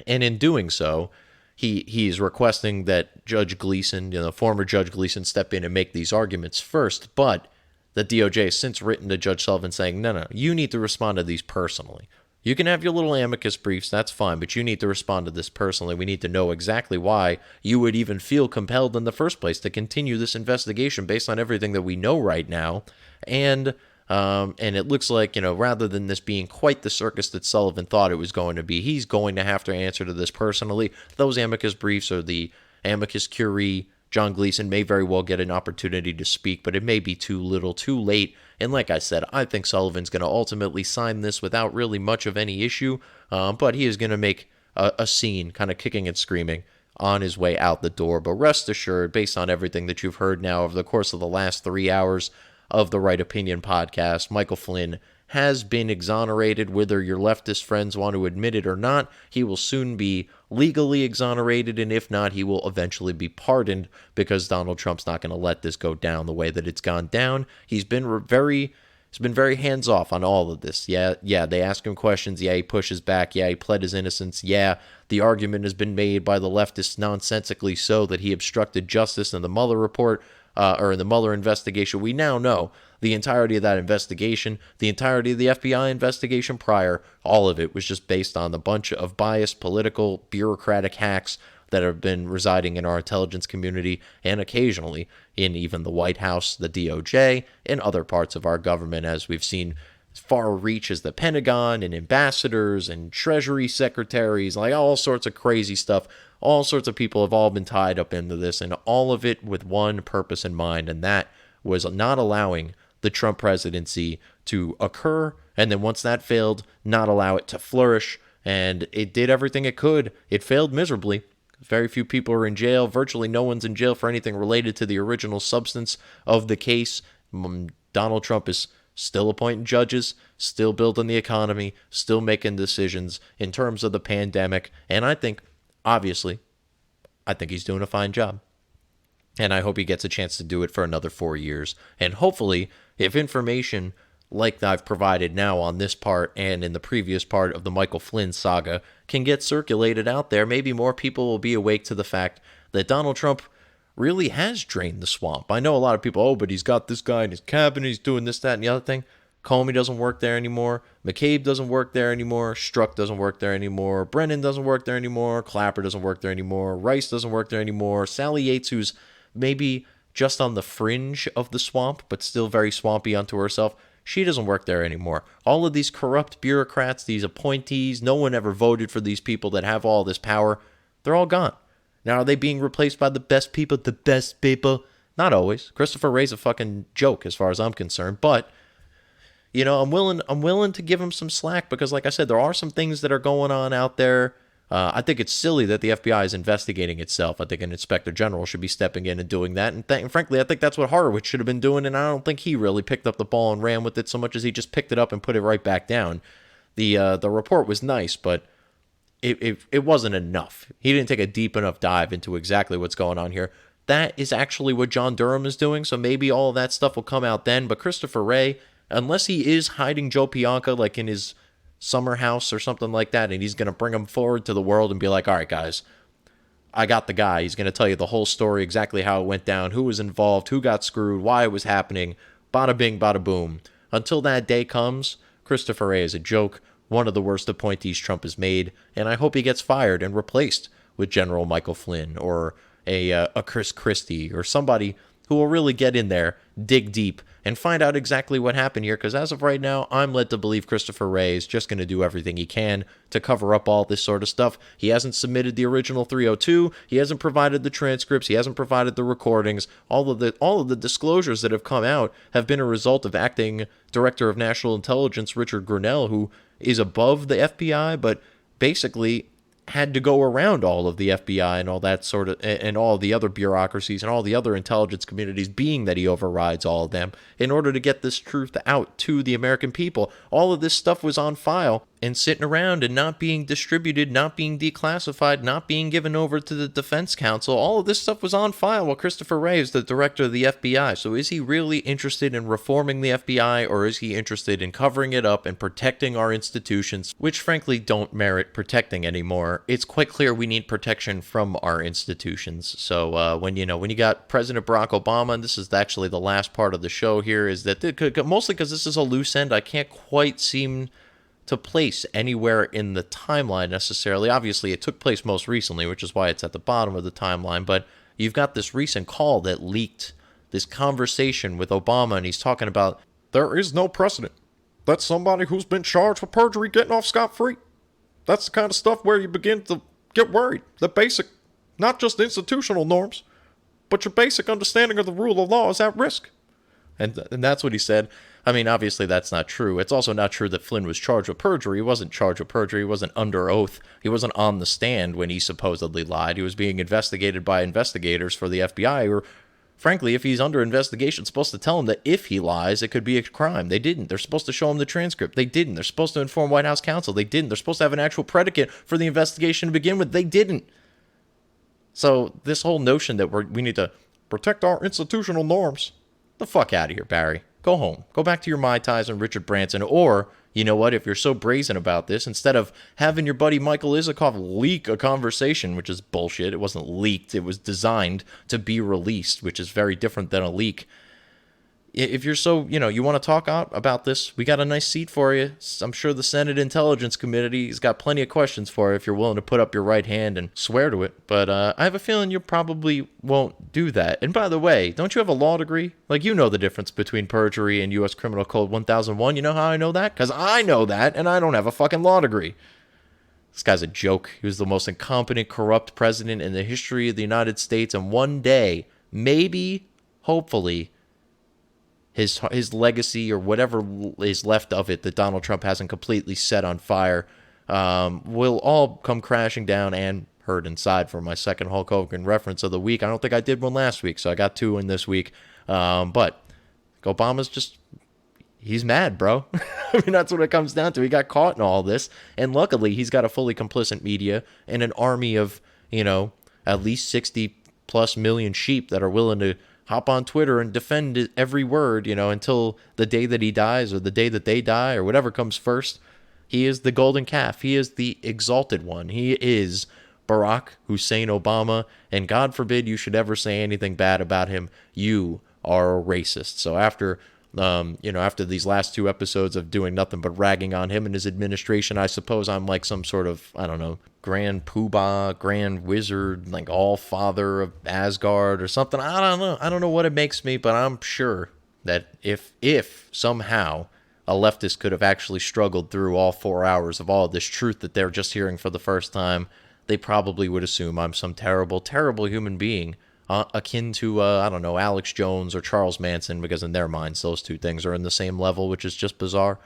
C: And in doing so, He is requesting that Judge Gleeson, former Judge Gleeson, step in and make these arguments first. But the DOJ has since written to Judge Sullivan saying, no, you need to respond to these personally. You can have your little amicus briefs, that's fine, but you need to respond to this personally. We need to know exactly why you would even feel compelled in the first place to continue this investigation based on everything that we know right now. And it looks like, rather than this being quite the circus that Sullivan thought it was going to be, he's going to have to answer to this personally. Those amicus briefs or the amicus curiae, John Gleeson may very well get an opportunity to speak, but it may be too little, too late. And like I said, I think Sullivan's going to ultimately sign this without really much of any issue, but he is going to make a scene, kind of kicking and screaming on his way out the door. But rest assured, based on everything that you've heard now over the course of the last 3 hours of the Right Opinion podcast, Michael Flynn has been exonerated. Whether your leftist friends want to admit it or not, he will soon be legally exonerated, and if not, he will eventually be pardoned because Donald Trump's not going to let this go down the way that it's gone down. He's been very hands-off on all of this. Yeah, they ask him questions. Yeah, he pushes back. Yeah, he pled his innocence. Yeah, the argument has been made by the leftists nonsensically so that he obstructed justice in the Mueller report, or in the Mueller investigation. We now know the entirety of that investigation, the entirety of the FBI investigation prior, all of it was just based on a bunch of biased political bureaucratic hacks that have been residing in our intelligence community and occasionally in even the White House, the DOJ, and other parts of our government, as we've seen far reach as the Pentagon and ambassadors and Treasury secretaries, like all sorts of crazy stuff. All sorts of people have all been tied up into this, and all of it with one purpose in mind, and that was not allowing the Trump presidency to occur, and then once that failed, not allow it to flourish. And it did everything it could. It failed miserably. Very few people are in jail. Virtually no one's in jail for anything related to the original substance of the case. Donald Trump is still appointing judges, still building the economy, still making decisions in terms of the pandemic. And I think, obviously, I think he's doing a fine job. And I hope he gets a chance to do it for another 4 years. And hopefully, if information like I've provided now on this part and in the previous part of the Michael Flynn saga can get circulated out there, maybe more people will be awake to the fact that Donald Trump really has drained the swamp. I know a lot of people, but he's got this guy in his cabinet, he's doing this, that, and the other thing. Comey doesn't work there anymore. McCabe doesn't work there anymore. Strzok doesn't work there anymore. Brennan doesn't work there anymore. Clapper doesn't work there anymore. Rice doesn't work there anymore. Sally Yates, who's maybe just on the fringe of the swamp, but still very swampy unto herself, she doesn't work there anymore. All of these corrupt bureaucrats, these appointees, no one ever voted for these people that have all this power. They're all gone. Now, are they being replaced by the best people? The best people? Not always. Christopher Wray's a fucking joke as far as I'm concerned. But, you know, I'm willing to give him some slack because, like I said, there are some things that are going on out there. I think it's silly that the FBI is investigating itself. I think an inspector general should be stepping in and doing that. And frankly, I think that's what Horowitz should have been doing. And I don't think he really picked up the ball and ran with it so much as he just picked it up and put it right back down. The report was nice, but it wasn't enough. He didn't take a deep enough dive into exactly what's going on here. That is actually what John Durham is doing, so maybe all of that stuff will come out then. But Christopher Wray, unless he is hiding Joe Pianca like in his summer house or something like that, and he's going to bring him forward to the world and be like, all right, guys, I got the guy. He's going to tell you the whole story, exactly how it went down, who was involved, who got screwed, why it was happening, bada bing, bada boom. Until that day comes, Christopher Wray is a joke, one of the worst appointees Trump has made, and I hope he gets fired and replaced with General Michael Flynn or a Chris Christie or somebody who will really get in there, dig deep, and find out exactly what happened here, because as of right now, I'm led to believe Christopher Wray is just going to do everything he can to cover up all this sort of stuff. He hasn't submitted the original 302, he hasn't provided the transcripts, he hasn't provided the recordings. All of the disclosures that have come out have been a result of acting Director of National Intelligence Richard Grenell, who is above the FBI, but basically had to go around all of the FBI and all that sort of, and all the other bureaucracies and all the other intelligence communities, being that he overrides all of them, in order to get this truth out to the American people. All of this stuff was on file and sitting around and not being distributed, not being declassified, not being given over to the Defense Council. All of this stuff was on file while Christopher Wray is the director of the FBI. So is he really interested in reforming the FBI, or is he interested in covering it up and protecting our institutions, which frankly don't merit protecting anymore? It's quite clear we need protection from our institutions. So when you got President Barack Obama, and this is actually the last part of the show here, is that mostly because this is a loose end, I can't quite seem to place anywhere in the timeline necessarily. Obviously, it took place most recently, which is why it's at the bottom of the timeline, but you've got this recent call that leaked this conversation with Obama, and he's talking about, there is no precedent that somebody who's been charged with perjury getting off scot-free. That's the kind of stuff where you begin to get worried. The basic, not just institutional norms, but your basic understanding of the rule of law is at risk. And that's what he said. I mean, obviously that's not true. It's also not true that Flynn was charged with perjury. He wasn't charged with perjury. He wasn't under oath. He wasn't on the stand when he supposedly lied. He was being investigated by investigators for the FBI, who, frankly, if he's under investigation, supposed to tell him that if he lies, it could be a crime. They didn't. They're supposed to show him the transcript. They didn't. They're supposed to inform White House counsel. They didn't. They're supposed to have an actual predicate for the investigation to begin with. They didn't. So this whole notion that we need to protect our institutional norms, the fuck out of here, Barry. Go home. Go back to your Mai Tais and Richard Branson. Or, you know what, if you're so brazen about this, instead of having your buddy Michael Isikoff leak a conversation, which is bullshit, it wasn't leaked, it was designed to be released, which is very different than a leak. if you're so, you want to talk out about this, we got a nice seat for you. I'm sure the Senate Intelligence Committee has got plenty of questions for you if you're willing to put up your right hand and swear to it. But I have a feeling you probably won't do that. And by the way, don't you have a law degree? Like, you know the difference between perjury and U.S. Criminal Code 1001. You know how I know that? Because I know that, and I don't have a fucking law degree. This guy's a joke. He was the most incompetent, corrupt president in the history of the United States. And one day, maybe, hopefully, his legacy or whatever is left of it that Donald Trump hasn't completely set on fire will all come crashing down. And heard inside for my second Hulk Hogan reference of the week. I don't think I did one last week, so I got two in this week. But Obama's just, he's mad, bro. I mean, that's what it comes down to. He got caught in all this, and luckily he's got a fully complicit media and an army of, at least 60 plus million sheep that are willing to hop on Twitter and defend every word, until the day that he dies or the day that they die or whatever comes first. He is the golden calf. He is the exalted one. He is Barack Hussein Obama, and God forbid you should ever say anything bad about him. You are a racist. So after these last two episodes of doing nothing but ragging on him and his administration, I suppose I'm like some sort of, I don't know, grand poobah, grand wizard, like all father of Asgard or something. I don't know. I don't know what it makes me, but I'm sure that if somehow a leftist could have actually struggled through all 4 hours of all this truth that they're just hearing for the first time, they probably would assume I'm some terrible, terrible human being, akin to, I don't know, Alex Jones or Charles Manson, because in their minds, those two things are in the same level, which is just bizarre.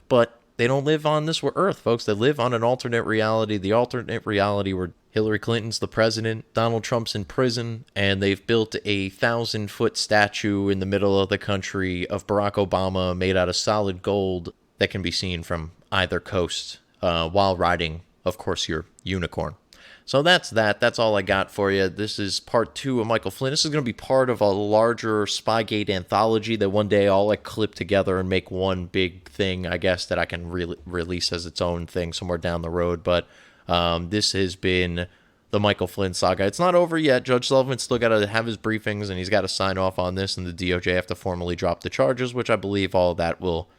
C: But they don't live on this earth, folks. They live on an alternate reality, the alternate reality where Hillary Clinton's the president, Donald Trump's in prison, and they've built a 1,000-foot statue in the middle of the country of Barack Obama made out of solid gold that can be seen from either coast while riding, of course, your unicorn. So that's that. That's all I got for you. This is part 2 of Michael Flynn. This is going to be part of a larger Spygate anthology that one day I'll clip together and make one big thing, I guess, that I can release as its own thing somewhere down the road. But this has been the Michael Flynn saga. It's not over yet. Judge Sullivan's still got to have his briefings, and he's got to sign off on this, and the DOJ have to formally drop the charges, which I believe all of that will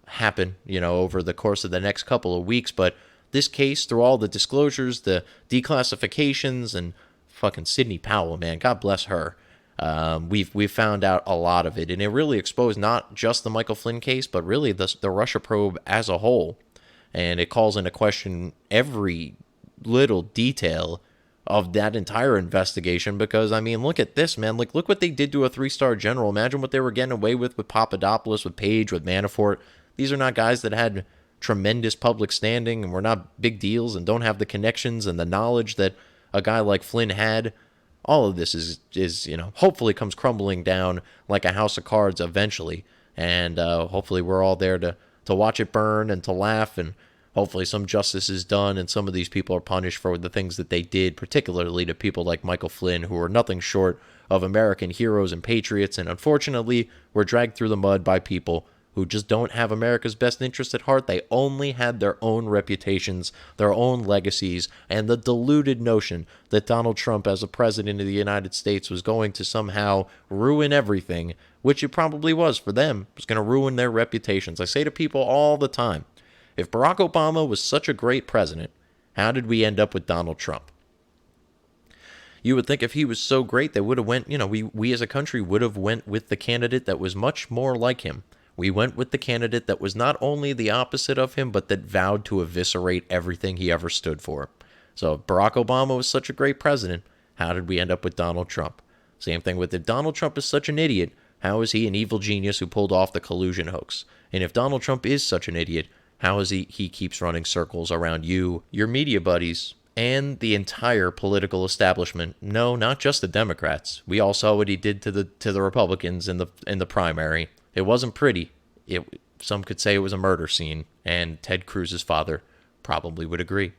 C: happen, over the course of the next couple of weeks. But this case, through all the disclosures, the declassifications, and fucking Sidney Powell, man, God bless her. We've found out a lot of it, and it really exposed not just the Michael Flynn case, but really the Russia probe as a whole. And it calls into question every little detail of that entire investigation, because, I mean, look at this, man. Look what they did to a 3-star general. Imagine what they were getting away with Papadopoulos, with Page, with Manafort. These are not guys that had tremendous public standing and were not big deals and don't have the connections and the knowledge that a guy like Flynn had. All of this is hopefully comes crumbling down like a house of cards eventually, and hopefully we're all there to watch it burn and to laugh, and hopefully some justice is done and some of these people are punished for the things that they did, particularly to people like Michael Flynn, who are nothing short of American heroes and patriots, and unfortunately were dragged through the mud by people who just don't have America's best interest at heart. They only had their own reputations, their own legacies, and the deluded notion that Donald Trump as a president of the United States was going to somehow ruin everything, which it probably was for them. It was going to ruin their reputations. I say to people all the time, if Barack Obama was such a great president, how did we end up with Donald Trump? You would think if he was so great, they would have went, we as a country would have went with the candidate that was much more like him. We went with the candidate that was not only the opposite of him, but that vowed to eviscerate everything he ever stood for. So if Barack Obama was such a great president, how did we end up with Donald Trump? Same thing with if Donald Trump is such an idiot, how is he an evil genius who pulled off the collusion hoax? And if Donald Trump is such an idiot, how is he keeps running circles around you, your media buddies, and the entire political establishment? No, not just the Democrats. We all saw what he did to the Republicans in the primary. It wasn't pretty. Some could say it was a murder scene, and Ted Cruz's father probably would agree.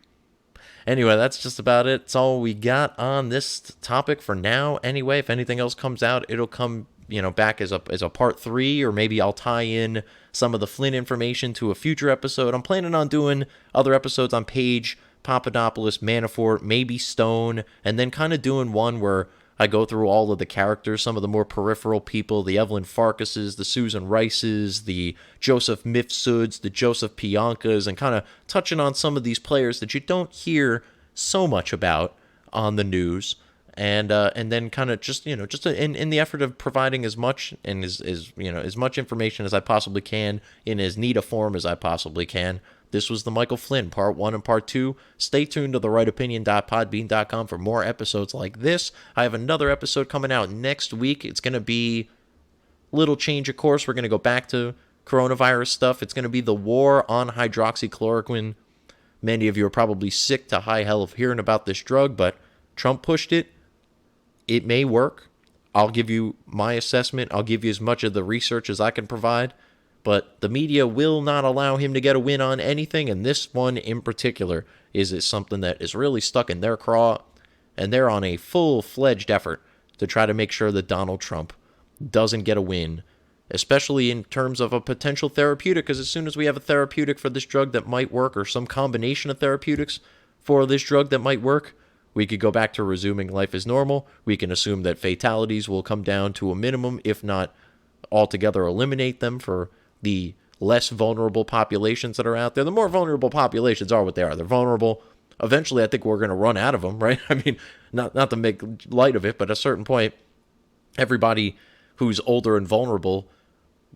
C: Anyway, that's just about it. It's all we got on this topic for now. Anyway, if anything else comes out, it'll come back as a part 3, or maybe I'll tie in some of the Flynn information to a future episode. I'm planning on doing other episodes on Page, Papadopoulos, Manafort, maybe Stone, and then kind of doing one where I go through all of the characters, some of the more peripheral people, the Evelyn Farkases, the Susan Rices, the Joseph Mifsuds, the Joseph Piankas, and kind of touching on some of these players that you don't hear so much about on the news. And then kind of just in the effort of providing as much and as much information as I possibly can in as neat a form as I possibly can. This was the Michael Flynn, Part 1 and Part 2. Stay tuned to therightopinion.podbean.com for more episodes like this. I have another episode coming out next week. It's going to be a little change of course. We're going to go back to coronavirus stuff. It's going to be the war on hydroxychloroquine. Many of you are probably sick to high hell of hearing about this drug, but Trump pushed it. It may work. I'll give you my assessment. I'll give you as much of the research as I can provide. But the media will not allow him to get a win on anything, and this one in particular is something that is really stuck in their craw, and they're on a full-fledged effort to try to make sure that Donald Trump doesn't get a win, especially in terms of a potential therapeutic, because as soon as we have a therapeutic for this drug that might work, or some combination of therapeutics for this drug that might work, we could go back to resuming life as normal. We can assume that fatalities will come down to a minimum, if not altogether eliminate them for the less vulnerable populations that are out there. The more vulnerable populations are what they are. They're vulnerable. Eventually, I think we're going to run out of them, right? I mean, not to make light of it, but at a certain point, everybody who's older and vulnerable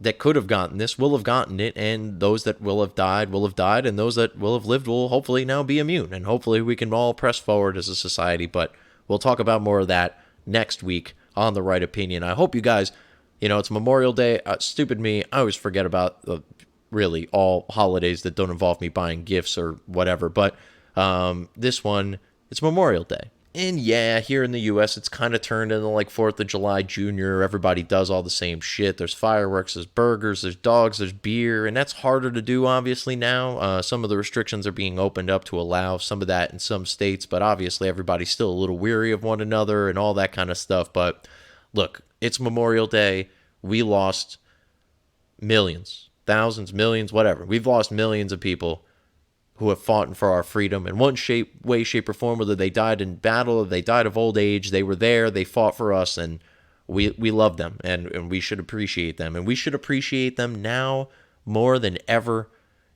C: that could have gotten this will have gotten it, and those that will have died, and those that will have lived will hopefully now be immune, and hopefully we can all press forward as a society. But we'll talk about more of that next week on The Right Opinion. I hope you guys, it's Memorial Day. Stupid me, I always forget about really all holidays that don't involve me buying gifts or whatever, but this one, it's Memorial Day. And yeah, here in the U.S., it's kind of turned into like 4th of July Junior. Everybody does all the same shit. There's fireworks, there's burgers, there's dogs, there's beer, and that's harder to do, obviously, now. Some of the restrictions are being opened up to allow some of that in some states, but obviously everybody's still a little weary of one another and all that kind of stuff. But look, it's Memorial Day. We lost millions, thousands, millions, whatever. We've lost millions of people who have fought for our freedom in one way, shape, or form, whether they died in battle or they died of old age. They were there, they fought for us, and we love them, and we should appreciate them. And we should appreciate them now more than ever.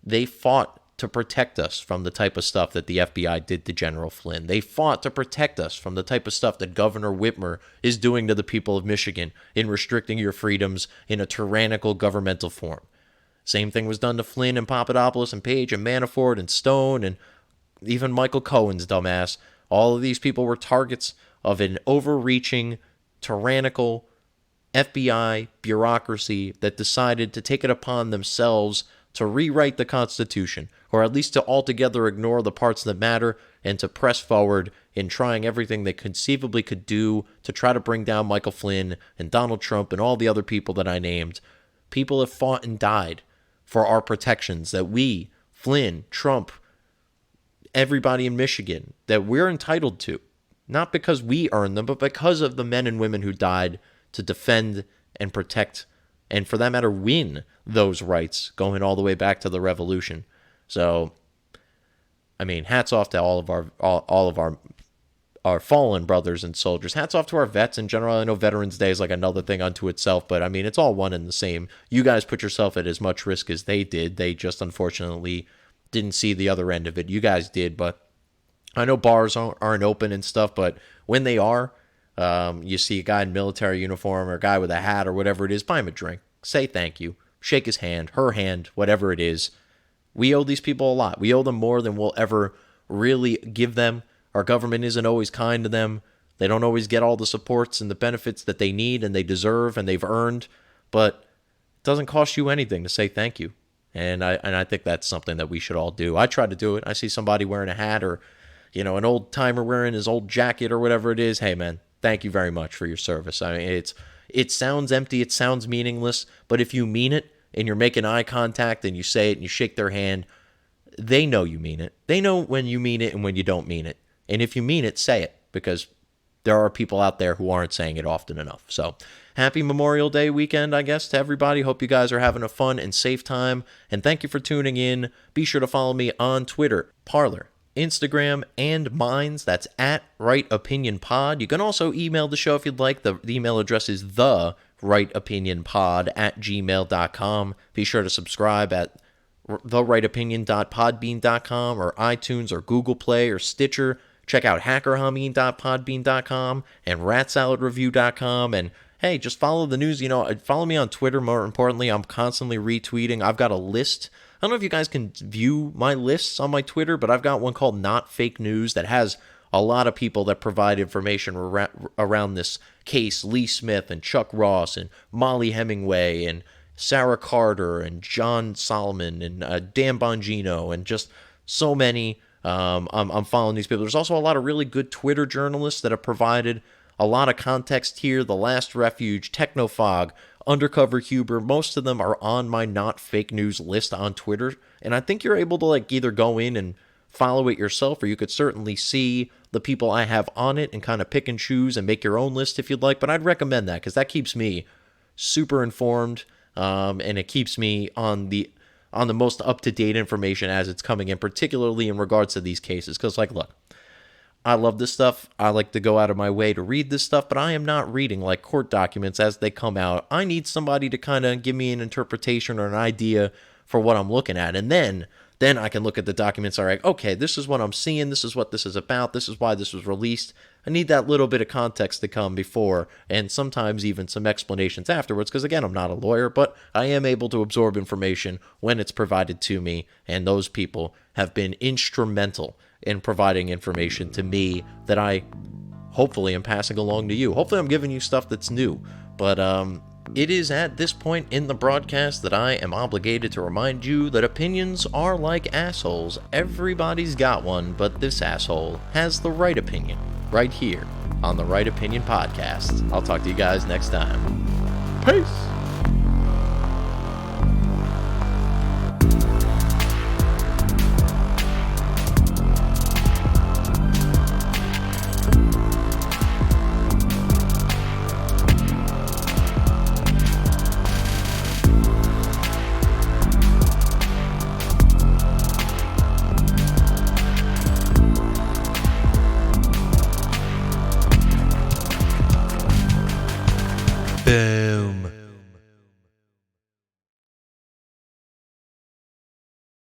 C: They fought to protect us from the type of stuff that the FBI did to General Flynn. They fought to protect us from the type of stuff that Governor Whitmer is doing to the people of Michigan in restricting your freedoms in a tyrannical governmental form. Same thing was done to Flynn and Papadopoulos and Page and Manafort and Stone and even Michael Cohen's dumbass. All of these people were targets of an overreaching, tyrannical FBI bureaucracy that decided to take it upon themselves to rewrite the Constitution, or at least to altogether ignore the parts that matter and to press forward in trying everything they conceivably could do to try to bring down Michael Flynn and Donald Trump and all the other people that I named. People have fought and died for our protections that we, Flynn, Trump, everybody in Michigan, that we're entitled to. Not because we earned them, but because of the men and women who died to defend and protect, and for that matter, win those rights, going all the way back to the Revolution. So, I mean, hats off to all of our fallen brothers and soldiers. Hats off to our vets in general. I know Veterans Day is like another thing unto itself, but I mean, it's all one and the same. You guys put yourself at as much risk as they did. They just unfortunately didn't see the other end of it. You guys did, but I know bars aren't open and stuff, but when they are, you see a guy in military uniform or a guy with a hat or whatever it is, buy him a drink. Say thank you. Shake his hand, her hand, whatever it is. We owe these people a lot. We owe them more than we'll ever really give them. Our government isn't always kind to them. They don't always get all the supports and the benefits that they need and they deserve and they've earned. But it doesn't cost you anything to say thank you. And I think that's something that we should all do. I try to do it. I see somebody wearing a hat or, an old timer wearing his old jacket or whatever it is. Hey, man, thank you very much for your service. I mean, it sounds empty. It sounds meaningless. But if you mean it and you're making eye contact and you say it and you shake their hand, they know you mean it. They know when you mean it and when you don't mean it. And if you mean it, say it, because there are people out there who aren't saying it often enough. So happy Memorial Day weekend, I guess, to everybody. Hope you guys are having a fun and safe time. And thank you for tuning in. Be sure to follow me on Twitter, Parler, Instagram, and Minds. That's at Right Opinion Pod. You can also email the show if you'd like. The email address is therightopinionpod@gmail.com. Be sure to subscribe at therightopinion.podbean.com or iTunes or Google Play or Stitcher. Check out hackerhumming.podbean.com and ratsaladreview.com. And hey, just follow the news. Follow me on Twitter. More importantly, I'm constantly retweeting. I've got a list. I don't know if you guys can view my lists on my Twitter, but I've got one called Not Fake News that has a lot of people that provide information around this case. Lee Smith and Chuck Ross and Molly Hemingway and Sarah Carter and John Solomon and Dan Bongino and just so many. I'm following these people. There's also a lot of really good Twitter journalists that have provided a lot of context here. The Last Refuge, Technofog, Undercover Huber, most of them are on my Not Fake News list on Twitter. And I think you're able to either go in and follow it yourself, or you could certainly see the people I have on it and kind of pick and choose and make your own list if you'd like. But I'd recommend that because that keeps me super informed, and it keeps me on the most up-to-date information as it's coming in, particularly in regards to these cases. Because, look, I love this stuff. I like to go out of my way to read this stuff, but I am not reading court documents as they come out. I need somebody to kind of give me an interpretation or an idea for what I'm looking at. And then I can look at the documents. All right, okay, this is what I'm seeing. This is what this is about. This is why this was released. I need that little bit of context to come before, and sometimes even some explanations afterwards, because again, I'm not a lawyer, but I am able to absorb information when it's provided to me, and those people have been instrumental in providing information to me that I hopefully am passing along to you. Hopefully I'm giving you stuff that's new, but it is at this point in the broadcast that I am obligated to remind you that opinions are like assholes. Everybody's got one, but this asshole has the right opinion right here on the Right Opinion Podcast. I'll talk to you guys next time. Peace!
B: Bed.